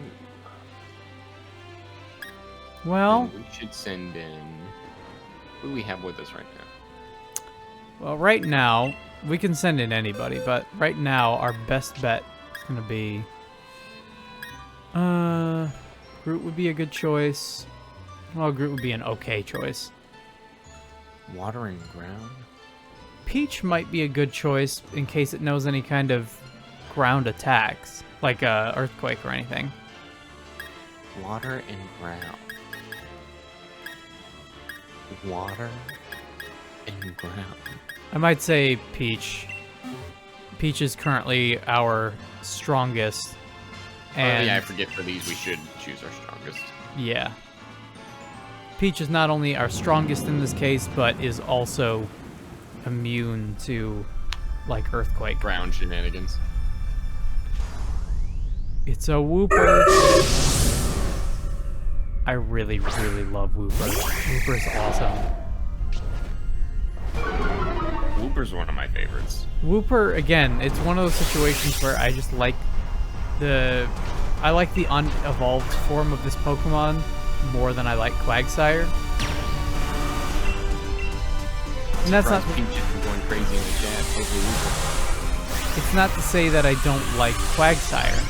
Speaker 1: Well,
Speaker 2: Then we should send in... Who do we have with us right now?
Speaker 1: right now, we can send in anybody, but right now, our best bet is going to be... Groot would be a good choice. Well, Groot would be an okay choice.
Speaker 2: Water and ground?
Speaker 1: Peach might be a good choice in case it knows any kind of ground attacks, like earthquake or anything.
Speaker 2: Water and ground. Water and ground.
Speaker 1: I might say Peach. Peach is currently our strongest. And
Speaker 2: yeah, I forget for these we should choose our strongest.
Speaker 1: yeah. Peach is not only our strongest in this case, but is also immune to, like, earthquake.
Speaker 2: Ground shenanigans.
Speaker 1: It's a Wooper. I really, really love Wooper. Wooper's awesome.
Speaker 2: Wooper's one of my favorites.
Speaker 1: Wooper, again, it's one of those situations where I just like the unevolved form of this Pokemon more than I like Quagsire. And that's not...
Speaker 2: Peach has been going crazy in the chat over Wooper.
Speaker 1: It's not to say that I don't like Quagsire.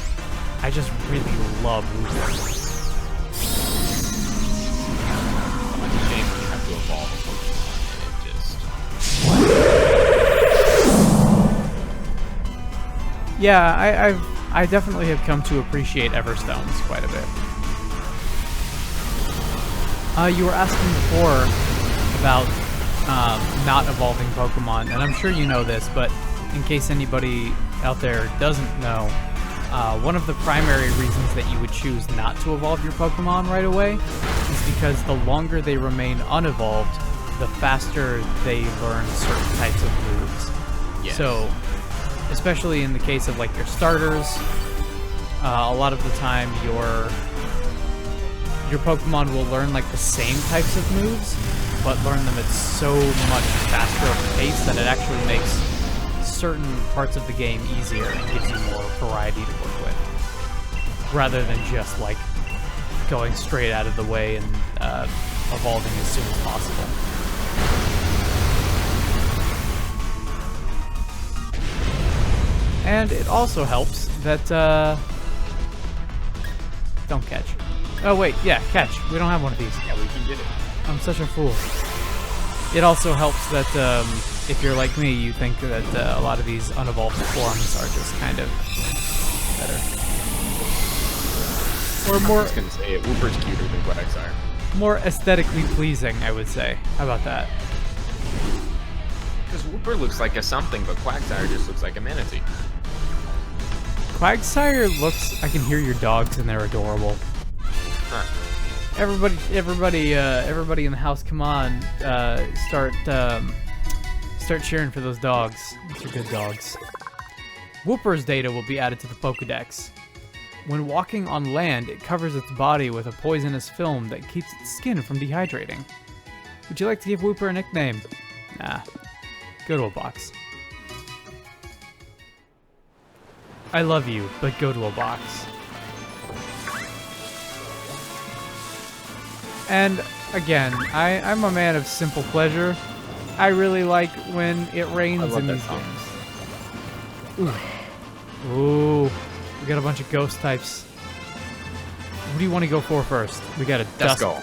Speaker 1: I just really love Wooper.
Speaker 2: Like a game where you have to evolve a Pokemon and it just...
Speaker 1: Yeah, I definitely have come to appreciate Everstones quite a bit. You were asking before about not evolving Pokemon, and I'm sure you know this, but in case anybody out there doesn't know, one of the primary reasons that you would choose not to evolve your Pokemon right away is because the longer they remain unevolved, the faster they learn certain types of moves.
Speaker 2: Yes.
Speaker 1: So, especially in the case of like your starters, a lot of the time your Pokemon will learn like the same types of moves, but learn them at so much faster of a pace that it actually makes certain parts of the game easier and gives you more variety to work with, rather than just like going straight out of the way and evolving as soon as possible. And it also helps that don't catch. Oh wait, yeah, catch. We don't have one of these.
Speaker 2: Yeah, we can get it.
Speaker 1: I'm such a fool. It also helps that if you're like me, you think that a lot of these unevolved forms are just kind of better. Or
Speaker 2: I
Speaker 1: more
Speaker 2: was gonna say it. Wooper's cuter than Quagsire.
Speaker 1: more aesthetically pleasing, I would say. How about that?
Speaker 2: Because Wooper looks like a something, but Quagsire just looks like a manatee.
Speaker 1: Quagsire looks... I can hear your dogs and they're adorable.
Speaker 2: Huh.
Speaker 1: Everybody in the house, come on, start cheering for those dogs. Those are good dogs. Wooper's data will be added to the Pokédex. When walking on land, it covers its body with a poisonous film that keeps its skin from dehydrating. Would you like to give Wooper a nickname? Nah. Go to a box. I love you, but go to a box. And again, I'm a man of simple pleasure. I really like when it rains in these games. Ooh. Ooh. We got a bunch of ghost types. What do you want to go for first? We got a
Speaker 2: Duskull.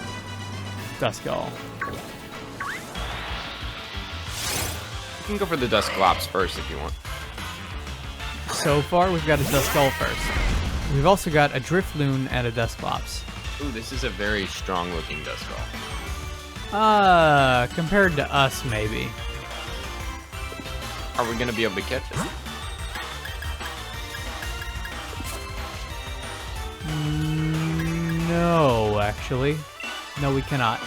Speaker 1: Duskull.
Speaker 2: You can go for the Dusclops first if you want.
Speaker 1: So far, we've got a Duskull first. We've also got a Drifloon and a Dusclops.
Speaker 2: Ooh, this is a very strong-looking Duskull.
Speaker 1: Compared to us, maybe.
Speaker 2: Are we gonna be able to catch it?
Speaker 1: No, actually. No, we cannot.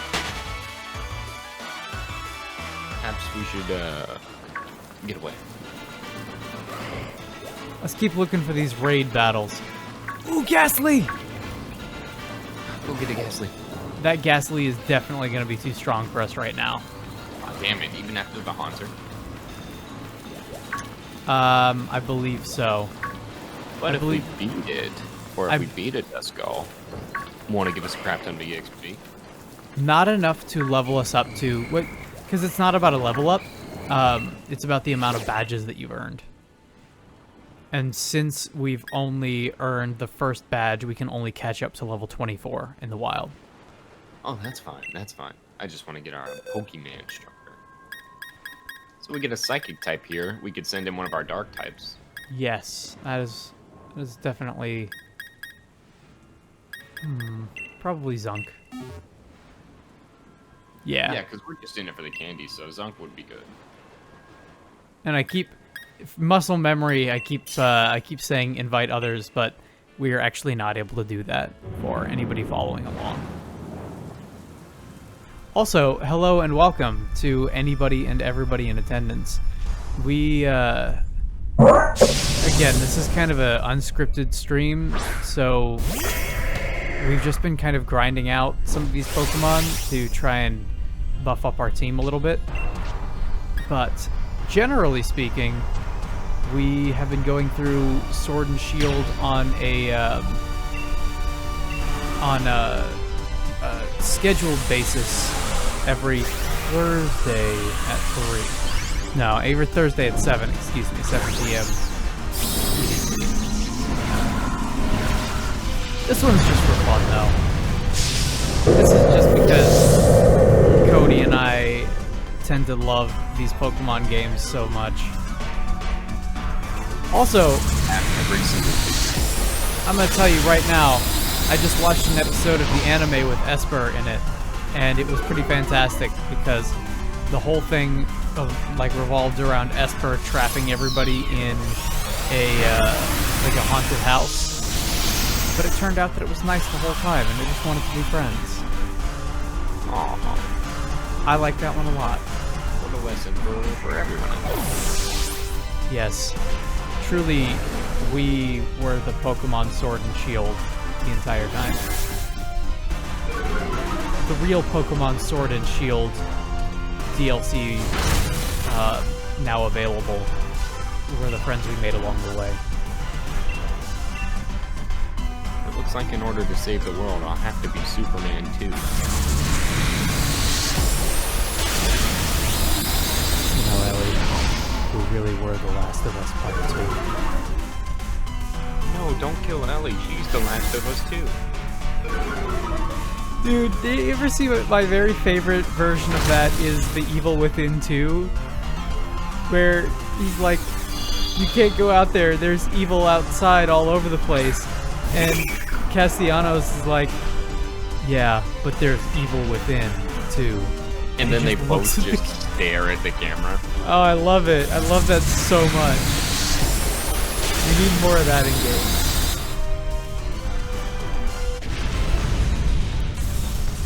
Speaker 2: Perhaps we should get away.
Speaker 1: Let's keep looking for these raid battles. Ooh, Ghastly!
Speaker 2: Go get a Ghastly.
Speaker 1: That Ghastly is definitely going to be too strong for us right now.
Speaker 2: Oh, damn it! Even after the Haunter.
Speaker 1: I believe so.
Speaker 2: But
Speaker 1: I
Speaker 2: if
Speaker 1: believe-
Speaker 2: we beat it, or if we beat a Duskull, want to give us a crap ton of EXP?
Speaker 1: Not enough to level us up to... Because it's not about a level up. It's about the amount of badges that you've earned. And since we've only earned the first badge, we can only catch up to level 24 in the wild.
Speaker 2: Oh, that's fine. That's fine. I just want to get our Pokemon stronger. So we get a Psychic type here. We could send in one of our Dark types.
Speaker 1: Yes, that is definitely... probably Zunk. Yeah.
Speaker 2: Yeah, because we're just in it for the candy, so Zunk would be good.
Speaker 1: And I keep... muscle memory, I keep saying invite others, but we are actually not able to do that for anybody following along. Also, hello and welcome to anybody and everybody in attendance. We, again, this is kind of an unscripted stream, so we've just been kind of grinding out some of these Pokemon to try and buff up our team a little bit. But generally speaking, we have been going through Sword and Shield on a scheduled basis every Thursday at 3. No, every Thursday at 7, excuse me, 7 p.m. This one's just for fun, though. This is just because Cody and I tend to love these Pokemon games so much. Also, I'm going to tell you right now, I just watched an episode of the anime with Esper in it, and it was pretty fantastic because the whole thing revolved around Esper trapping everybody in a haunted house. But it turned out that it was nice the whole time, and they just wanted to be friends.
Speaker 2: Aww.
Speaker 1: I like that one a lot.
Speaker 2: What a lesson for everyone.
Speaker 1: Yes. Truly, we were the Pokemon Sword and Shield the entire time. The real Pokemon Sword and Shield DLC now available were the friends we made along the way.
Speaker 2: It looks like in order to save the world, I'll have to be Superman too.
Speaker 1: You know, Ellie, we really were the Last of Us Part 2.
Speaker 2: No, don't kill Ellie. She's the last of us too.
Speaker 1: Dude, did you ever see what my very favorite version of that is the Evil Within 2? Where he's like, you can't go out there, there's evil outside all over the place. And Castellanos is like, yeah, but there's evil within, too.
Speaker 2: And then they both just stare at the camera.
Speaker 1: Oh, I love it. I love that so much. We need more of that in games.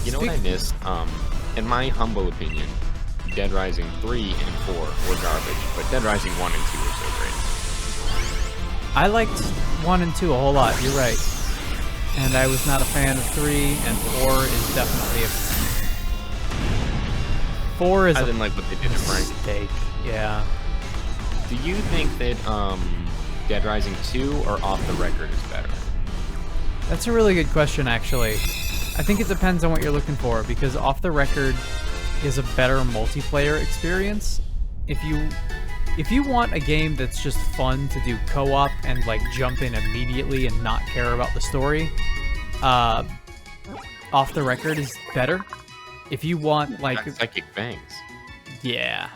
Speaker 2: You know what I missed? In my humble opinion, Dead Rising 3 and 4 were garbage, but Dead Rising 1 and 2 were so great.
Speaker 1: I liked 1 and 2 a whole lot, you're right. And I was not a fan of 3, and 4 is definitely a... 4 is
Speaker 2: I didn't like what they did to Frank.
Speaker 1: mistake, yeah.
Speaker 2: Do you think that Dead Rising 2 or Off the Record is better?
Speaker 1: That's a really good question, actually. I think it depends on what you're looking for, because Off the Record is a better multiplayer experience. If you if you want a game that's just fun to do co-op and like jump in immediately and not care about the story, Off the Record is better. If you want like
Speaker 2: Not Psychic Fangs.
Speaker 1: yeah.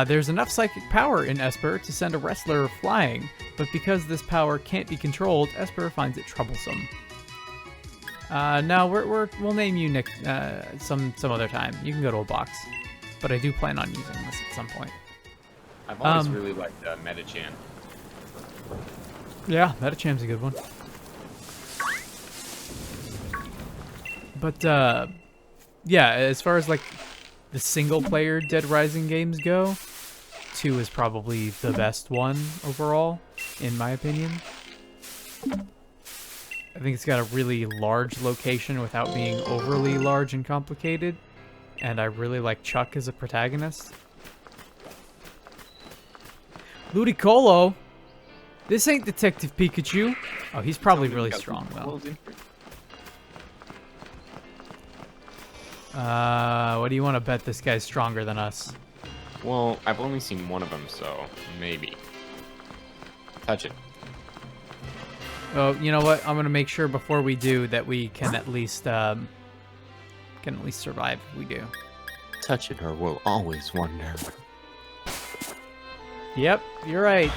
Speaker 1: There's enough psychic power in Esper to send a wrestler flying, but because this power can't be controlled, Esper finds it troublesome. No, we'll name you Nick some other time. You can go to a box, but I do plan on using this at some point.
Speaker 2: I've always really liked Metachan.
Speaker 1: Yeah, Metacham's a good one. But yeah, as far as like the single-player Dead Rising games go, 2 is probably the best one overall, in my opinion. I think it's got a really large location without being overly large and complicated, and I really like Chuck as a protagonist. Ludicolo! This ain't Detective Pikachu! Oh, he's probably really strong, though. What do you want to bet this guy's stronger than us?
Speaker 2: Well, I've only seen one of them, so maybe. Touch it.
Speaker 1: Oh, you know what? I'm gonna make sure before we do that we can at least survive if we do.
Speaker 3: Touch it or we'll always wonder.
Speaker 1: Yep, you're right.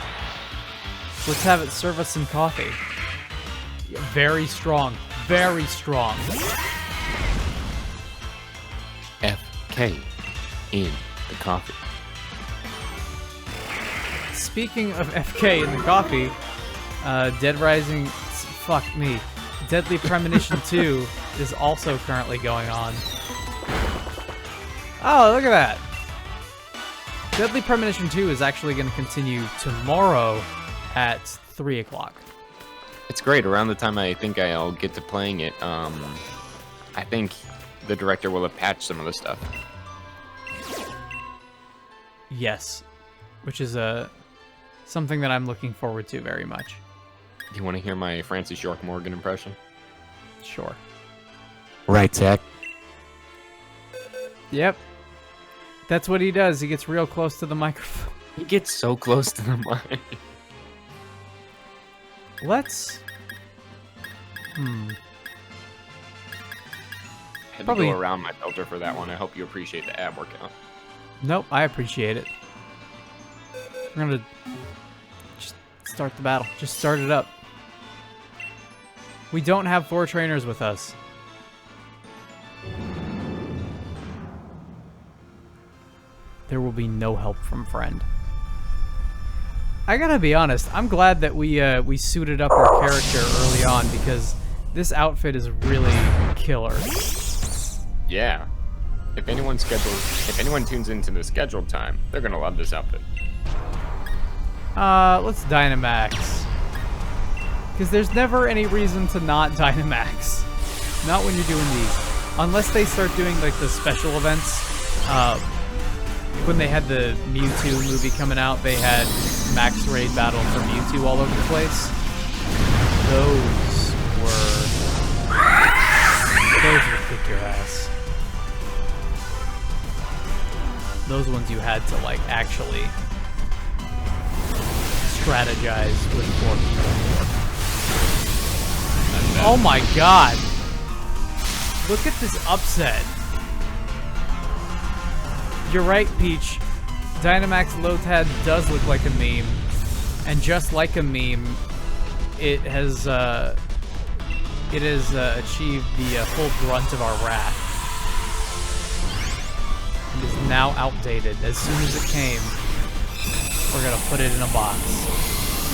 Speaker 1: Let's have it serve us some coffee. Very strong. Very strong.
Speaker 3: FK in the coffee.
Speaker 1: Speaking of FK in the coffee, Dead Rising, fuck me, Deadly Premonition 2 is also currently going on. Oh, look at that. Deadly Premonition 2 is actually going to continue tomorrow at 3 o'clock.
Speaker 2: It's great. Around the time I think I'll get to playing it, I think the director will have patched some of the stuff.
Speaker 1: Yes, which is something that I'm looking forward to very much.
Speaker 2: Do you want to hear my Francis York Morgan impression?
Speaker 1: Sure.
Speaker 3: Right, Zach?
Speaker 1: Yep. That's what he does. He gets real close to the microphone.
Speaker 2: He gets so close to the mic.
Speaker 1: Let's...
Speaker 2: Had
Speaker 1: Probably-
Speaker 2: to go around my filter for that one. I hope you appreciate the ab workout.
Speaker 1: Nope, I appreciate it. We're gonna just start the battle. Just start it up. We don't have 4 trainers with us. There will be no help from friend. I gotta be honest, I'm glad that we suited up our character early on because this outfit is really killer.
Speaker 2: Yeah. If anyone tunes into the scheduled time, they're gonna love this outfit.
Speaker 1: Let's Dynamax. Because there's never any reason to not Dynamax. Not when you're doing these. Unless they start doing, like, the special events. When they had the Mewtwo movie coming out, they had Max Raid Battle for Mewtwo all over the place. Those would kick your ass. Those ones you had to, like, actually strategize with 4 people. Oh my god! Look at this upset. You're right, Peach. Dynamax Lotad does look like a meme. And just like a meme, it has achieved the full brunt of our wrath. It is now outdated. As soon as it came, we're gonna put it in a box.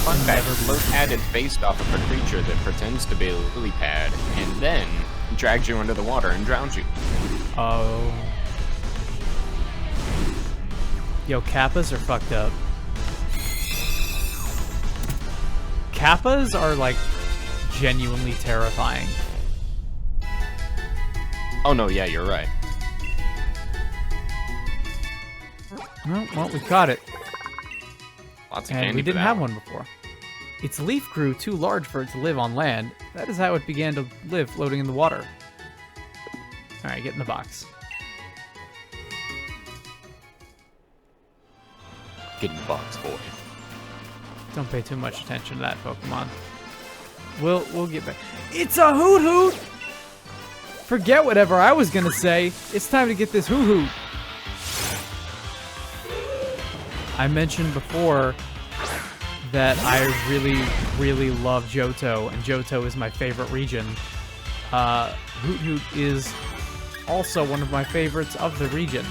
Speaker 2: Fun fact, Lotad is based off of a creature that pretends to be a lily pad and then drags you under the water and drowns you.
Speaker 1: Oh. Yo, Kappas are fucked up. Kappas are, like, genuinely terrifying.
Speaker 2: Oh no, yeah, you're right.
Speaker 1: Well, we caught it.
Speaker 2: Lots of candy
Speaker 1: And we
Speaker 2: for
Speaker 1: didn't
Speaker 2: that
Speaker 1: have one before. Its leaf grew too large for it to live on land. That is how it began to live floating in the water. Alright, get in the box.
Speaker 3: Get in the box, boy.
Speaker 1: Don't pay too much attention to that Pokemon. We'll get back. It's a Hoot Hoot! Forget whatever I was gonna say. It's time to get this Hoot Hoot. I mentioned before that I really, really love Johto, and Johto is my favorite region. Hoot Hoot is also one of my favorites of the region.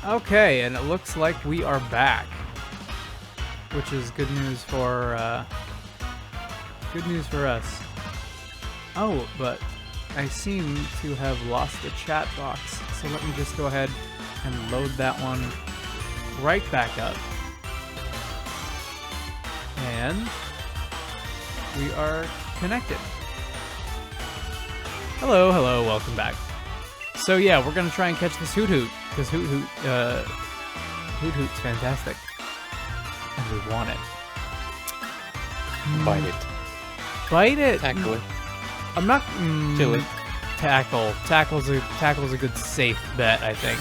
Speaker 1: Okay, and it looks like we are back, which is good news for us. Oh, but I seem to have lost the chat box, so let me just go ahead and load that one right back up. And we are connected. Hello, hello, welcome back. So yeah, we're gonna try and catch this Hoot Hoot, because Hoot Hoot's fantastic, and we want it.
Speaker 3: Bite it.
Speaker 1: Bite it.
Speaker 3: Tackle it.
Speaker 1: I'm not.
Speaker 3: Kill it.
Speaker 1: Tackle. Tackle's a good safe bet, I think.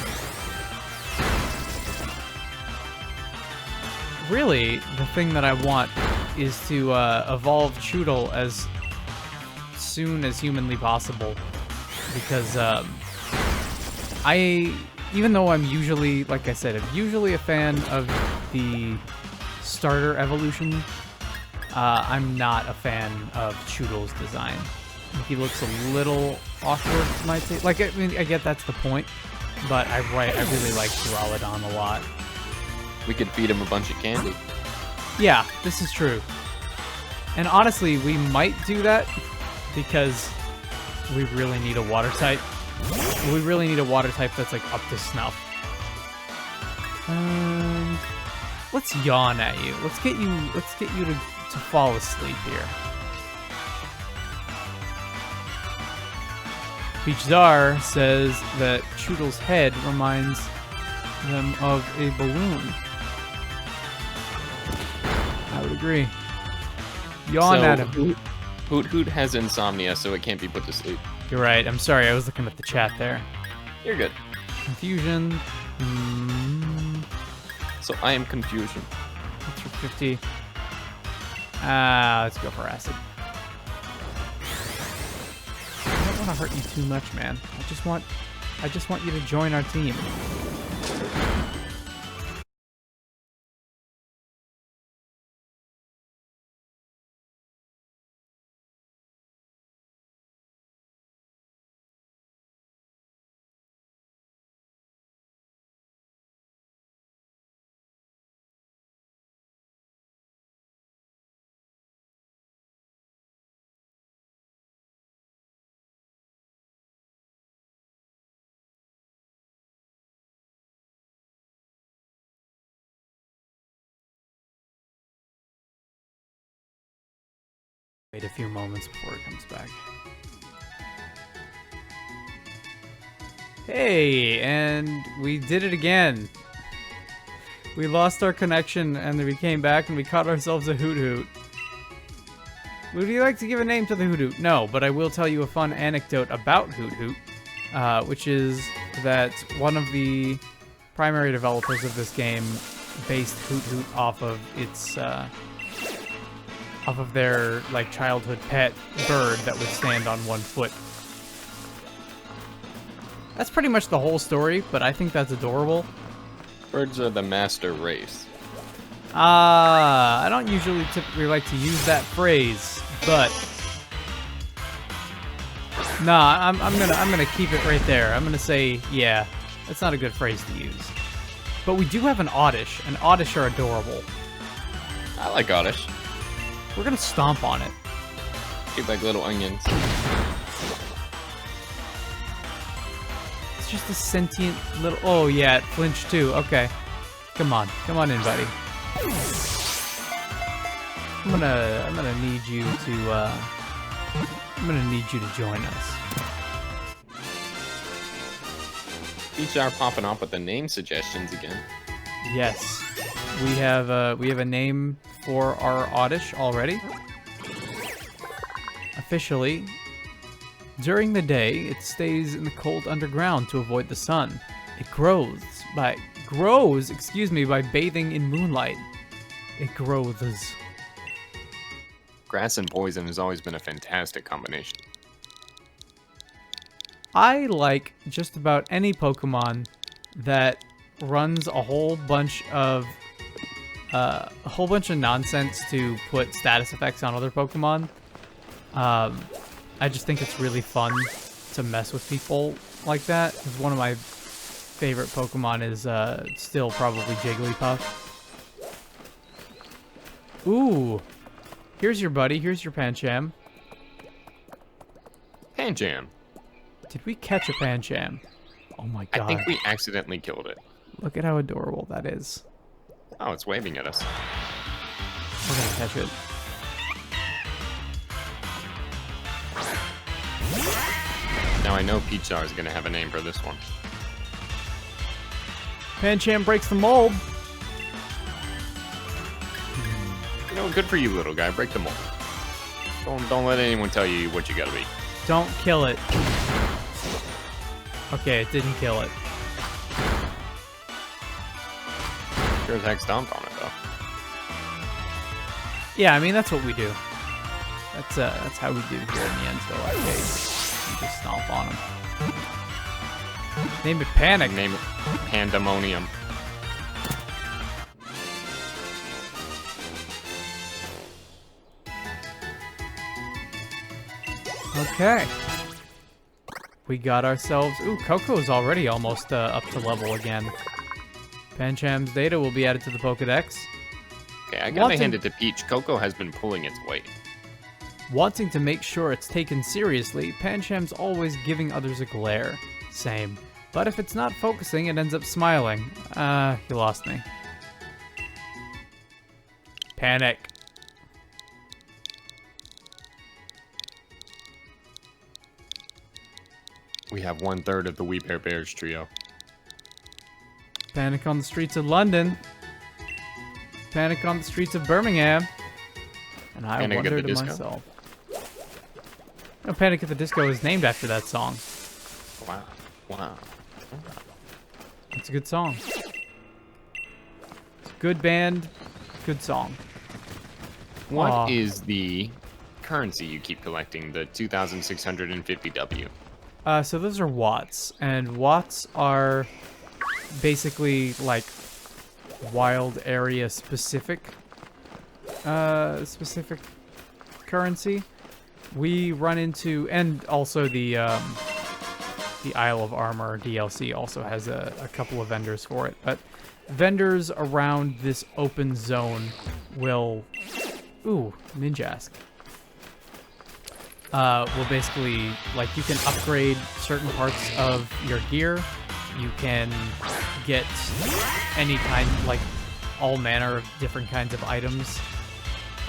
Speaker 1: Really, the thing that I want is to evolve Choodle as soon as humanly possible, because even though I'm usually, like I said, I'm usually a fan of the starter evolution, I'm not a fan of Choodle's design. He looks a little awkward, might say. Like, I mean, I get that's the point, but I really like Duraludon a lot.
Speaker 3: We could feed him a bunch of candy.
Speaker 1: Yeah, this is true. And honestly, we might do that because we really need a water type. We really need a water type that's like up to snuff. Let's yawn at you. Let's get you to fall asleep here. Beachzar says that Choodle's head reminds them of a balloon. I would agree. Yawn at him.
Speaker 2: Hoot Hoot has insomnia, so it can't be put to sleep.
Speaker 1: You're right. I'm sorry. I was looking at the chat there.
Speaker 2: You're good.
Speaker 1: Confusion.
Speaker 2: So I am confusion.
Speaker 1: That's for 50. Let's go for acid. I don't want to hurt you too much, man. I just want you to join our team. Wait a few moments before it comes back. Hey, and we did it again. We lost our connection and then we came back and we caught ourselves a Hoot Hoot. Would you like to give a name to the Hoot Hoot? No, but I will tell you a fun anecdote about Hoot Hoot, which is that one of the primary developers of this game based Hoot Hoot off of its off of their like childhood pet bird that would stand on one foot. That's pretty much the whole story, but I think that's adorable.
Speaker 3: Birds are the master race.
Speaker 1: I don't usually typically like to use that phrase, but nah, I'm gonna keep it right there. I'm gonna say, yeah, that's not a good phrase to use. But we do have an Oddish, and Oddish are adorable.
Speaker 3: I like Oddish.
Speaker 1: We're gonna stomp on it.
Speaker 3: Treat like little onions.
Speaker 1: It's just a sentient little. Oh yeah, it flinched too. Okay, come on in, buddy. I'm gonna need you to join us.
Speaker 3: Each are popping up with the name suggestions again.
Speaker 1: Yes, we have a name for our Oddish already. Officially, during the day, it stays in the cold underground to avoid the sun. It grows by bathing in moonlight. It grows.
Speaker 3: Grass and poison has always been a fantastic combination.
Speaker 1: I like just about any Pokemon that runs a whole bunch of nonsense to put status effects on other Pokemon. I just think it's really fun to mess with people like that. 'Cause one of my favorite Pokemon is still probably Jigglypuff. Ooh, here's your buddy. Here's your Pancham.
Speaker 3: Pancham.
Speaker 1: Did we catch a Pancham? Oh my god.
Speaker 3: I think we accidentally killed it.
Speaker 1: Look at how adorable that is.
Speaker 3: Oh, it's waving at us.
Speaker 1: We're gonna catch it.
Speaker 3: Now I know Peachar is going to have a name for this one.
Speaker 1: Pancham breaks the mold.
Speaker 3: You know, good for you, little guy. Break the mold. Don't let anyone tell you what you gotta be.
Speaker 1: Don't kill it. Okay, it didn't kill it.
Speaker 3: Sure as heck stomped on it, though.
Speaker 1: Yeah, I mean, that's what we do. That's how we do here in the Endsville arcade. We just stomp on them. Name it Panic.
Speaker 3: Name it Pandemonium.
Speaker 1: Okay. We got ourselves... Ooh, Coco's already almost up to level again. Pancham's data will be added to the Pokedex.
Speaker 3: Okay, I gotta hand it to Peach. Coco has been pulling its weight.
Speaker 1: Wanting to make sure it's taken seriously, Pancham's always giving others a glare. Same. But if it's not focusing, it ends up smiling. You lost me. Panic.
Speaker 3: We have 1/3 of the We Bare Bears trio.
Speaker 1: Panic on the streets of London. Panic on the streets of Birmingham. And I
Speaker 3: Panic at
Speaker 1: wonder
Speaker 3: the
Speaker 1: to
Speaker 3: Disco?
Speaker 1: myself. No, Panic at the Disco is named after that song.
Speaker 3: Wow. Wow.
Speaker 1: It's a good song. It's a good band, good song.
Speaker 3: What is the currency you keep collecting? The 2,650 W.
Speaker 1: So those are watts, and watts are basically like wild area specific currency. We run into, and also the Isle of Armor DLC also has a couple of vendors for it, but vendors around this open zone will, ooh, Ninjask. Will basically, like, you can upgrade certain parts of your gear. You can get any kind, like, all manner of different kinds of items.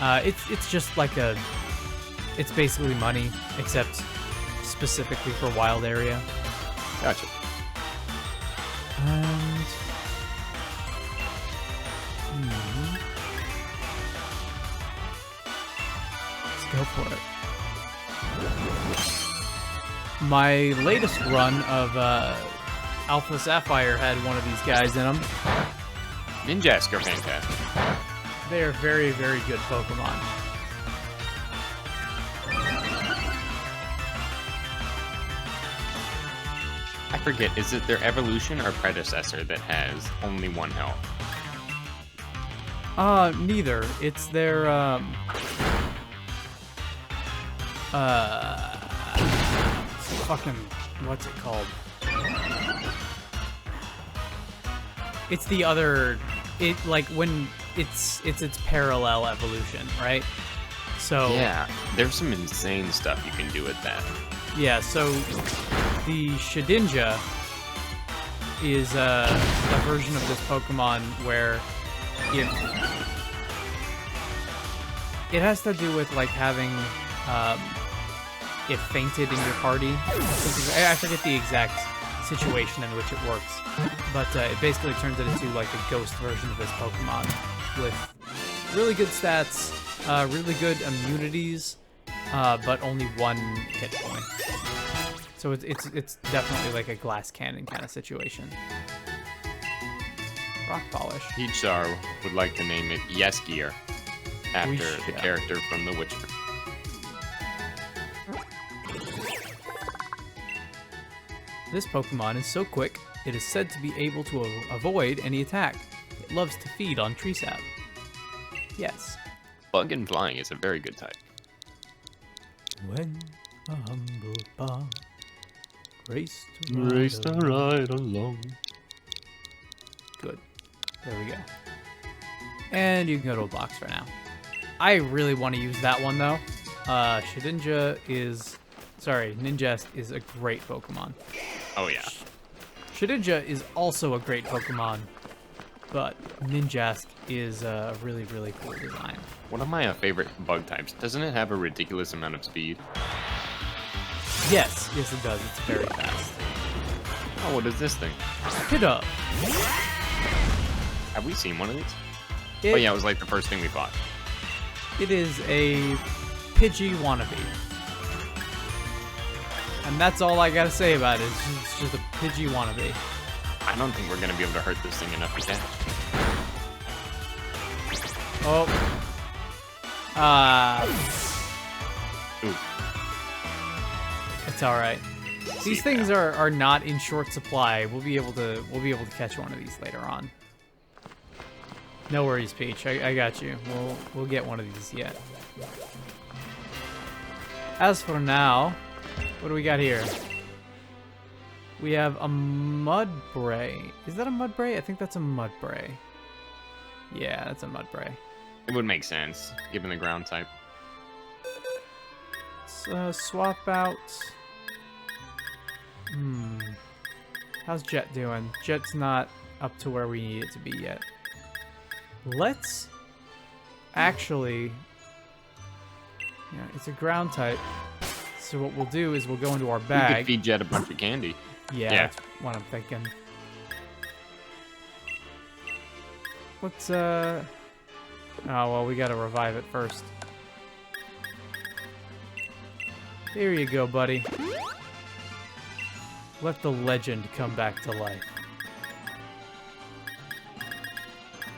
Speaker 1: It's just like it's basically money, except specifically for wild area.
Speaker 3: Gotcha.
Speaker 1: And let's go for it. My latest run of Alpha Sapphire had one of these guys in them.
Speaker 3: Ninjask are fantastic.
Speaker 1: They are very, very good Pokemon.
Speaker 3: I forget, is it their evolution or predecessor that has only 1 health?
Speaker 1: Neither. It's their, fucking, what's it called? It's the other, like, when it's its parallel evolution, right? So...
Speaker 3: Yeah, there's some insane stuff you can do with that.
Speaker 1: Yeah, so the Shedinja is a version of this Pokemon where if it has to do with like having it fainted in your party. I forget the exact situation in which it works, but it basically turns it into like a ghost version of this Pokemon with really good stats, really good immunities, but only 1 hit point. So it's definitely like a glass cannon kind of situation. Rock polish.
Speaker 3: Peachstar would like to name it Yeskier, after the
Speaker 1: yeah.
Speaker 3: character from The Witcher.
Speaker 1: This Pokemon is so quick, it is said to be able to avoid any attack. It loves to feed on tree sap. Yes.
Speaker 3: Bug and Flying is a very good type.
Speaker 1: When a humble bug raced
Speaker 3: Raced right along.
Speaker 1: Good. There we go. And you can go to a box for now. I really want to use that one though. Ninjast is a great Pokemon.
Speaker 3: Oh yeah.
Speaker 1: Shedinja is also a great Pokemon, but Ninjast is a really, really cool design.
Speaker 3: One of my favorite bug types. Doesn't it have a ridiculous amount of speed?
Speaker 1: Yes, it does. It's very fast.
Speaker 3: Oh, what is this thing?
Speaker 1: Pidove.
Speaker 3: Have we seen one of these? Oh yeah, it was like the first thing we fought.
Speaker 1: It is a Pidgey wannabe. And that's all I gotta say about it. It's just a Pidgey wannabe.
Speaker 3: I don't think we're gonna be able to hurt this thing enough to catch.
Speaker 1: Oh.
Speaker 3: Ooh.
Speaker 1: It's all right. These things are not in short supply. We'll be able to catch one of these later on. No worries, Peach. I got you. We'll get one of these yet. As for now, what do we got here? We have a Mudbray. Is that a Mudbray? I think that's a Mudbray. Yeah, that's a Mudbray.
Speaker 3: It would make sense, given the ground type.
Speaker 1: Let's swap out. How's Jet doing? Jet's not up to where we need it to be yet. Let's actually... Yeah, it's a ground type. So what we'll do is we'll go into our
Speaker 3: We
Speaker 1: bag.
Speaker 3: could feed Jet a bunch of candy.
Speaker 1: Yeah,
Speaker 3: Yeah.
Speaker 1: that's what I'm thinking. Let's, Oh, well, we gotta revive it first. Here you go, buddy. Let the legend come back to life.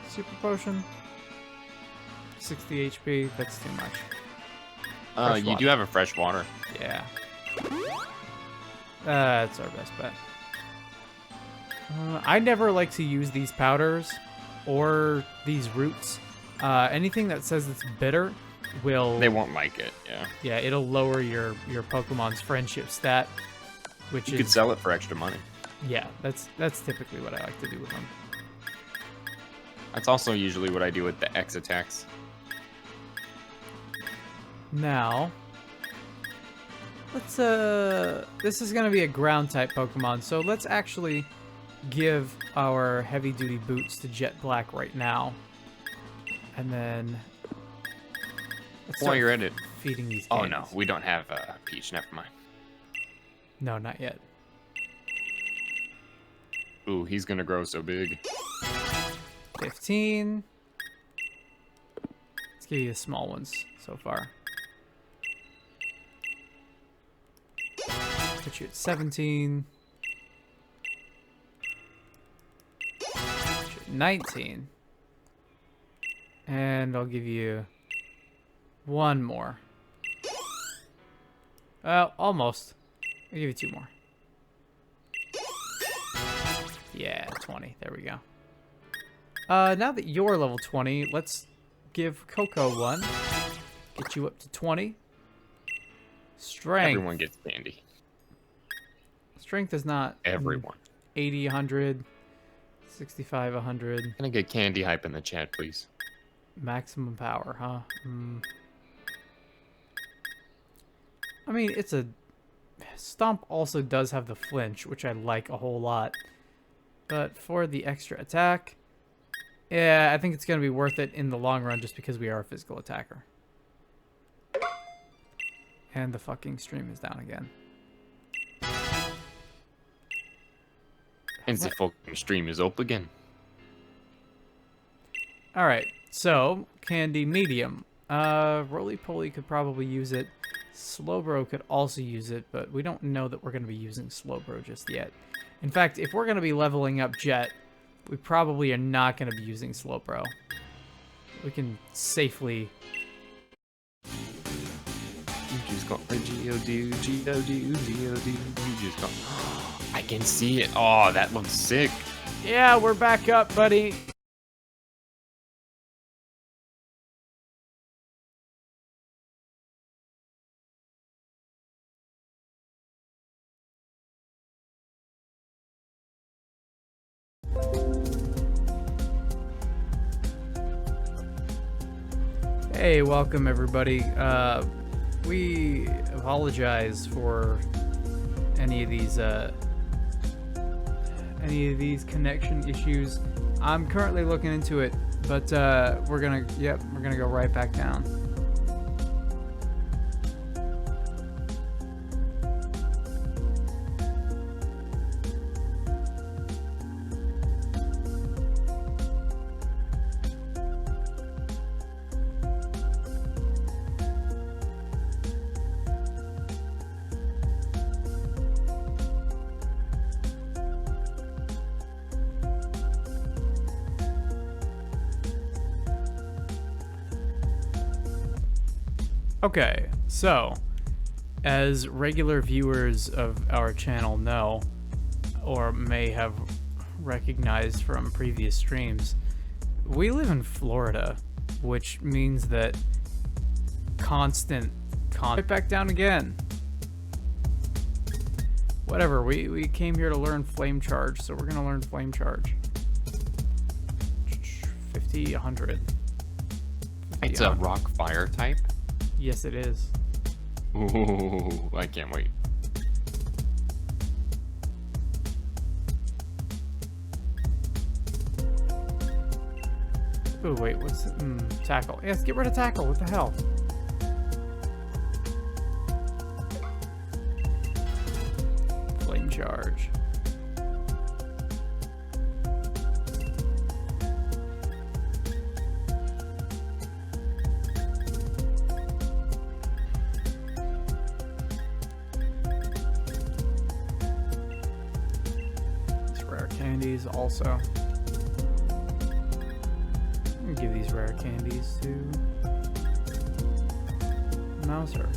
Speaker 1: Super potion. 60 HP, that's too much. Fresh
Speaker 3: You
Speaker 1: water.
Speaker 3: do have a fresh water.
Speaker 1: Yeah. That's our best bet. I never like to use these powders or these roots. Anything that says it's bitter will...
Speaker 3: They won't like it, yeah.
Speaker 1: Yeah, it'll lower your Pokemon's friendship stat, which
Speaker 3: You
Speaker 1: is...
Speaker 3: could sell it for extra money.
Speaker 1: Yeah, that's typically what I like to do with them.
Speaker 3: That's also usually what I do with the X attacks.
Speaker 1: Now, let's this is gonna be a ground type Pokemon, so let's actually give our heavy duty boots to Jet Black right now. And then let's
Speaker 3: While
Speaker 1: start
Speaker 3: you're at it.
Speaker 1: feeding these
Speaker 3: Oh
Speaker 1: candies.
Speaker 3: no, we don't have Peach, never mind.
Speaker 1: No, not yet.
Speaker 3: Ooh, he's gonna grow so big.
Speaker 1: 15. Let's give you the small ones so far. Put you at 17. Put you at 19. And I'll give you one more. Well, almost. I'll give you two more. Yeah, 20. There we go. Now that you're level 20, let's give Coco one. Get you up to 20. Strength.
Speaker 3: Everyone gets candy.
Speaker 1: Strength is not...
Speaker 3: Everyone.
Speaker 1: 80, 100, 65, 100.
Speaker 3: Can I get candy hype in the chat, please?
Speaker 1: Maximum power, huh? I mean, it's a... Stomp also does have the flinch, which I like a whole lot. But for the extra attack... Yeah, I think it's going to be worth it in the long run just because we are a physical attacker. And the fucking stream is down again.
Speaker 3: And the fucking stream is up again.
Speaker 1: Alright, so, candy medium. Roly-Poly could probably use it. Slowbro could also use it, but we don't know that we're going to be using Slowbro just yet. In fact, if we're going to be leveling up Jet, we probably are not going to be using Slowbro. We can safely...
Speaker 3: You just got the Geodude, Geodude, Geodude. You just got... I can see it. Oh, that looks sick.
Speaker 1: Yeah, we're back up, buddy. Hey, welcome everybody. We apologize for any of these connection issues. I'm currently looking into it, but we're gonna go right back down. Okay, so, as regular viewers of our channel know, or may have recognized from previous streams, we live in Florida, which means that right back down again. Whatever, we came here to learn Flame Charge, so we're gonna learn Flame Charge. 50, 100.
Speaker 3: It's a rock fire type?
Speaker 1: Yes, it is.
Speaker 3: Ooh, I can't wait.
Speaker 1: Ooh, wait, what's... tackle. Yes, get rid of tackle. What the hell? Flame Charge. Candies also. I'm gonna give these rare candies to Mouser.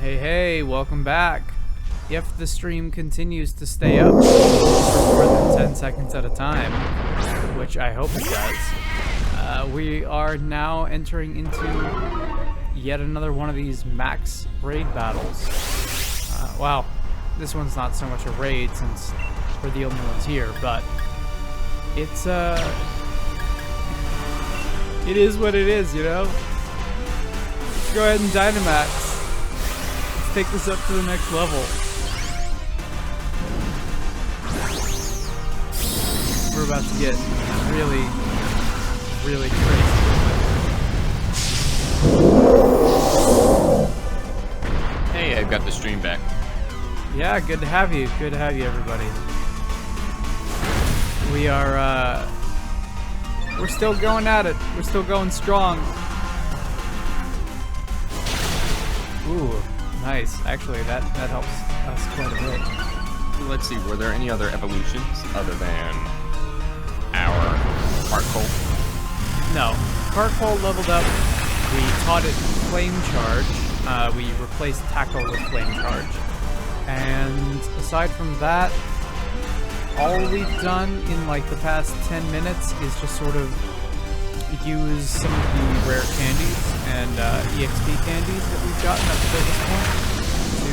Speaker 1: Hey, welcome back. If the stream continues to stay up for more than 10 seconds at a time, which I hope it does, we are now entering into yet another one of these max raid battles. Wow, this one's not so much a raid since we're the only ones here, but it's, it is what it is, you know? Let's go ahead and Dynamax. Take this up to the next level. We're about to get really, really crazy.
Speaker 3: Hey, I've got the stream back.
Speaker 1: Yeah, good to have you. Good to have you, everybody. We are, we're still going at it. We're still going strong. Ooh, nice. Actually, that helps us quite a bit.
Speaker 3: Let's see, were there any other evolutions other than our Heartcoal?
Speaker 1: No. Carcoal leveled up. We taught it Flame Charge. We replaced Tackle with Flame Charge. And aside from that, all we've done in like the past 10 minutes is just sort of use some of the rare candies and EXP candies that we've gotten up to this point to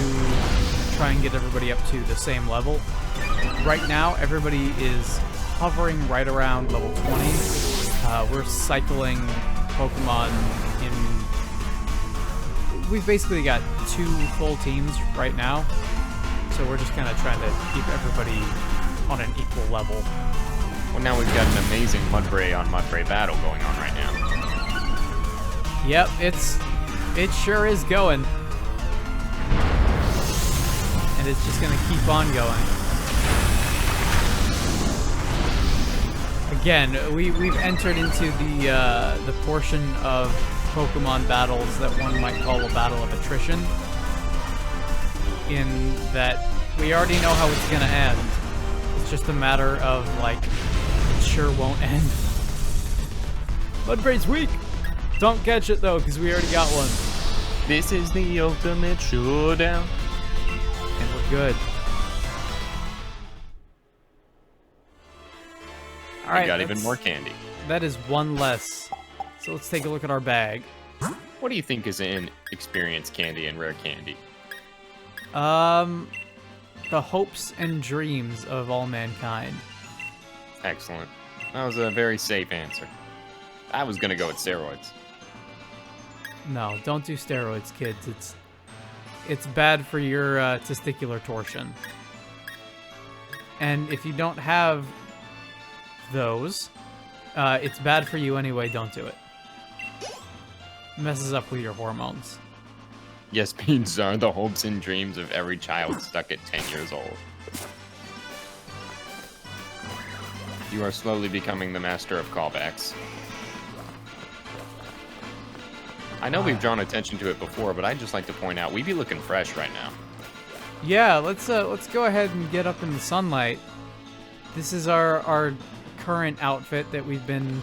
Speaker 1: try and get everybody up to the same level. Right now, everybody is hovering right around level 20. We're cycling Pokemon in... We've basically got 2 full teams right now, so we're just kind of trying to keep everybody on an equal level.
Speaker 3: Well, now we've got an amazing Mudbray on Mudbray battle going on right now.
Speaker 1: Yep, it sure is going. And it's just gonna keep on going. Again, we've entered into the portion of Pokemon battles that one might call a battle of attrition. In that we already know how it's gonna end. It's just a matter of like, it sure won't end. Mudbray's weak. Don't catch it though, because we already got one.
Speaker 3: This is the ultimate showdown.
Speaker 1: And we're good. Alright,
Speaker 3: We got even more candy.
Speaker 1: that is one less. So let's take a look at our bag.
Speaker 3: What do you think is in experience candy and rare candy?
Speaker 1: The hopes and dreams of all mankind.
Speaker 3: Excellent. That was a very safe answer. I was gonna go with steroids.
Speaker 1: No, don't do steroids, kids. It's bad for your testicular torsion. And if you don't have those, it's bad for you anyway. Don't do it. Messes up with your hormones.
Speaker 3: Yes, beans are the hopes and dreams of every child stuck at 10 years old. You are slowly becoming the master of callbacks. I know we've drawn attention to it before, but I'd just like to point out we be looking fresh right now.
Speaker 1: Yeah, let's go ahead and get up in the sunlight. This is our current outfit that we've been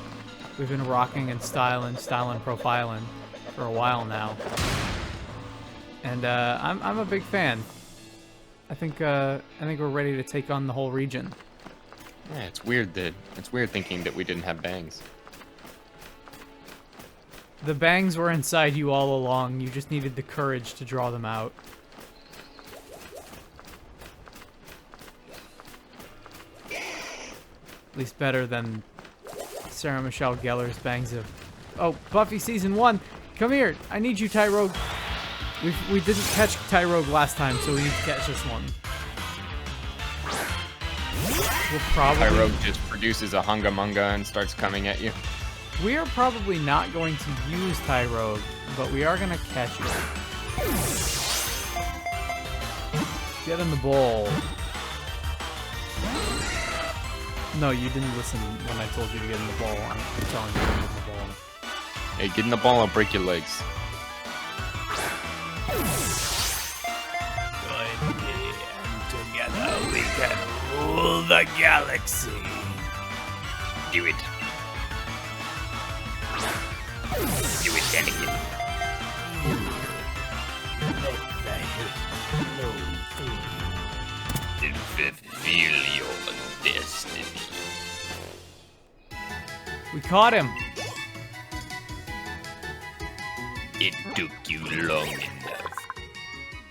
Speaker 1: rocking and styling, profiling for a while now. And I'm a big fan. I think we're ready to take on the whole region.
Speaker 3: Yeah, it's weird thinking that we didn't have bangs.
Speaker 1: The bangs were inside you all along. You just needed the courage to draw them out. At least better than Sarah Michelle Gellar's bangs of... Oh, Buffy Season 1! Come here! I need you, Tyrogue! We didn't catch Tyrogue last time, so we need to catch this one. We'll probably...
Speaker 3: Tyrogue just produces a hungamunga and starts coming at you.
Speaker 1: We are probably not going to use Tyrogue, but we are going to catch it. Get in the bowl. No, you didn't listen when I told you to get in the bowl. I'm telling you to get in the bowl.
Speaker 3: Hey, get in the ball, I'll break your legs.
Speaker 1: Good, and together we can rule the galaxy.
Speaker 3: Do it. Do it, Anakin. Fulfill your destiny.
Speaker 1: We caught him.
Speaker 3: It took you long enough.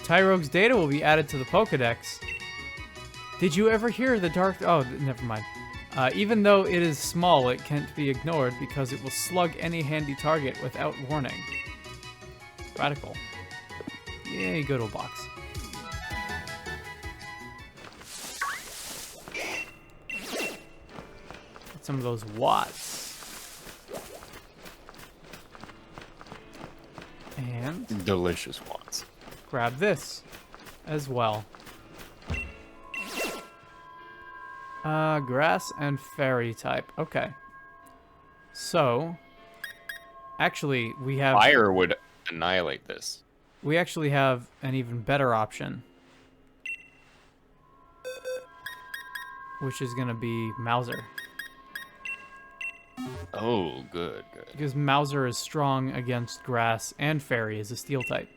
Speaker 1: Tyrogue's data will be added to the Pokedex. Did you ever hear the dark... Oh, never mind. Even though it is small, it can't be ignored because it will slug any handy target without warning. Radical. Yay, good old box. Get some of those watts. And
Speaker 3: Delicious ones.
Speaker 1: grab this as well. Grass and fairy type. Okay. So, actually, we have...
Speaker 3: Fire would annihilate this.
Speaker 1: we actually have an even better option, which is going to be Mauser.
Speaker 3: Oh, good, good.
Speaker 1: Because Mauser is strong against grass and fairy as a steel type.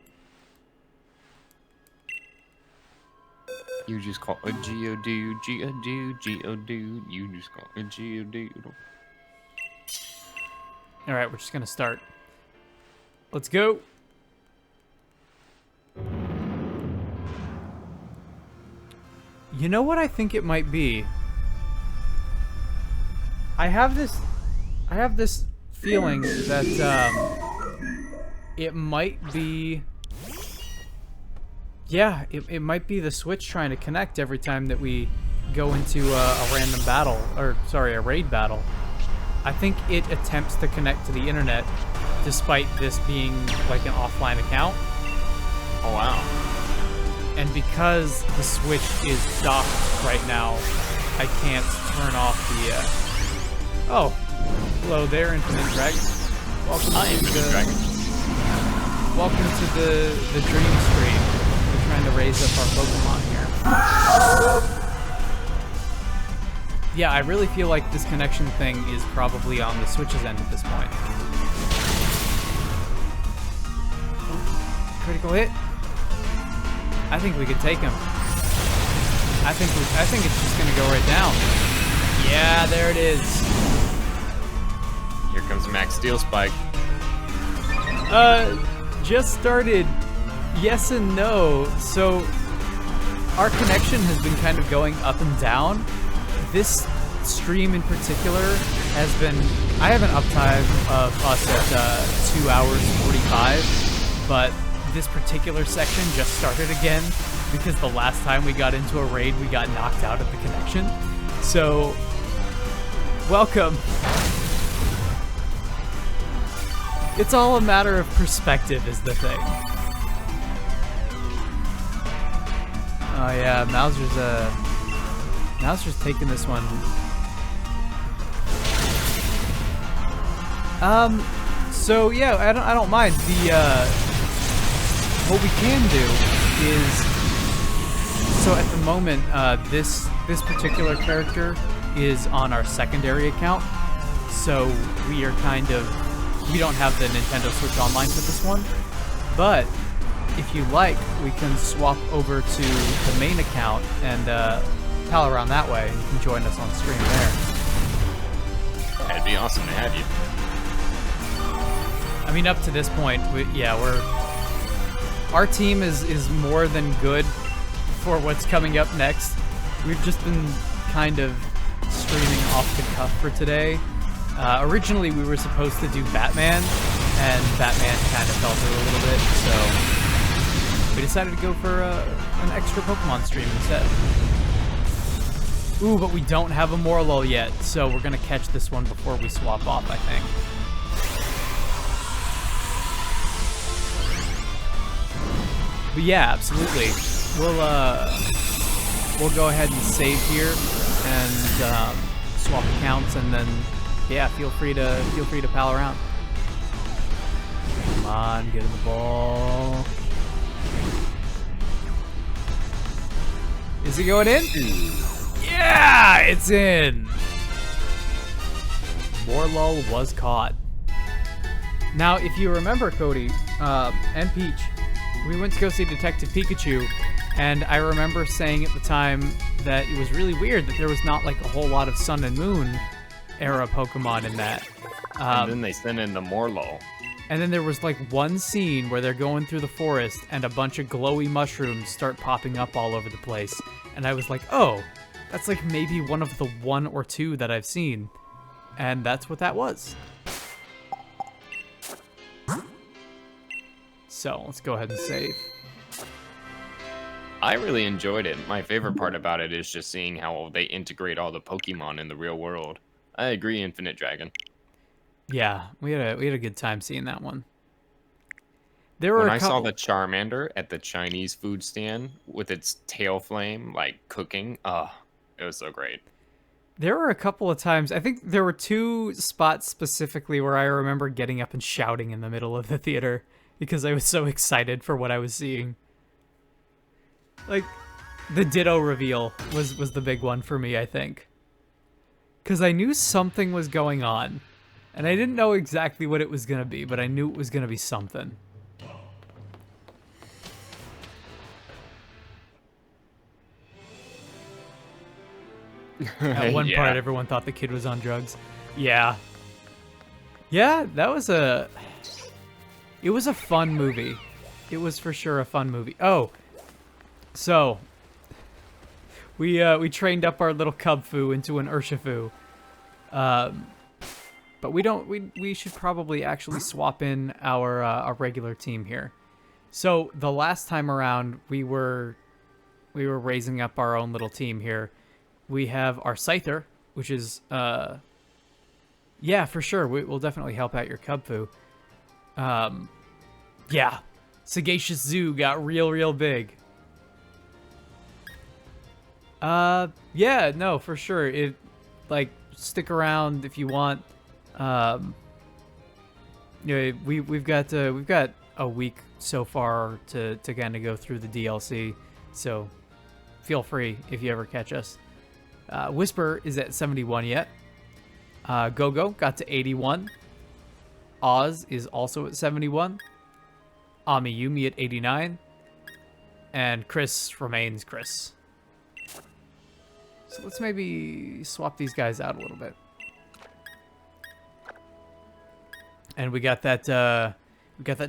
Speaker 3: You just call a Geodude, Geodude, Geodude. You just call a Geodude.
Speaker 1: Alright, we're just going to start. Let's go. You know what I think it might be? I have this feeling that it might be, yeah, it might be the Switch trying to connect every time that we go into a random battle, or sorry, a raid battle. I think it attempts to connect to the internet despite this being like an offline account.
Speaker 2: Oh wow.
Speaker 1: And because the Switch is docked right now, I can't turn off the oh, hello there, Infinite Dragon. Welcome
Speaker 2: Hi,
Speaker 1: to
Speaker 2: Infinite
Speaker 1: the
Speaker 2: Dragon.
Speaker 1: welcome to the dream stream. We're trying to raise up our Pokemon here. Yeah, I really feel like this connection thing is probably on the Switch's end at this point. Critical hit. I think we could take him. I think it's just gonna go right down. Yeah, there it is.
Speaker 2: Here comes Max Steel Spike.
Speaker 1: Just started. Yes and no. So our connection has been kind of going up and down. This stream in particular has been, I have an uptime of us at 2 hours 45, but this particular section just started again because the last time we got into a raid, we got knocked out of the connection. So, welcome. It's all a matter of perspective is the thing. Oh yeah, Mauser's taking this one. So yeah, I don't mind. What we can do is, so at the moment, this particular character is on our secondary account, so we don't have the Nintendo Switch Online for this one, but if you like, we can swap over to the main account and pal around that way, and you can join us on stream there.
Speaker 2: That'd be awesome to have you.
Speaker 1: I mean, up to this point, our team is more than good for what's coming up next. We've just been kind of streaming off the cuff for today. Originally, we were supposed to do Batman, and Batman kind of fell through a little bit, so we decided to go for an extra Pokemon stream instead. Ooh, but we don't have a Morlul yet, so we're gonna catch this one before we swap off, I think. But yeah, absolutely. We'll go ahead and save here and swap accounts, and then yeah, feel free to pal around. Come on, get in the ball. Is it going in? Yeah, it's in. Morlul was caught. Now, if you remember, Cody and Peach, we went to go see Detective Pikachu, and I remember saying at the time that it was really weird that there was not like a whole lot of Sun and Moon era Pokemon in that.
Speaker 2: And then they sent in the Morlul.
Speaker 1: And then there was like one scene where they're going through the forest and a bunch of glowy mushrooms start popping up all over the place. And I was like, oh, that's like maybe one of the 1 or 2 that I've seen. And that's what that was. So let's go ahead and save.
Speaker 2: I really enjoyed it. My favorite part about it is just seeing how they integrate all the Pokemon in the real world. I agree, Infinite Dragon.
Speaker 1: Yeah, we had a good time seeing that one. There were
Speaker 2: When
Speaker 1: a
Speaker 2: I saw
Speaker 1: couple...
Speaker 2: the Charmander at the Chinese food stand with its tail flame, like, cooking, it was so great.
Speaker 1: There were a couple of times, I think there were 2 spots specifically where I remember getting up and shouting in the middle of the theater. because I was so excited for what I was seeing. Like, the Ditto reveal was the big one for me, I think. Because I knew something was going on. And I didn't know exactly what it was going to be, but I knew it was going to be something. At one part, everyone thought the kid was on drugs. Yeah. Yeah, that was a... It was a fun movie. It was for sure a fun movie. Oh, so... We trained up our little Cubfu into an Urshifu. But we should probably actually swap in our regular team here. So the last time around, we were raising up our own little team here. We have our Scyther, which is yeah, for sure. We'll definitely help out your Cubfu. Yeah, Sagacious Zoo got real big. Yeah, no, for sure. It, like, stick around if you want. Yeah, we've got a week so far to kind of go through the DLC, so feel free if you ever catch us. Whisper is at 71 yet. Go-Go got to 81. Oz is also at 71. Amiyumi at 89. And Chris remains Chris. So let's maybe swap these guys out a little bit. And we got that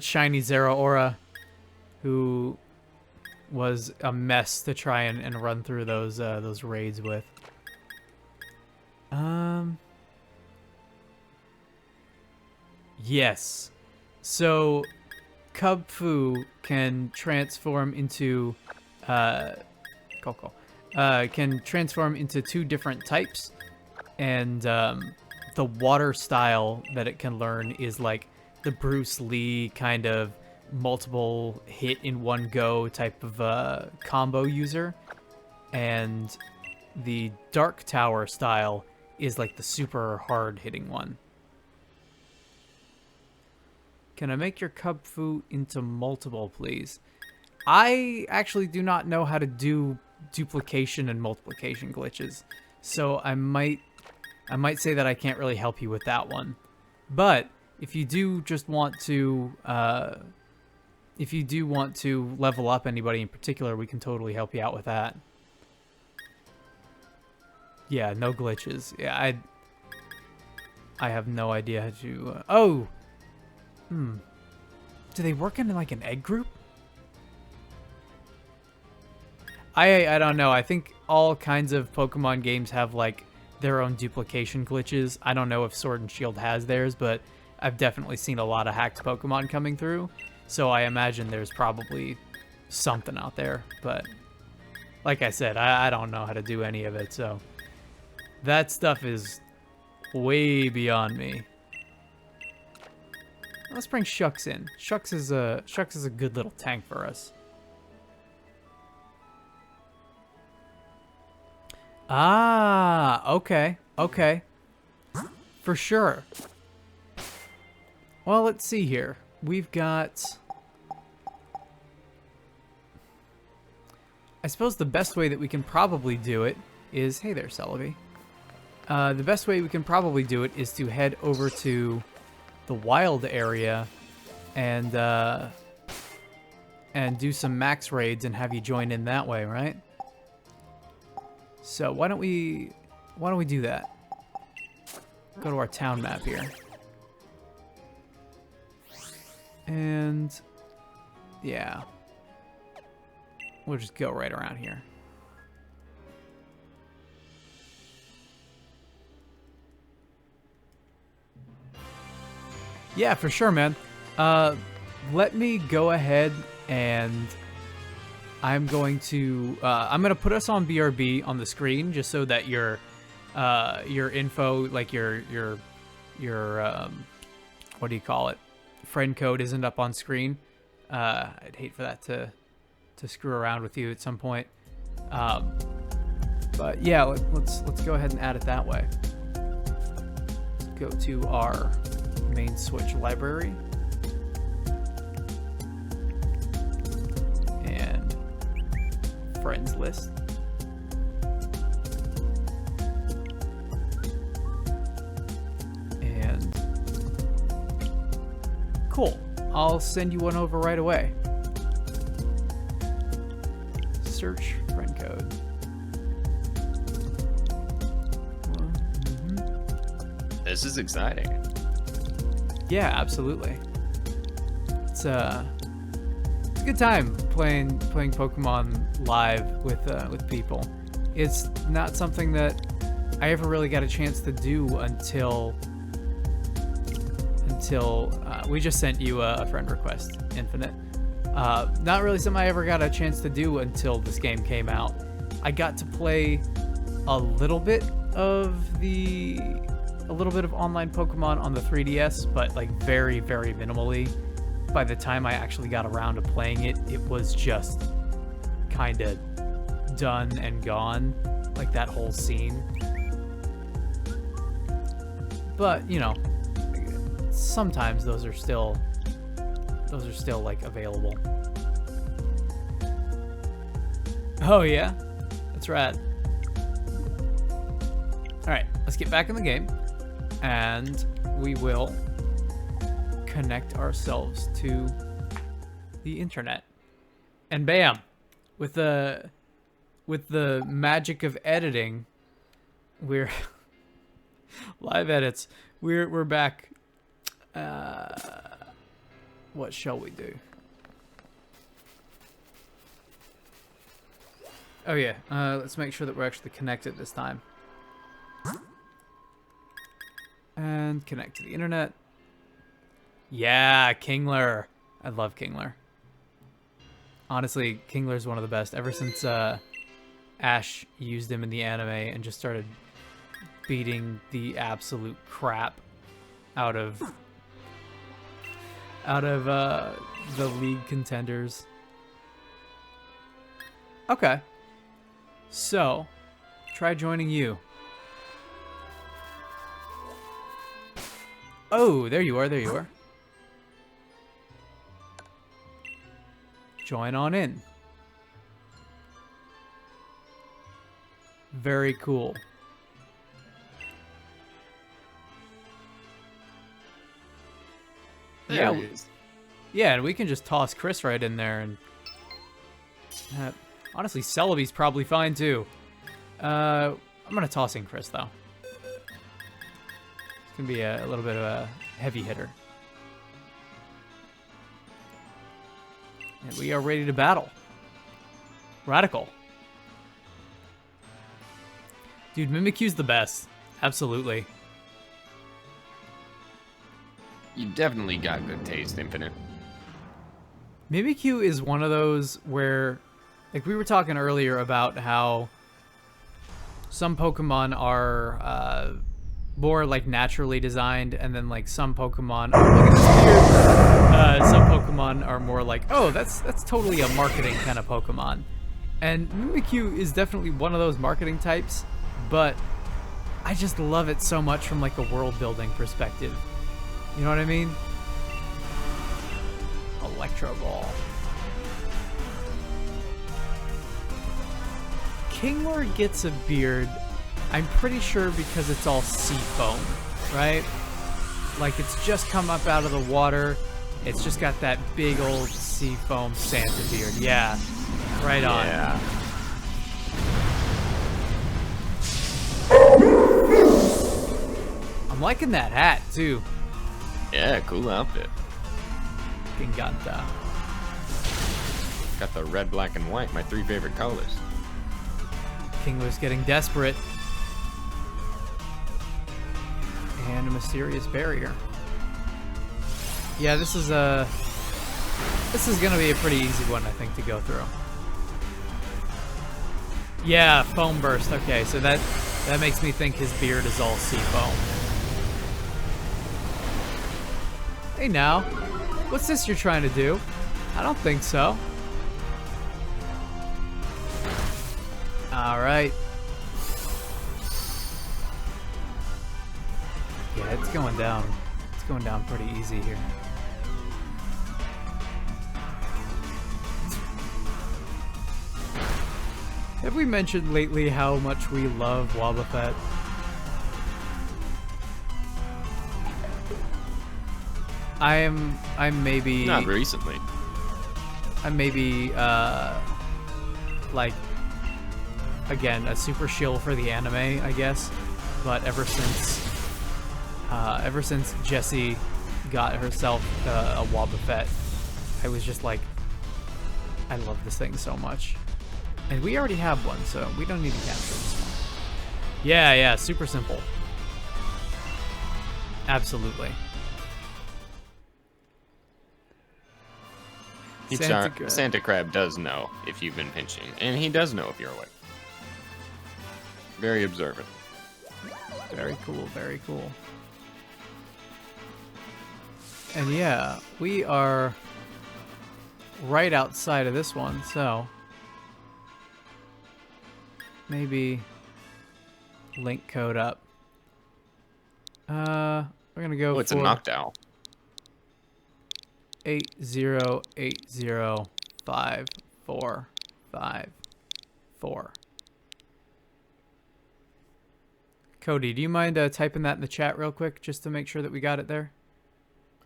Speaker 1: shiny Zeraora, who was a mess to try and run through those raids with. Yes. So Cubfu can transform into Coco. Can transform into 2 different types, and the water style that it can learn is like the Bruce Lee kind of multiple hit in one go type of combo user, and the Dark Tower style is like the super hard hitting one. Can I make your Cubfu into multiple, please? I actually do not know how to do duplication and multiplication glitches, so I might say that I can't really help you with that one. But if you do just want to level up anybody in particular, we can totally help you out with that. Yeah, no glitches. Yeah, I have no idea how to oh. Do they work in like an egg group? I don't know. I think all kinds of Pokemon games have like their own duplication glitches. I don't know if Sword and Shield has theirs, but I've definitely seen a lot of hacked Pokemon coming through. So I imagine there's probably something out there. But like I said, I don't know how to do any of it. So that stuff is way beyond me. Let's bring Shucks in. Shucks is a good little tank for us. Ah, okay. For sure. Well, let's see here. We've got... I suppose the best way that we can probably do it is... Hey there, Celebi. The best way we can probably do it is to head over to the wild area and do some max raids and have you join in that way, right? So why don't we do that? Go to our town map here. And yeah. We'll just go right around here. Yeah, for sure, man. Let me go ahead and I'm going to put us on BRB on the screen just so that your info, like your what do you call it? Friend code isn't up on screen. I'd hate for that to screw around with you at some point. But yeah, let's go ahead and add it that way. Go to our main Switch library. friends list. And cool. I'll send you one over right away. Search friend code.
Speaker 3: This is exciting.
Speaker 1: Yeah, absolutely. It's a good time playing Pokemon live with people. It's not something that I ever really got a chance to do until we just sent you a friend request, Infinite. Not really something I ever got a chance to do until this game came out. I got to play a little bit of online Pokemon on the 3DS, but like very, very minimally. By the time I actually got around to playing it, it was just kind of done and gone, like that whole scene. But, you know, sometimes those are still like available. Oh yeah, that's rad. All right, let's get back in the game, and we will connect ourselves to the internet. And bam, with the magic of editing, we're live edits. We're back. What shall we do? Oh yeah, let's make sure that we're actually connected this time. And connect to the internet. Yeah, Kingler. I love Kingler. Honestly, Kingler's one of the best. Ever since Ash used him in the anime and just started beating the absolute crap out of the league contenders. Okay. So, try joining you. Oh, there you are, there you are. Join on in. Very cool.
Speaker 3: There it is.
Speaker 1: Yeah, and we can just toss Chris right in there, and honestly, Celebi's probably fine too. I'm gonna toss in Chris though. It's gonna be a little bit of a heavy hitter. And we are ready to battle. Radical. Dude, Mimikyu's the best. Absolutely.
Speaker 3: You definitely got good taste, Infinite.
Speaker 1: Mimikyu is one of those where, like we were talking earlier about how some Pokemon are more like naturally designed, and then like some Pokemon some Pokemon are more like, oh, that's totally a marketing kind of Pokemon. And Mimikyu is definitely one of those marketing types, but I just love it so much from like a world building perspective. You know what I mean? Electro Ball. Kingler gets a beard, I'm pretty sure because it's all sea foam, right? Like it's just come up out of the water. It's just got that big old sea foam Santa beard. Yeah, right on.
Speaker 3: Yeah.
Speaker 1: I'm liking that hat too.
Speaker 3: Yeah, cool outfit.
Speaker 1: Giganta.
Speaker 3: Got the red, black, and white, my 3 favorite colors.
Speaker 1: Kingler's getting desperate. And a mysterious barrier. Yeah, this is gonna be a pretty easy one, I think, to go through. Yeah, foam burst. Okay, so that makes me think his beard is all sea foam. Hey now, what's this you're trying to do? I don't think so. All right. Yeah, it's going down. It's going down pretty easy here. Have we mentioned lately how much we love Wobbuffet? I'm maybe...
Speaker 3: Not recently.
Speaker 1: I'm maybe, like, again, a super shill for the anime, I guess. But ever since Jessie got herself a Wobbuffet, I was just like, I love this thing so much. And we already have one, so we don't need to capture this one. Yeah, super simple. Absolutely.
Speaker 3: Santa Crab does know if you've been pinching, and he does know if you're awake. Very observant.
Speaker 1: Very cool, very cool. And yeah, we are right outside of this one, so maybe link code up. We're gonna go.
Speaker 3: Oh, it's a Noctowl.
Speaker 1: 8080545. Cody, do you mind typing that in the chat real quick just to make sure that we got it there?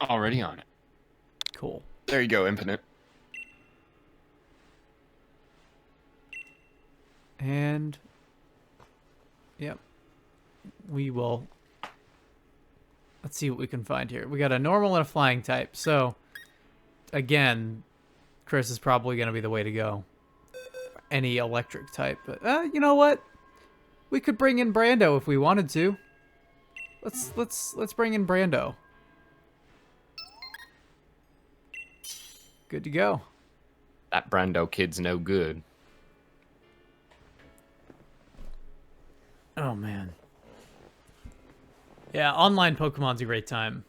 Speaker 3: Already on it.
Speaker 1: Cool.
Speaker 3: There you go, Infinite.
Speaker 1: And yep, we will. Let's see what we can find here. We got a normal and a flying type. So again, Chris is probably going to be the way to go. Any electric type, but you know what? We could bring in Brando if we wanted to. Let's bring in Brando. Good to go.
Speaker 3: That Brando kid's no good.
Speaker 1: Oh man. Yeah, online Pokemon's a great time.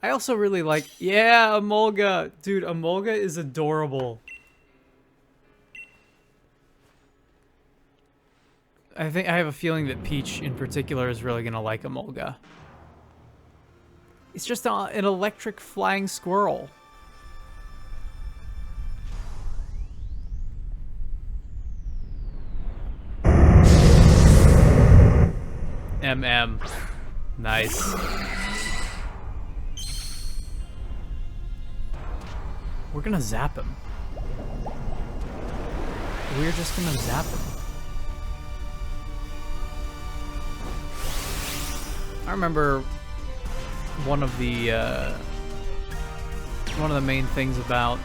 Speaker 1: I also really like, yeah, Emolga. Dude, Emolga is adorable. I have a feeling that Peach in particular is really gonna like Emolga. It's just an electric flying squirrel. MM. Nice. We're gonna zap him. We're just gonna zap him. I remember one of the main things about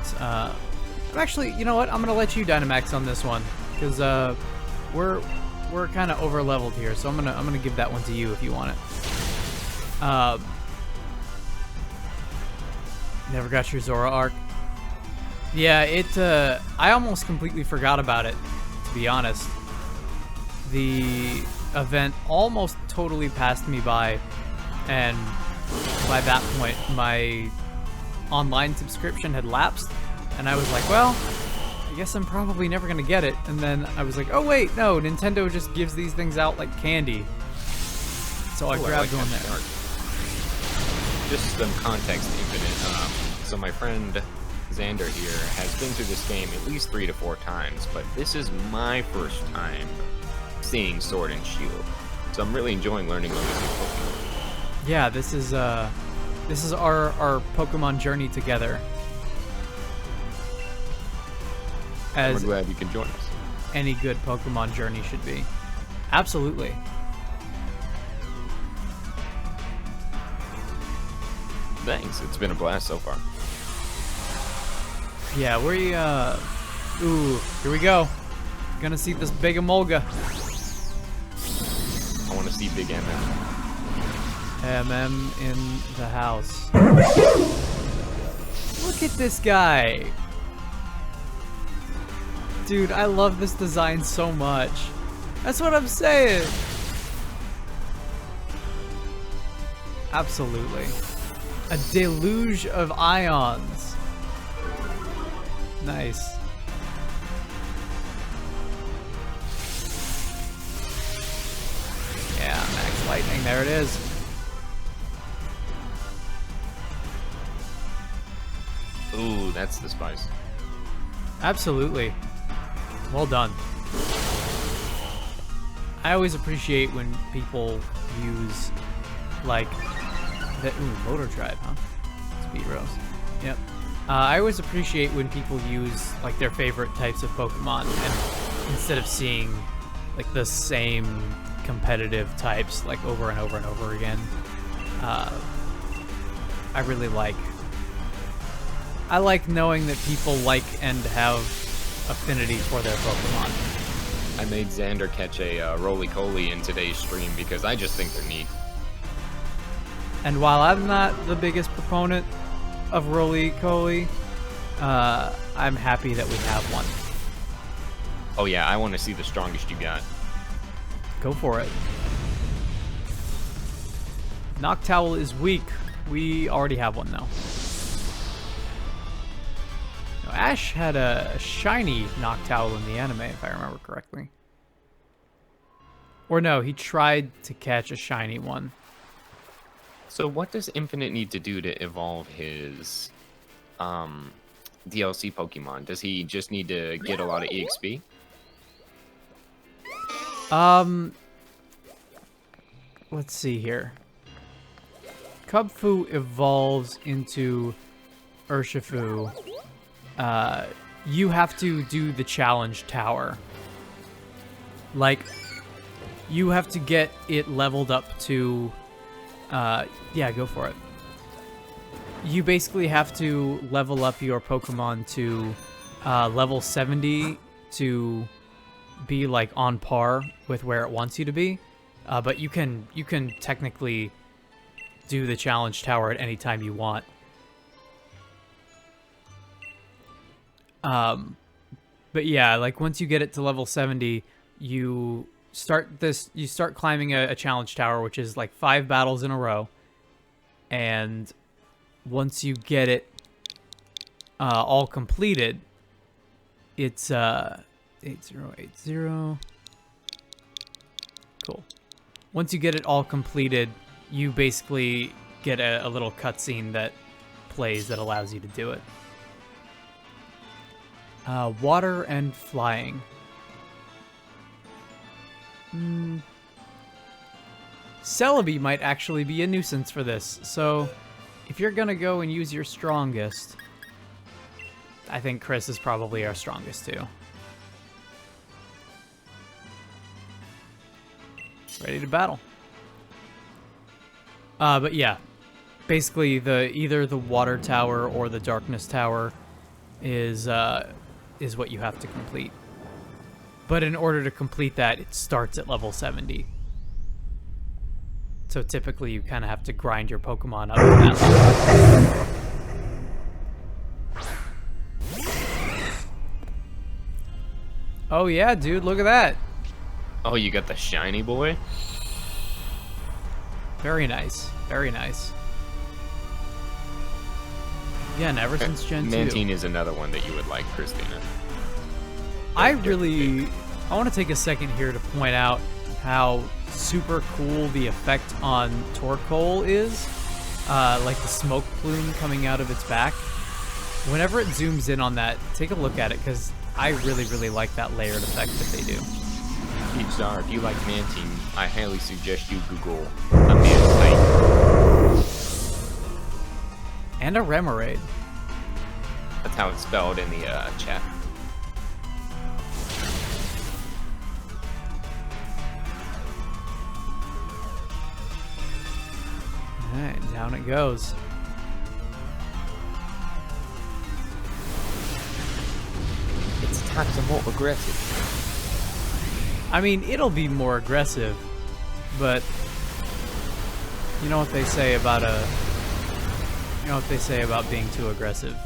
Speaker 1: actually, you know what? I'm gonna let you Dynamax on this one because we're kind of over leveled here, so I'm gonna give that one to you if you want it. Never got your Zora arc. Yeah, I almost completely forgot about it, to be honest. The event almost totally passed me by, and by that point, my online subscription had lapsed, and I was like, well, I guess I'm probably never gonna get it. And then I was like, oh wait, no, Nintendo just gives these things out like candy. So I grabbed one there.
Speaker 3: Just some context, Infinite. So my friend Xander here has been through this game at least 3 to 4 times, but this is my first time seeing Sword and Shield. So I'm really enjoying learning about these Pokemon.
Speaker 1: Yeah, this is our Pokemon journey together. As
Speaker 3: we're glad you can join us.
Speaker 1: Any good Pokemon journey should be. Absolutely.
Speaker 3: Thanks, it's been a blast so far.
Speaker 1: Yeah, ooh, here we go. Gonna see this big Emolga.
Speaker 3: I want to see Big MM.
Speaker 1: MM in the house. Look at this guy. Dude, I love this design so much. That's what I'm saying. Absolutely. A deluge of ions. Nice. Yeah, Max Lightning, there it is.
Speaker 3: Ooh, that's the spice.
Speaker 1: Absolutely. Well done. I always appreciate when people use, like, the motor drive, huh? Speed Rose. Yep. I always appreciate when people use, like, their favorite types of Pokemon, and instead of seeing, like, the same competitive types, like, over and over and over again. I really like... I like knowing that people like and have affinity for their Pokemon.
Speaker 3: I made Xander catch a Roly-Coly in today's stream because I just think they're neat.
Speaker 1: And while I'm not the biggest proponent of Roly-Coly, I'm happy that we have one.
Speaker 3: Oh yeah, I want to see the strongest you got.
Speaker 1: Go for it. Noctowl is weak. We already have one, though. Now, Ash had a shiny Noctowl in the anime, if I remember correctly. Or no, he tried to catch a shiny one.
Speaker 3: So what does Infinite need to do to evolve his DLC Pokemon? Does he just need to get a lot of EXP?
Speaker 1: Let's see here. Kubfu evolves into Urshifu. You have to do the challenge tower. Like, you have to get it leveled up to... yeah, go for it. You basically have to level up your Pokemon to level 70 to be, like, on par with where it wants you to be. But you can technically do the challenge tower at any time you want. But yeah, like, once you get it to level 70, you start climbing a challenge tower, which is like 5 battles in a row. And once you get it all completed, it's 8080. Cool. Once you get it all completed, you basically get a little cutscene that plays that allows you to do it. Water and flying. Celebi might actually be a nuisance for this, so if you're gonna go and use your strongest, I think Chris is probably our strongest too. Ready to battle. But yeah, basically either the water tower or the darkness tower is what you have to complete. But in order to complete that, it starts at level 70. So typically you kind of have to grind your Pokemon up to that level. Oh yeah, dude, look at that.
Speaker 3: Oh, you got the shiny boy?
Speaker 1: Very nice. Very nice. Again, ever since Gen 2.
Speaker 3: Mantine is another one that you would like, Christina.
Speaker 1: I want to take a second here to point out how super cool the effect on Torkoal is. Like the smoke plume coming out of its back. Whenever it zooms in on that, take a look at it, because I really, really like that layered effect that they do.
Speaker 3: Star, if you like Mantine, I highly suggest you Google a Mantine.
Speaker 1: And a Remoraid.
Speaker 3: That's how it's spelled in the chat.
Speaker 1: Alright, down it goes.
Speaker 3: Its attacks are more aggressive.
Speaker 1: I mean, it'll be more aggressive, but you know what they say about being too aggressive.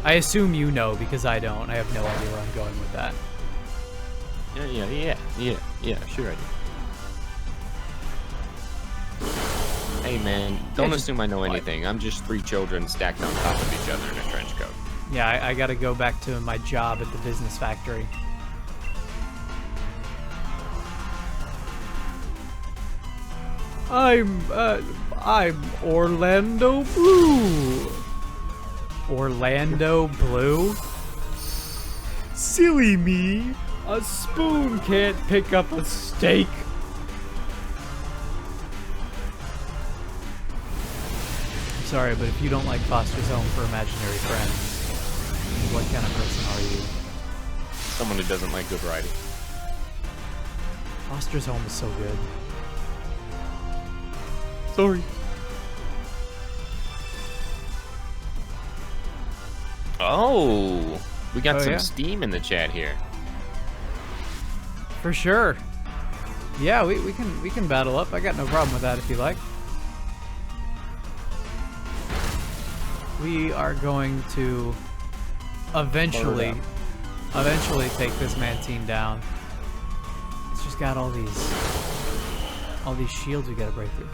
Speaker 1: I assume you know, because I don't. I have no idea where I'm going with that.
Speaker 3: Yeah, sure I do. Hey man, don't assume I know anything. I'm just 3 children stacked on top of each other in a trench coat.
Speaker 1: Yeah, I gotta go back to my job at the business factory. I'm Orlando Blue. Orlando Blue? Silly me! A spoon can't pick up a steak! I'm sorry, but if you don't like Foster's Home for Imaginary Friends, what kind of person are you?
Speaker 3: Someone who doesn't like good writing.
Speaker 1: Foster's Home is so good. Sorry.
Speaker 3: Oh, we got
Speaker 1: Oh,
Speaker 3: some
Speaker 1: yeah?
Speaker 3: steam in the chat here.
Speaker 1: For sure. Yeah, we can battle up. I got no problem with that if you like. We are going to eventually take this Mantine down. It's just got all these shields we gotta break through.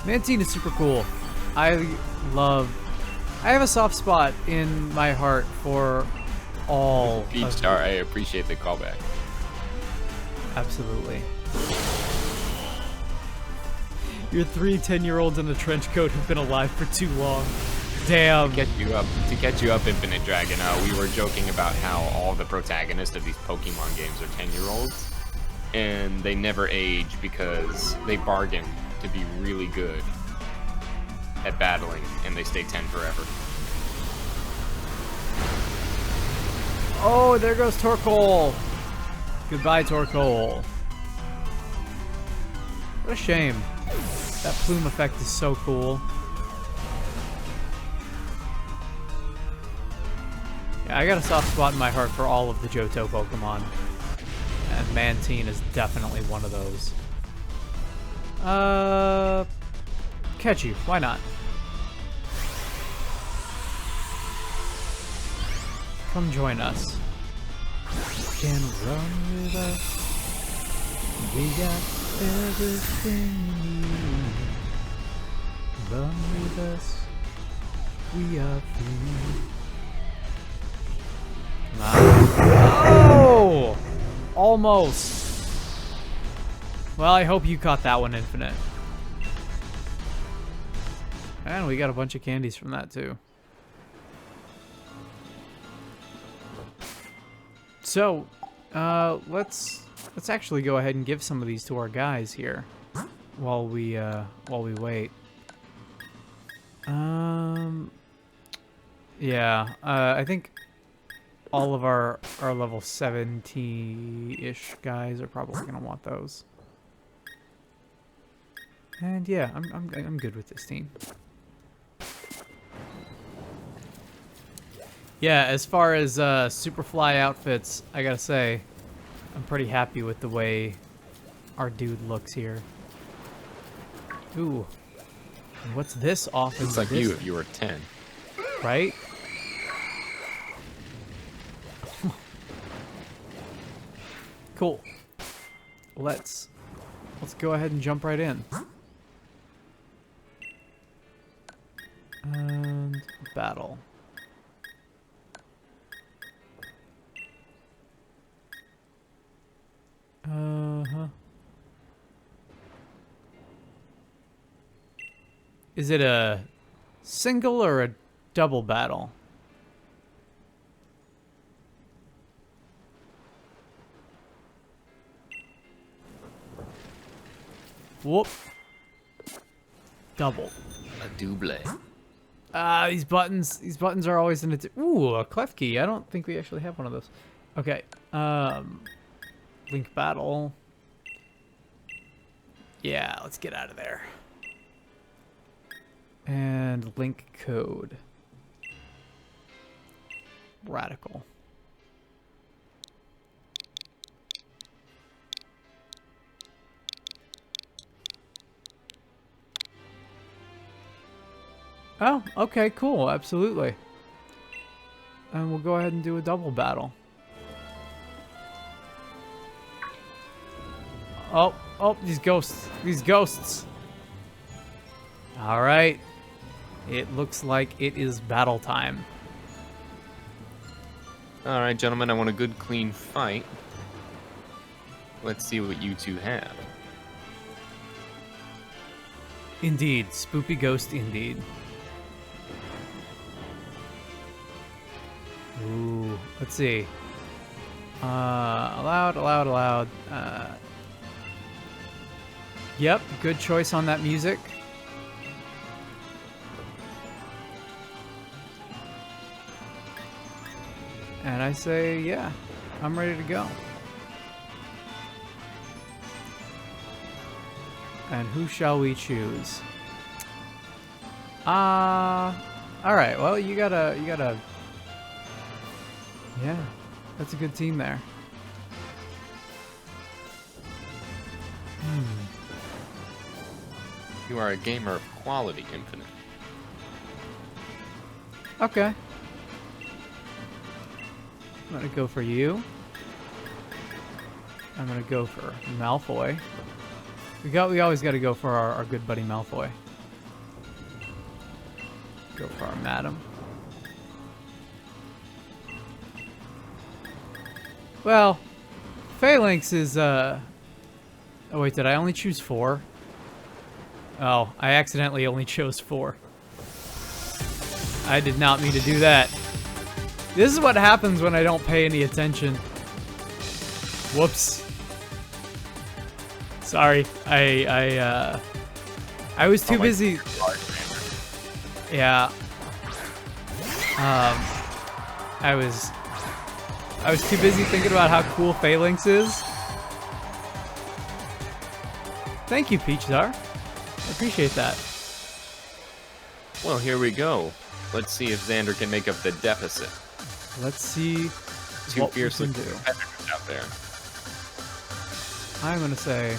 Speaker 1: Mantine is super cool. I have a soft spot in my heart for all
Speaker 3: Peach
Speaker 1: of
Speaker 3: Star, I appreciate the callback.
Speaker 1: Absolutely. Your 3 10-year-olds in a trench coat have been alive for too long. Damn.
Speaker 3: To catch you up, Infinite Dragon, we were joking about how all the protagonists of these Pokemon games are 10-year-olds, and they never age because they bargain to be really good at battling, and they stay 10 forever.
Speaker 1: Oh, there goes Torkoal. Goodbye, Torkoal. What a shame. That plume effect is so cool. Yeah, I got a soft spot in my heart for all of the Johto Pokemon. And Mantine is definitely one of those. Catch you. Why not? Come join us. Can run with us. We got everything we need. Run with us. We are free. Oh! Almost. Well, I hope you caught that one, Infinite. And we got a bunch of candies from that, too. So, let's actually go ahead and give some of these to our guys here while we wait. Yeah, I think all of our level 70-ish guys are probably gonna want those. And yeah, I'm good with this team. Yeah, as far as Superfly outfits, I gotta say, I'm pretty happy with the way our dude looks here. Ooh. And what's this off in
Speaker 3: It's
Speaker 1: the
Speaker 3: like you
Speaker 1: distance?
Speaker 3: if you were 10.
Speaker 1: Right? Cool. Let's go ahead and jump right in. And battle. Uh-huh. Is it a single or a double battle? Whoop. Double.
Speaker 3: A double.
Speaker 1: These buttons are always in it. Ooh, a clef key. I don't think we actually have one of those. Okay. Link battle. Yeah, let's get out of there. And link code. Radical. Oh, okay, cool. Absolutely. And we'll go ahead and do a double battle. Oh, these ghosts. These ghosts. All right. It looks like it is battle time.
Speaker 3: All right, gentlemen, I want a good, clean fight. Let's see what you two have.
Speaker 1: Indeed. Spoopy ghost indeed. Let's see. Allowed. Yep, good choice on that music. And I say, yeah, I'm ready to go. And who shall we choose? All right. Well, you gotta. Yeah, that's a good team there.
Speaker 2: You are a gamer of quality, Infinite.
Speaker 1: Okay. I'm gonna go for you. I'm gonna go for Malfoy. We always gotta go for our good buddy Malfoy. Go for our madam. Well, Phalanx is oh wait, did I only choose 4? Oh, I accidentally only chose 4. I did not mean to do that. This is what happens when I don't pay any attention. Whoops. Sorry. I was too busy. Yeah. I was too busy thinking about how cool Phalanx is. Thank you, Peach Czar. I appreciate that.
Speaker 2: Well, here we go. Let's see if Xander can make up the deficit.
Speaker 1: Let's see
Speaker 2: Two
Speaker 1: what we
Speaker 2: fiercely
Speaker 1: can do.
Speaker 2: competitors out there.
Speaker 1: I'm gonna say.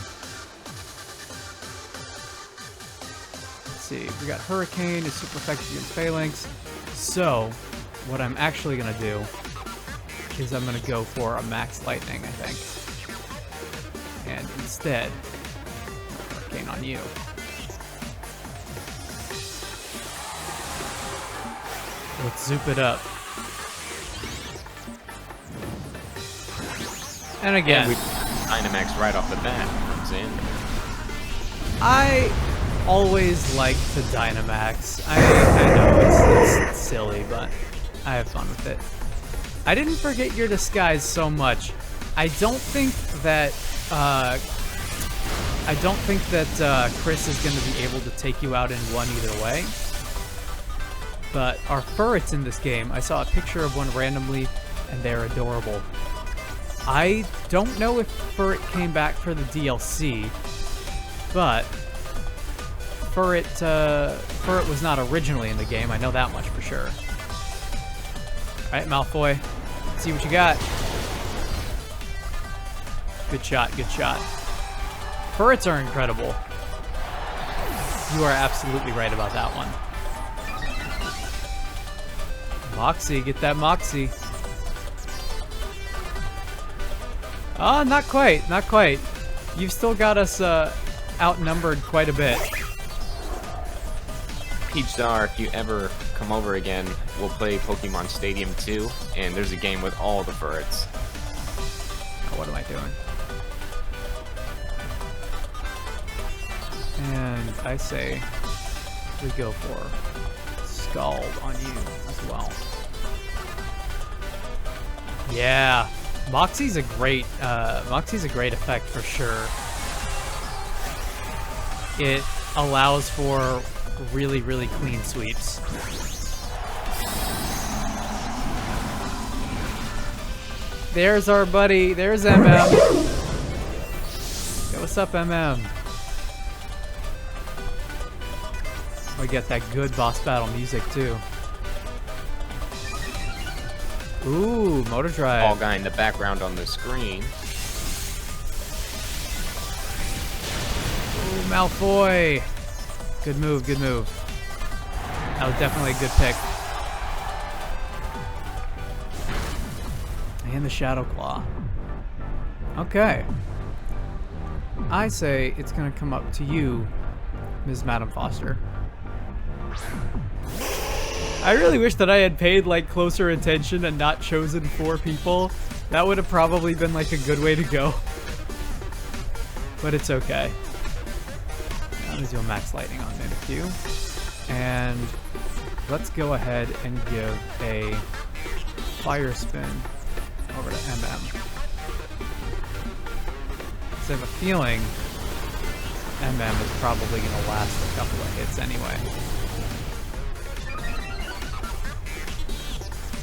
Speaker 1: Let's see. We got Hurricane, is super effective against Phalanx. So, what I'm actually gonna do is I'm gonna go for a Max Lightning, I think. And instead, Hurricane on you. Let's zoop it up. And again,
Speaker 2: And we Dynamax right off the bat from Xander.
Speaker 1: I always like to Dynamax. I know it's silly, but I have fun with it. I didn't forget your disguise so much. I don't think that Chris is going to be able to take you out in one either way. But our Furrets in this game, I saw a picture of one randomly, and they're adorable. I don't know if Furret came back for the DLC, but Furret was not originally in the game. I know that much for sure. All right, Malfoy, let's see what you got. Good shot, good shot. Furrets are incredible. You are absolutely right about that one. Moxie, get that Moxie. Ah, not quite, not quite. You've still got us outnumbered quite a bit.
Speaker 2: Peach Czar, if you ever come over again, we'll play Pokemon Stadium 2, and there's a game with all the Furrets.
Speaker 1: Oh, what am I doing? And I say we go for Scald on you as well. Yeah, Moxie's a great effect for sure. It allows for really, really clean sweeps. There's our buddy. There's MM. Yo, what's up, MM? We get that good boss battle music too. Ooh, Motor Drive.
Speaker 2: All guy in the background on the screen.
Speaker 1: Ooh, Malfoy. Good move, good move. That was definitely a good pick. And the Shadow Claw. Okay. I say it's gonna come up to you, Ms. Madam Foster. I really wish that I had paid like closer attention and not chosen 4 people. That would have probably been like a good way to go. But it's okay. Let me do a Max Lightning on Mimikyu. And let's go ahead and give a Fire Spin over to MM. So I have a feeling MM is probably going to last a couple of hits anyway.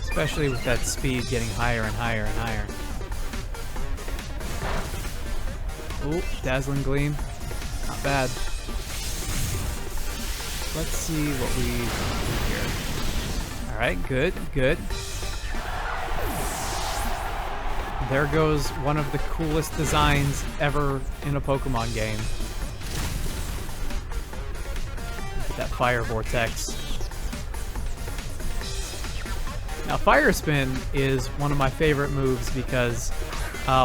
Speaker 1: Especially with that speed getting higher and higher and higher. Ooh, Dazzling Gleam. Not bad. Let's see what we do here. Alright, good, good. There goes one of the coolest designs ever in a Pokemon game. Look at that Fire Vortex. Now, Fire Spin is one of my favorite moves because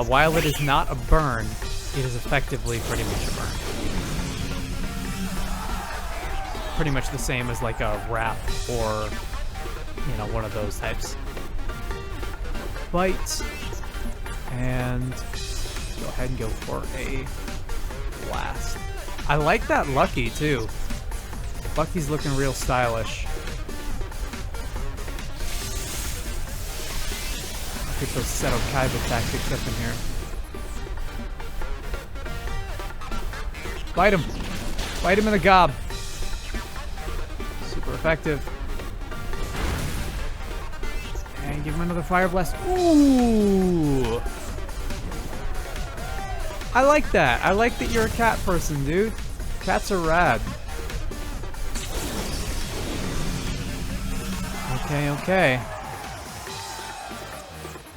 Speaker 1: while it is not a burn, it is effectively pretty much a burn. Pretty much the same as like a wrap or, you know, one of those types. Bite. And go ahead and go for a blast. I like that Lucky too. Lucky's looking real stylish. Get those Seto Kaiba tactics up in here. Bite him. Bite him in the gob. Super effective. And give him another Fire Blast. Ooh! I like that. I like that you're a cat person, dude. Cats are rad. Okay, okay.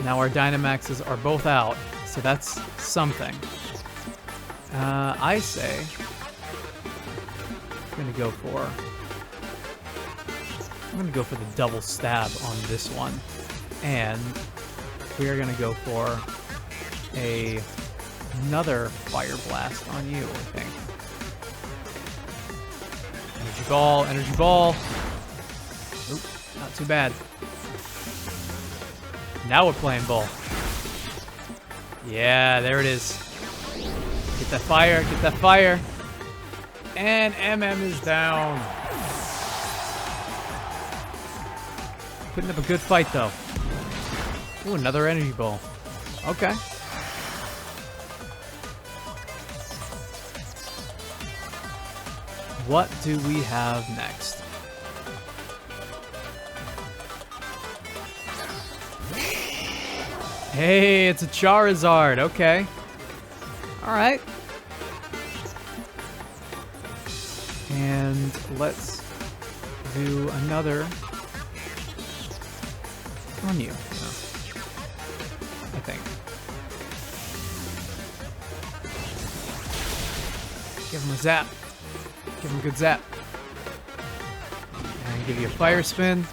Speaker 1: Now our Dynamaxes are both out, so that's something. I say I'm gonna go for the double stab on this one, and we are gonna go for another Fire Blast on you, I think. Energy Ball, Energy Ball. Oop, not too bad. Now we're playing ball. Yeah, there it is. Get that fire, get that fire. And MM is down. Putting up a good fight, though. Ooh, another energy ball. Okay. What do we have next? Hey, it's a Charizard. Okay. All right. And let's do another on you. No. I think. Give him a zap. Give him a good zap. And give you a Fire Spin.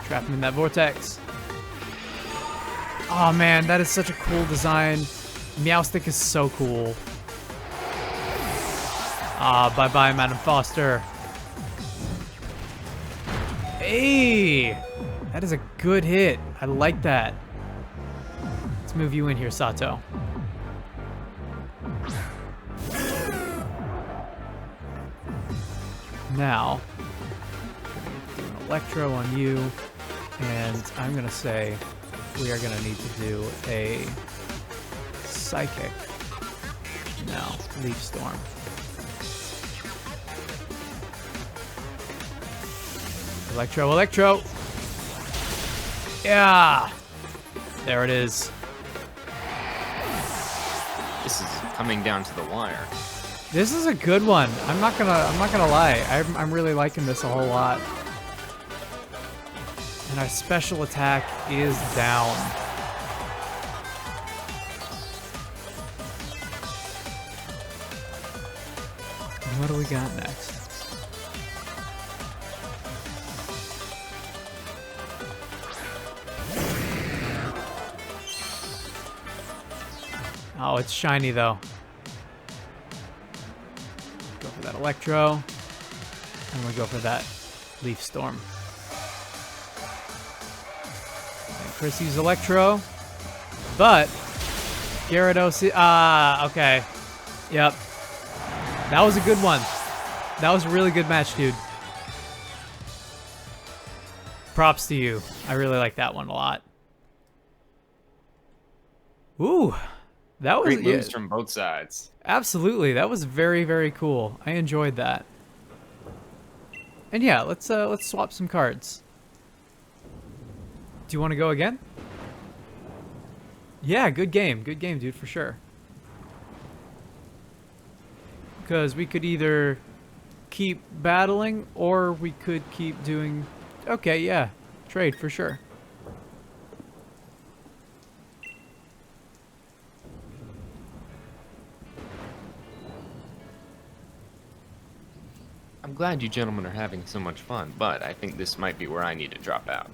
Speaker 1: Trap him in that vortex. Oh man, that is such a cool design. Meowstic is so cool. Ah, bye-bye, Madam Foster. Hey! That is a good hit. I like that. Let's move you in here, Sato. Now, do an Electro on you. And I'm going to say we are going to need to do a Psychic. No, Leaf Storm. Electro, Electro. Yeah. There it is.
Speaker 3: This is coming down to the wire.
Speaker 1: This is a good one. I'm not gonna lie. I'm really liking this a whole lot. And our special attack is down. And what do we got next? Oh, it's shiny though. Go for that Electro. And we go for that Leaf Storm. Chris used Electro, but Gyarados. Okay. Yep. That was a good one. That was a really good match, dude. Props to you. I really like that one a lot. Ooh, that was
Speaker 2: Great moves from both sides.
Speaker 1: absolutely. That was very, very cool. I enjoyed that. And yeah, let's swap some cards. Do you want to go again? Yeah, good game, dude, for sure. Because we could either keep battling or we could keep doing. Okay, yeah, trade for sure.
Speaker 2: I'm glad you gentlemen are having so much fun, but I think this might be where I need to drop out.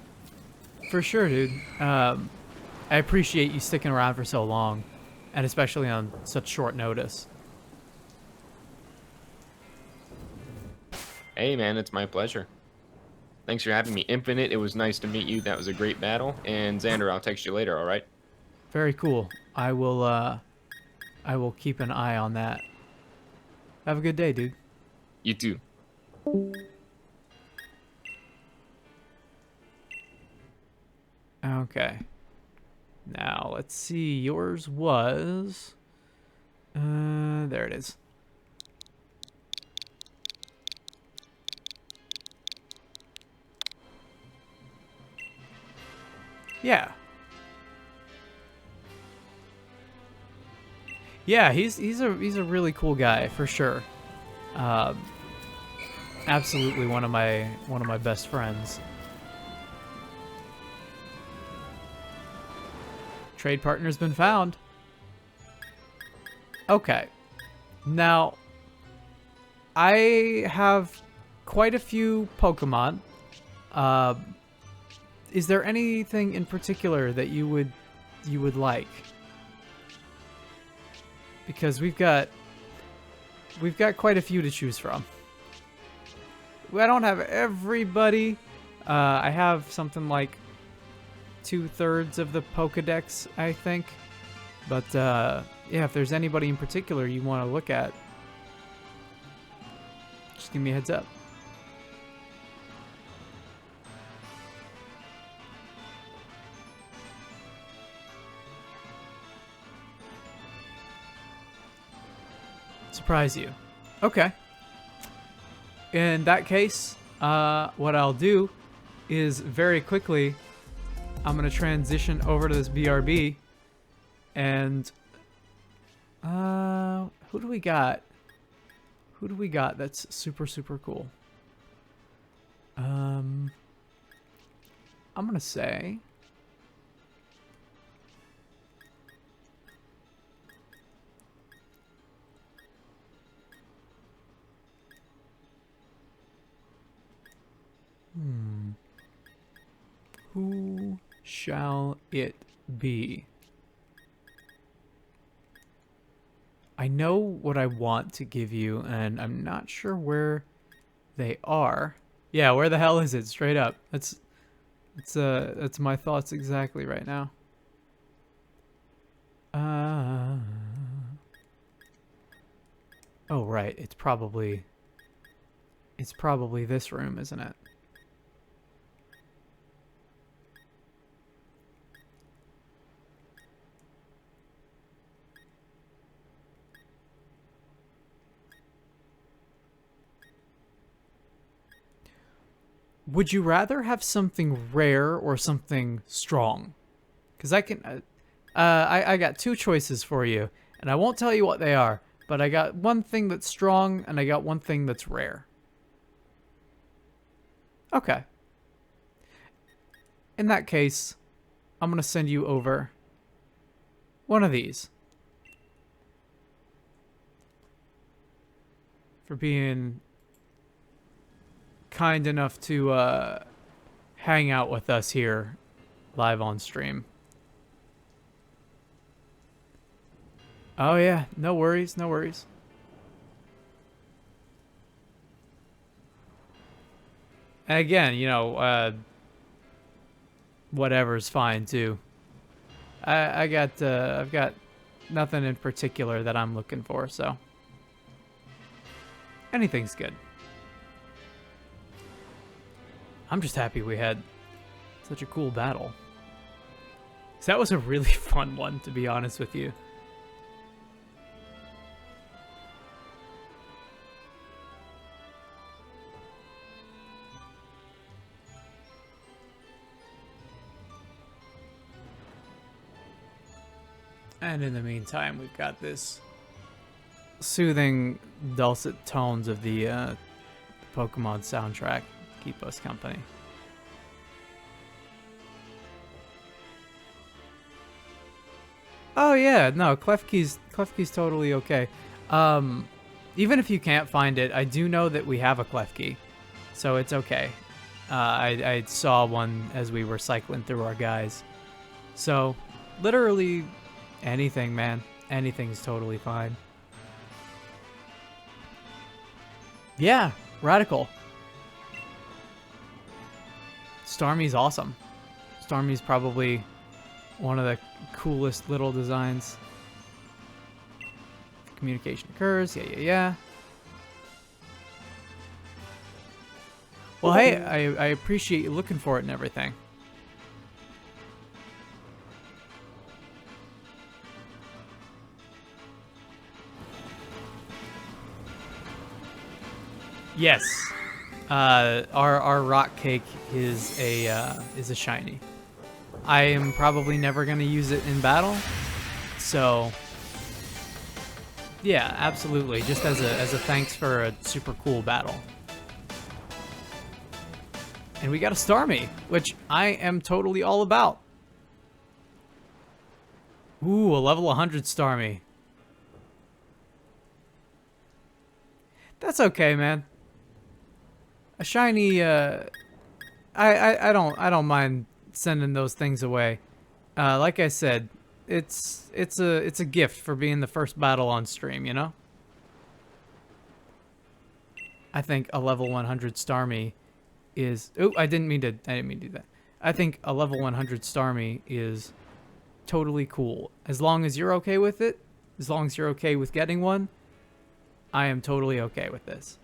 Speaker 1: For sure, dude. I appreciate you sticking around for so long, and especially on such short notice.
Speaker 2: Hey man, it's my pleasure. Thanks for having me. Infinite, it was nice to meet you. That was a great battle. And Xander, I'll text you later, alright?
Speaker 1: Very cool. I will keep an eye on that. Have a good day, dude.
Speaker 2: You too.
Speaker 1: Okay. Now, let's see. Yours was... there it is. Yeah. Yeah, he's a really cool guy for sure. Absolutely one of my best friends. Trade partner's been found. Okay. Now, I have quite a few Pokemon. Is there anything in particular that you would like? Because we've got quite a few to choose from. I don't have everybody. I have something like 2/3 of the Pokedex, I think. But yeah, if there's anybody in particular you want to look at, just give me a heads up. Surprise you. Okay. In that case, what I'll do is very quickly, I'm going to transition over to this BRB. And who do we got? Who do we got that's super, super cool? I'm going to say... Who shall it be? I know what I want to give you, and I'm not sure where they are. Yeah, where the hell is it? Straight up. That's my thoughts exactly right now. Oh right, it's probably this room, isn't it? Would you rather have something rare or something strong? Because I can... I got two choices for you, and I won't tell you what they are, but I got one thing that's strong, and I got one thing that's rare. Okay. In that case, I'm going to send you over one of these. For being kind enough to hang out with us here live on stream. Oh yeah, no worries, no worries. And again, you know, whatever's fine too. I've got nothing in particular that I'm looking for, so anything's good. I'm just happy we had Such a cool battle. So that was a really fun one, to be honest with you. And in the meantime, we've got this soothing, dulcet tones of the Pokemon soundtrack keep us company. Oh yeah, no, Klefki's totally okay. Even if you can't find it, I do know that we have a Klefki, so it's okay. I saw one as we were cycling through our guys. So, literally anything, man. Anything's totally fine. Yeah, Radical. Starmie's awesome. Starmie's probably one of the coolest little designs. Communication occurs. Yeah. Well, hey, I appreciate you looking for it and everything. Yes. Our rock cake is a shiny. I am probably never gonna use it in battle, so yeah, absolutely. Just as a thanks for a super cool battle. And we got a Starmie, which I am totally all about. Ooh, a level 100 Starmie. That's okay, man. A shiny, I don't mind sending those things away. Like I said, it's a gift for being the first battle on stream, you know? I think a level 100 Starmie is... Oh, I didn't mean to do that. I think a level 100 Starmie is totally cool. As long as you're okay with it, as long as you're okay with getting one, I am totally okay with this.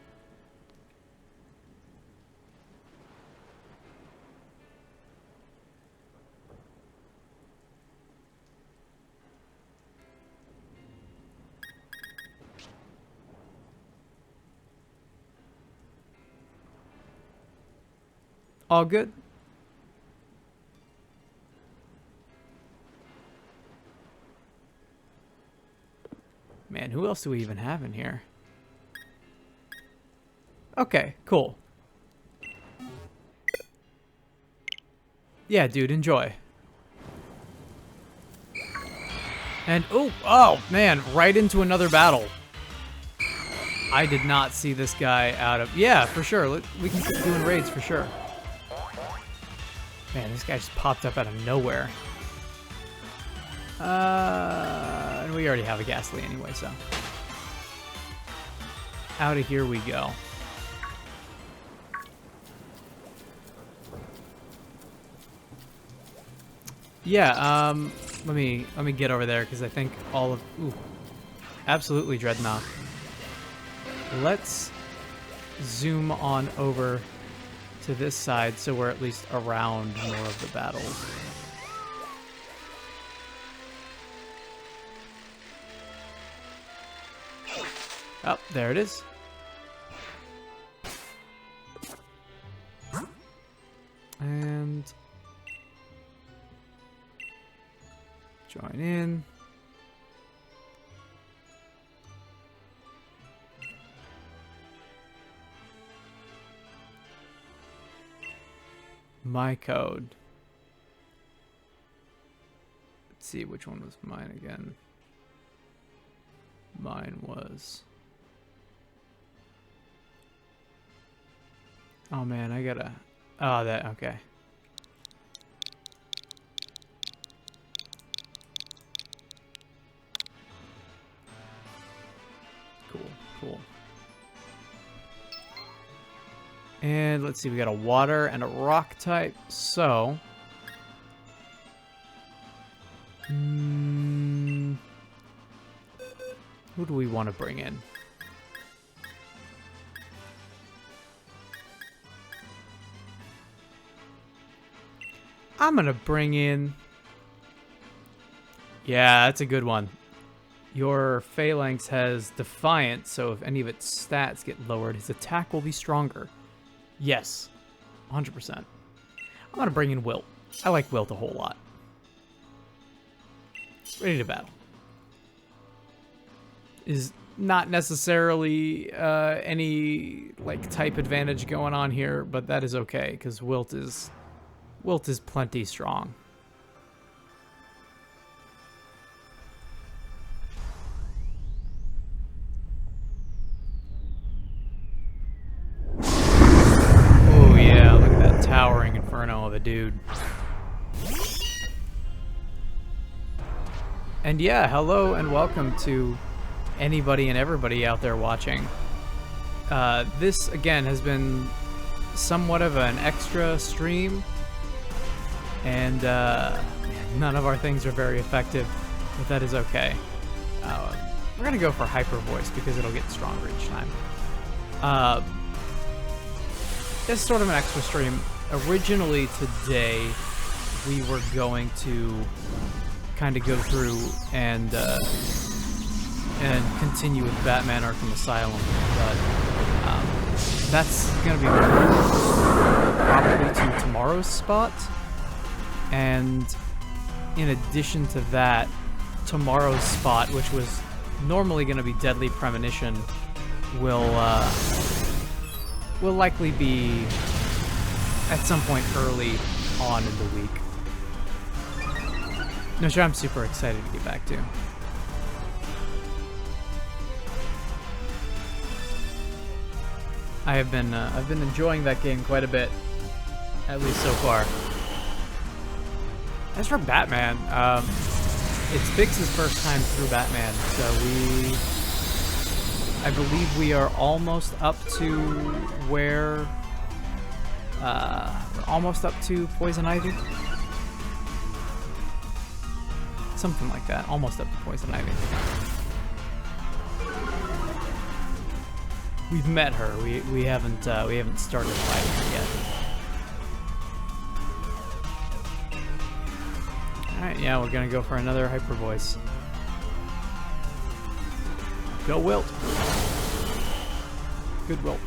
Speaker 1: All good? Man, who else do we even have in here? Okay, cool. Yeah, dude, enjoy. And, oh, man, right into another battle. I did not see this guy out of... Yeah, for sure. We can keep doing raids for sure. Man, this guy just popped up out of nowhere. And we already have a Ghastly anyway, so. Out of here we go. Yeah, let me get over there because I think all of... Ooh, absolutely Dreadnought. Let's zoom on over to this side so we're at least around more of the battles. Oh, there it is. And join in. My code. Let's see, which one was mine again? Mine was... Oh man, I gotta... Oh, that... Okay. Cool. And let's see, we got a water and a rock type, so... who do we want to bring in? I'm gonna bring in... Yeah, that's a good one. Your Phalanx has Defiance, so if any of its stats get lowered, his attack will be stronger. Yes, 100%. I'm gonna bring in Wilt. I like Wilt a whole lot. Ready to battle. Is not necessarily any like type advantage going on here, but that is okay because Wilt is plenty strong. Oh yeah, look at that towering inferno of a dude. And yeah, hello and welcome to anybody and everybody out there watching. This, again, has been somewhat of an extra stream, and none of our things are very effective, but that is okay. We're going to go for Hyper Voice because it'll get stronger each time. This is sort of an extra stream. Originally today, we were going to kind of go through and continue with Batman Arkham Asylum, but that's going to be probably to tomorrow's spot. And in addition to that, tomorrow's spot, which was normally going to be Deadly Premonition, will likely be at some point early on in the week. No, sure, I'm super excited to get back to. I've been enjoying that game quite a bit, at least so far. As for Batman, it's Bix's first time through Batman, so I believe we are almost up to where, almost up to Poison Ivy. Something like that, almost up to Poison Ivy. We've met her. We haven't started fighting her yet. All right, yeah, we're gonna go for another Hyper Voice. Go Wilt. Good Wilt.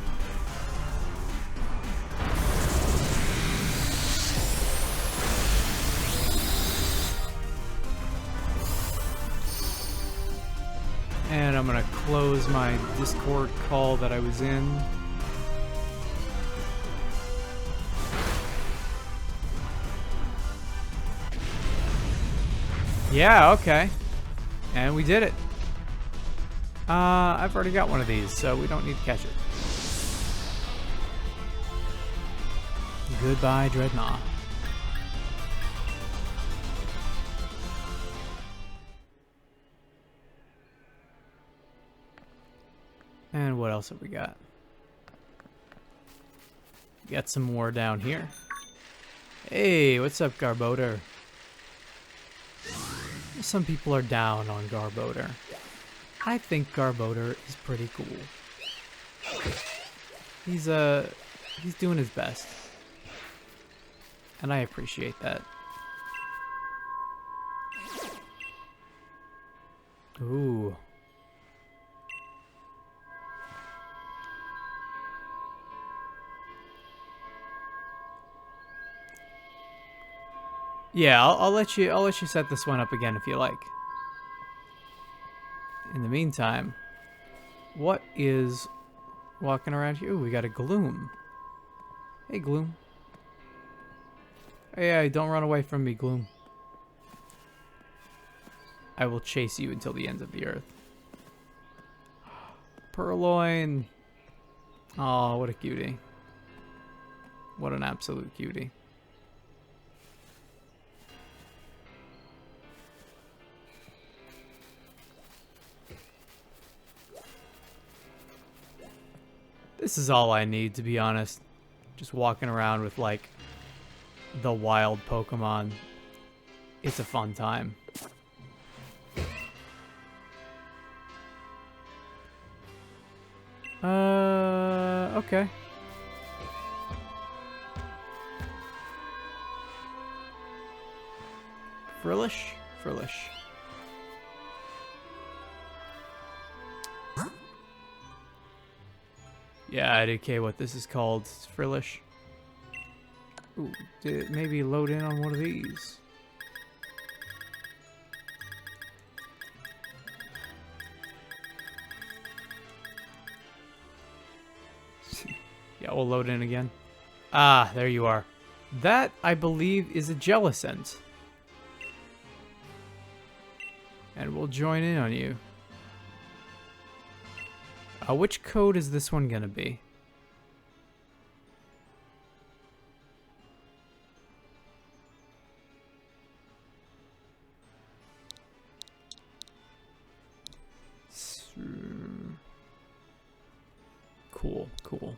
Speaker 1: And I'm gonna close my Discord call that I was in. Yeah, okay. And we did it. I've already got one of these, so we don't need to catch it. Goodbye, Dreadnought. And what else have we got? We got some more down here. Hey, what's up, Garbodor? Some people are down on Garbodor. I think Garbodor is pretty cool. He's doing his best. And I appreciate that. Ooh. Yeah, I'll let you set this one up again if you like. In the meantime, what is walking around here? Ooh, we got a Gloom. Hey, Gloom. Hey, don't run away from me, Gloom. I will chase you until the ends of the earth. Purloin. Oh, what a cutie. What an absolute cutie. This is all I need, to be honest. Just walking around with, like, the wild Pokemon. It's a fun time. Okay. Frillish? Frillish. Yeah, IDK, what this is called. It's Frillish. Ooh, did it maybe load in on one of these? Yeah, we'll load in again. Ah, there you are. That, I believe, is a Jellicent. And we'll join in on you. Which code is this one gonna be? Cool, cool.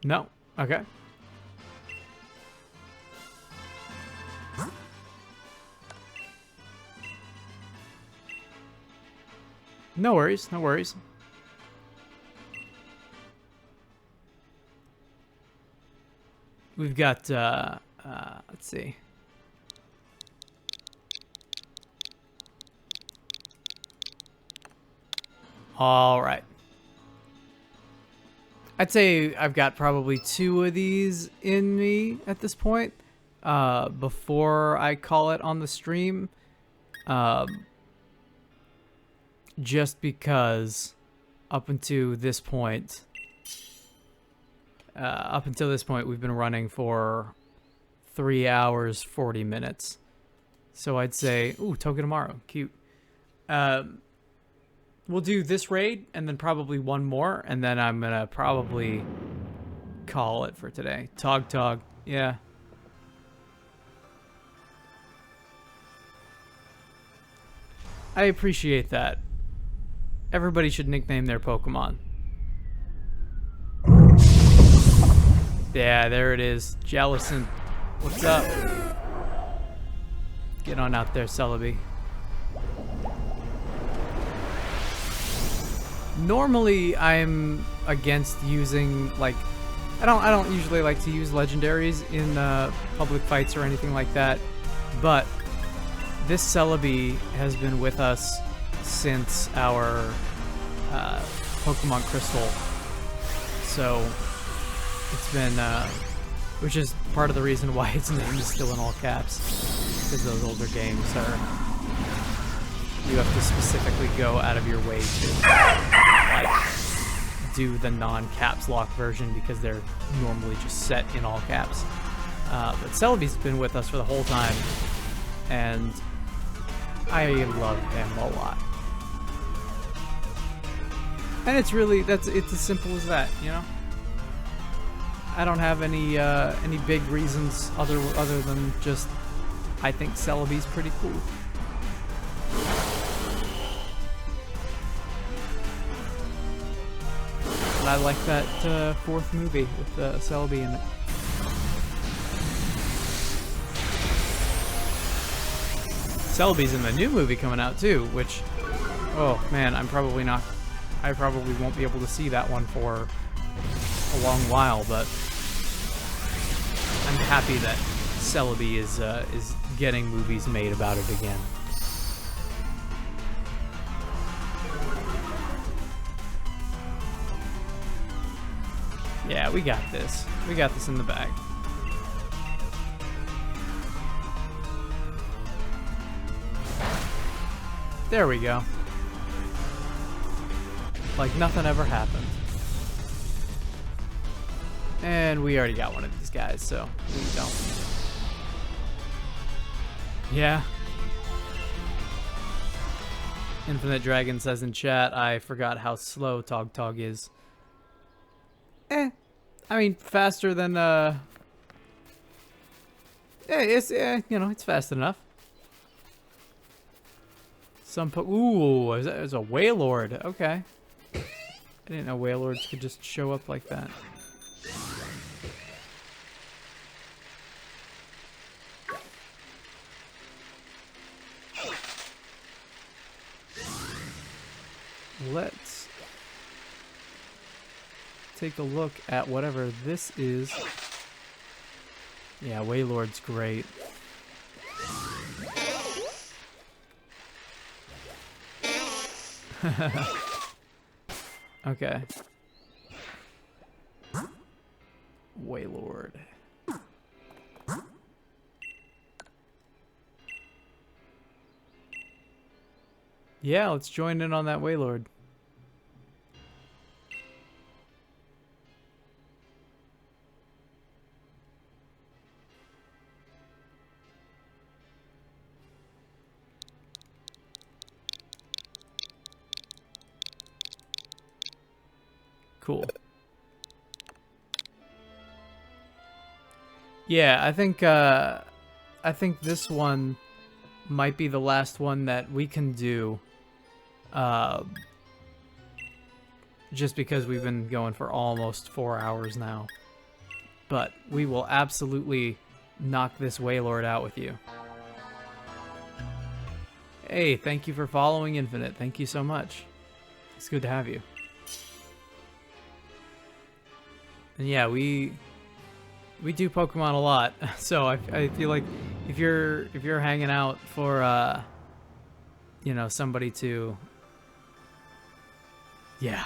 Speaker 1: No. Okay. No worries, no worries. We've got, let's see. All right. I'd say I've got probably 2 of these in me at this point. Before I call it on the stream. Just because up until this point, we've been running for 3 hours, 40 minutes. So I'd say, ooh, Togedemaru, cute. We'll do this raid and then probably one more, and then I'm gonna probably call it for today. Tog, yeah. I appreciate that. Everybody should nickname their Pokemon. Yeah, there it is. Jellicent. What's up? Get on out there, Celebi. Normally, I'm against using, like, I don't usually like to use legendaries in public fights or anything like that, but this Celebi has been with us since our Pokemon Crystal, so it's been, which is part of the reason why its name is still in all caps, because those older games are, you have to specifically go out of your way to, like, do the non-caps lock version because they're normally just set in all caps. But Celebi's been with us for the whole time, and I love him a lot. And it's really, it's as simple as that, you know? I don't have any big reasons other than just, I think Celebi's pretty cool. And I like that 4th movie with Celebi in it. Celebi's in the new movie coming out too, which, oh man, I probably won't be able to see that one for a long while, but I'm happy that Celebi is getting movies made about it again. Yeah, we got this. We got this in the bag. There we go. Like nothing ever happened. And we already got one of these guys, so we don't. Yeah. Infinite Dragon says in chat, I forgot how slow Tog is. I mean, faster than, yeah, it's, you know, it's fast enough. Ooh, there's a Wailord. Okay. I didn't know Wailords could just show up like that. take a look at whatever this is. Yeah, Waylord's great. Okay. Waylord. Yeah, let's join in on that Waylord. Cool. Yeah, I think this one might be the last one that we can do. Just because we've been going for almost 4 hours now. But we will absolutely knock this Waylord out with you. Hey, thank you for following Infinite. Thank you so much. It's good to have you. And yeah, we do Pokemon a lot, so I feel like if you're hanging out for you know, somebody to yeah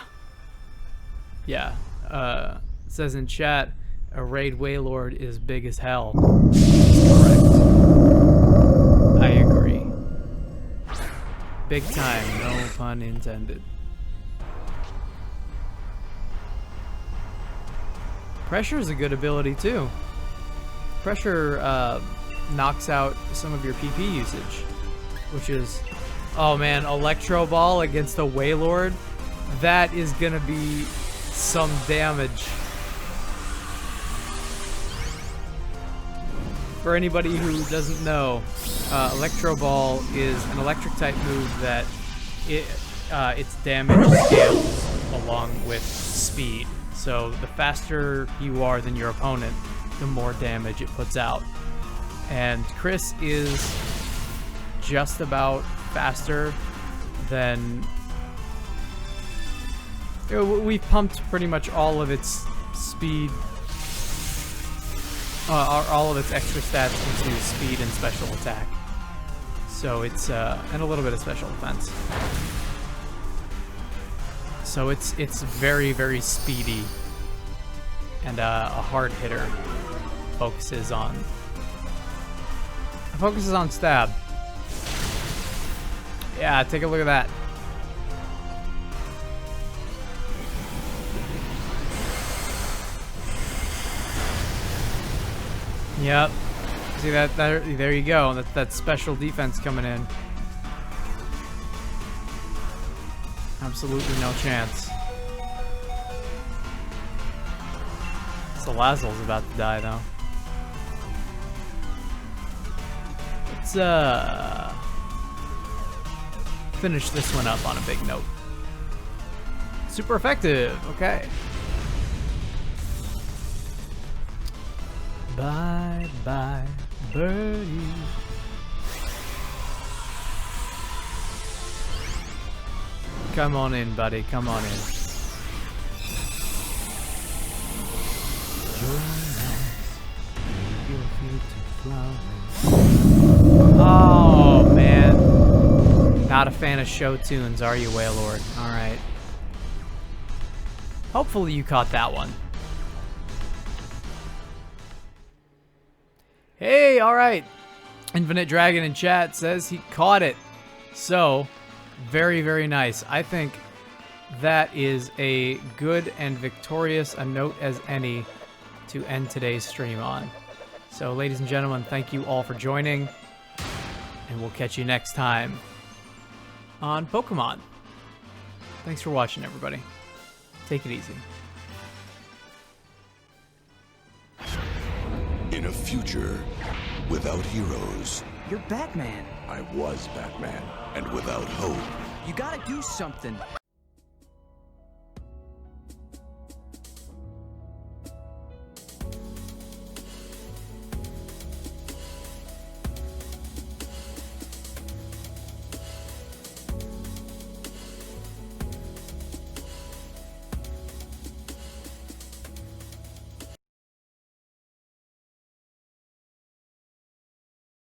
Speaker 1: it says in chat a raid Waylord is big as hell. Correct. I agree. Big time, no pun intended. Pressure is a good ability too. Pressure knocks out some of your PP usage, which is, oh man, Electro Ball against a Waylord, that is gonna be some damage. For anybody who doesn't know, Electro Ball is an electric type move that its damage scales along with speed. So the faster you are than your opponent, the more damage it puts out. And Chris is just about faster than... We've pumped pretty much all of its speed, all of its extra stats into speed and special attack. So it's, and a little bit of special defense. So it's very, very speedy, and a hard hitter. Focuses on stab. Yeah, take a look at that. Yep. See that? There you go. That's that special defense coming in. Absolutely no chance. Salazzle's about to die, though. Let's finish this one up on a big note. Super effective. Okay. Bye bye, birdie. Come on in, buddy. Come on in. Oh, man. Not a fan of show tunes, are you, Waylord? Alright. Hopefully you caught that one. Hey, alright. Infinite Dragon in chat says he caught it. So, very, very nice. I think that is a good and victorious a note as any to end today's stream on. So, ladies and gentlemen, thank you all for joining, and we'll catch you next time on Pokemon. Thanks for watching, everybody. Take it easy.
Speaker 4: In a future without heroes,
Speaker 5: You're Batman.
Speaker 4: I was Batman, and without hope,
Speaker 5: You gotta do something.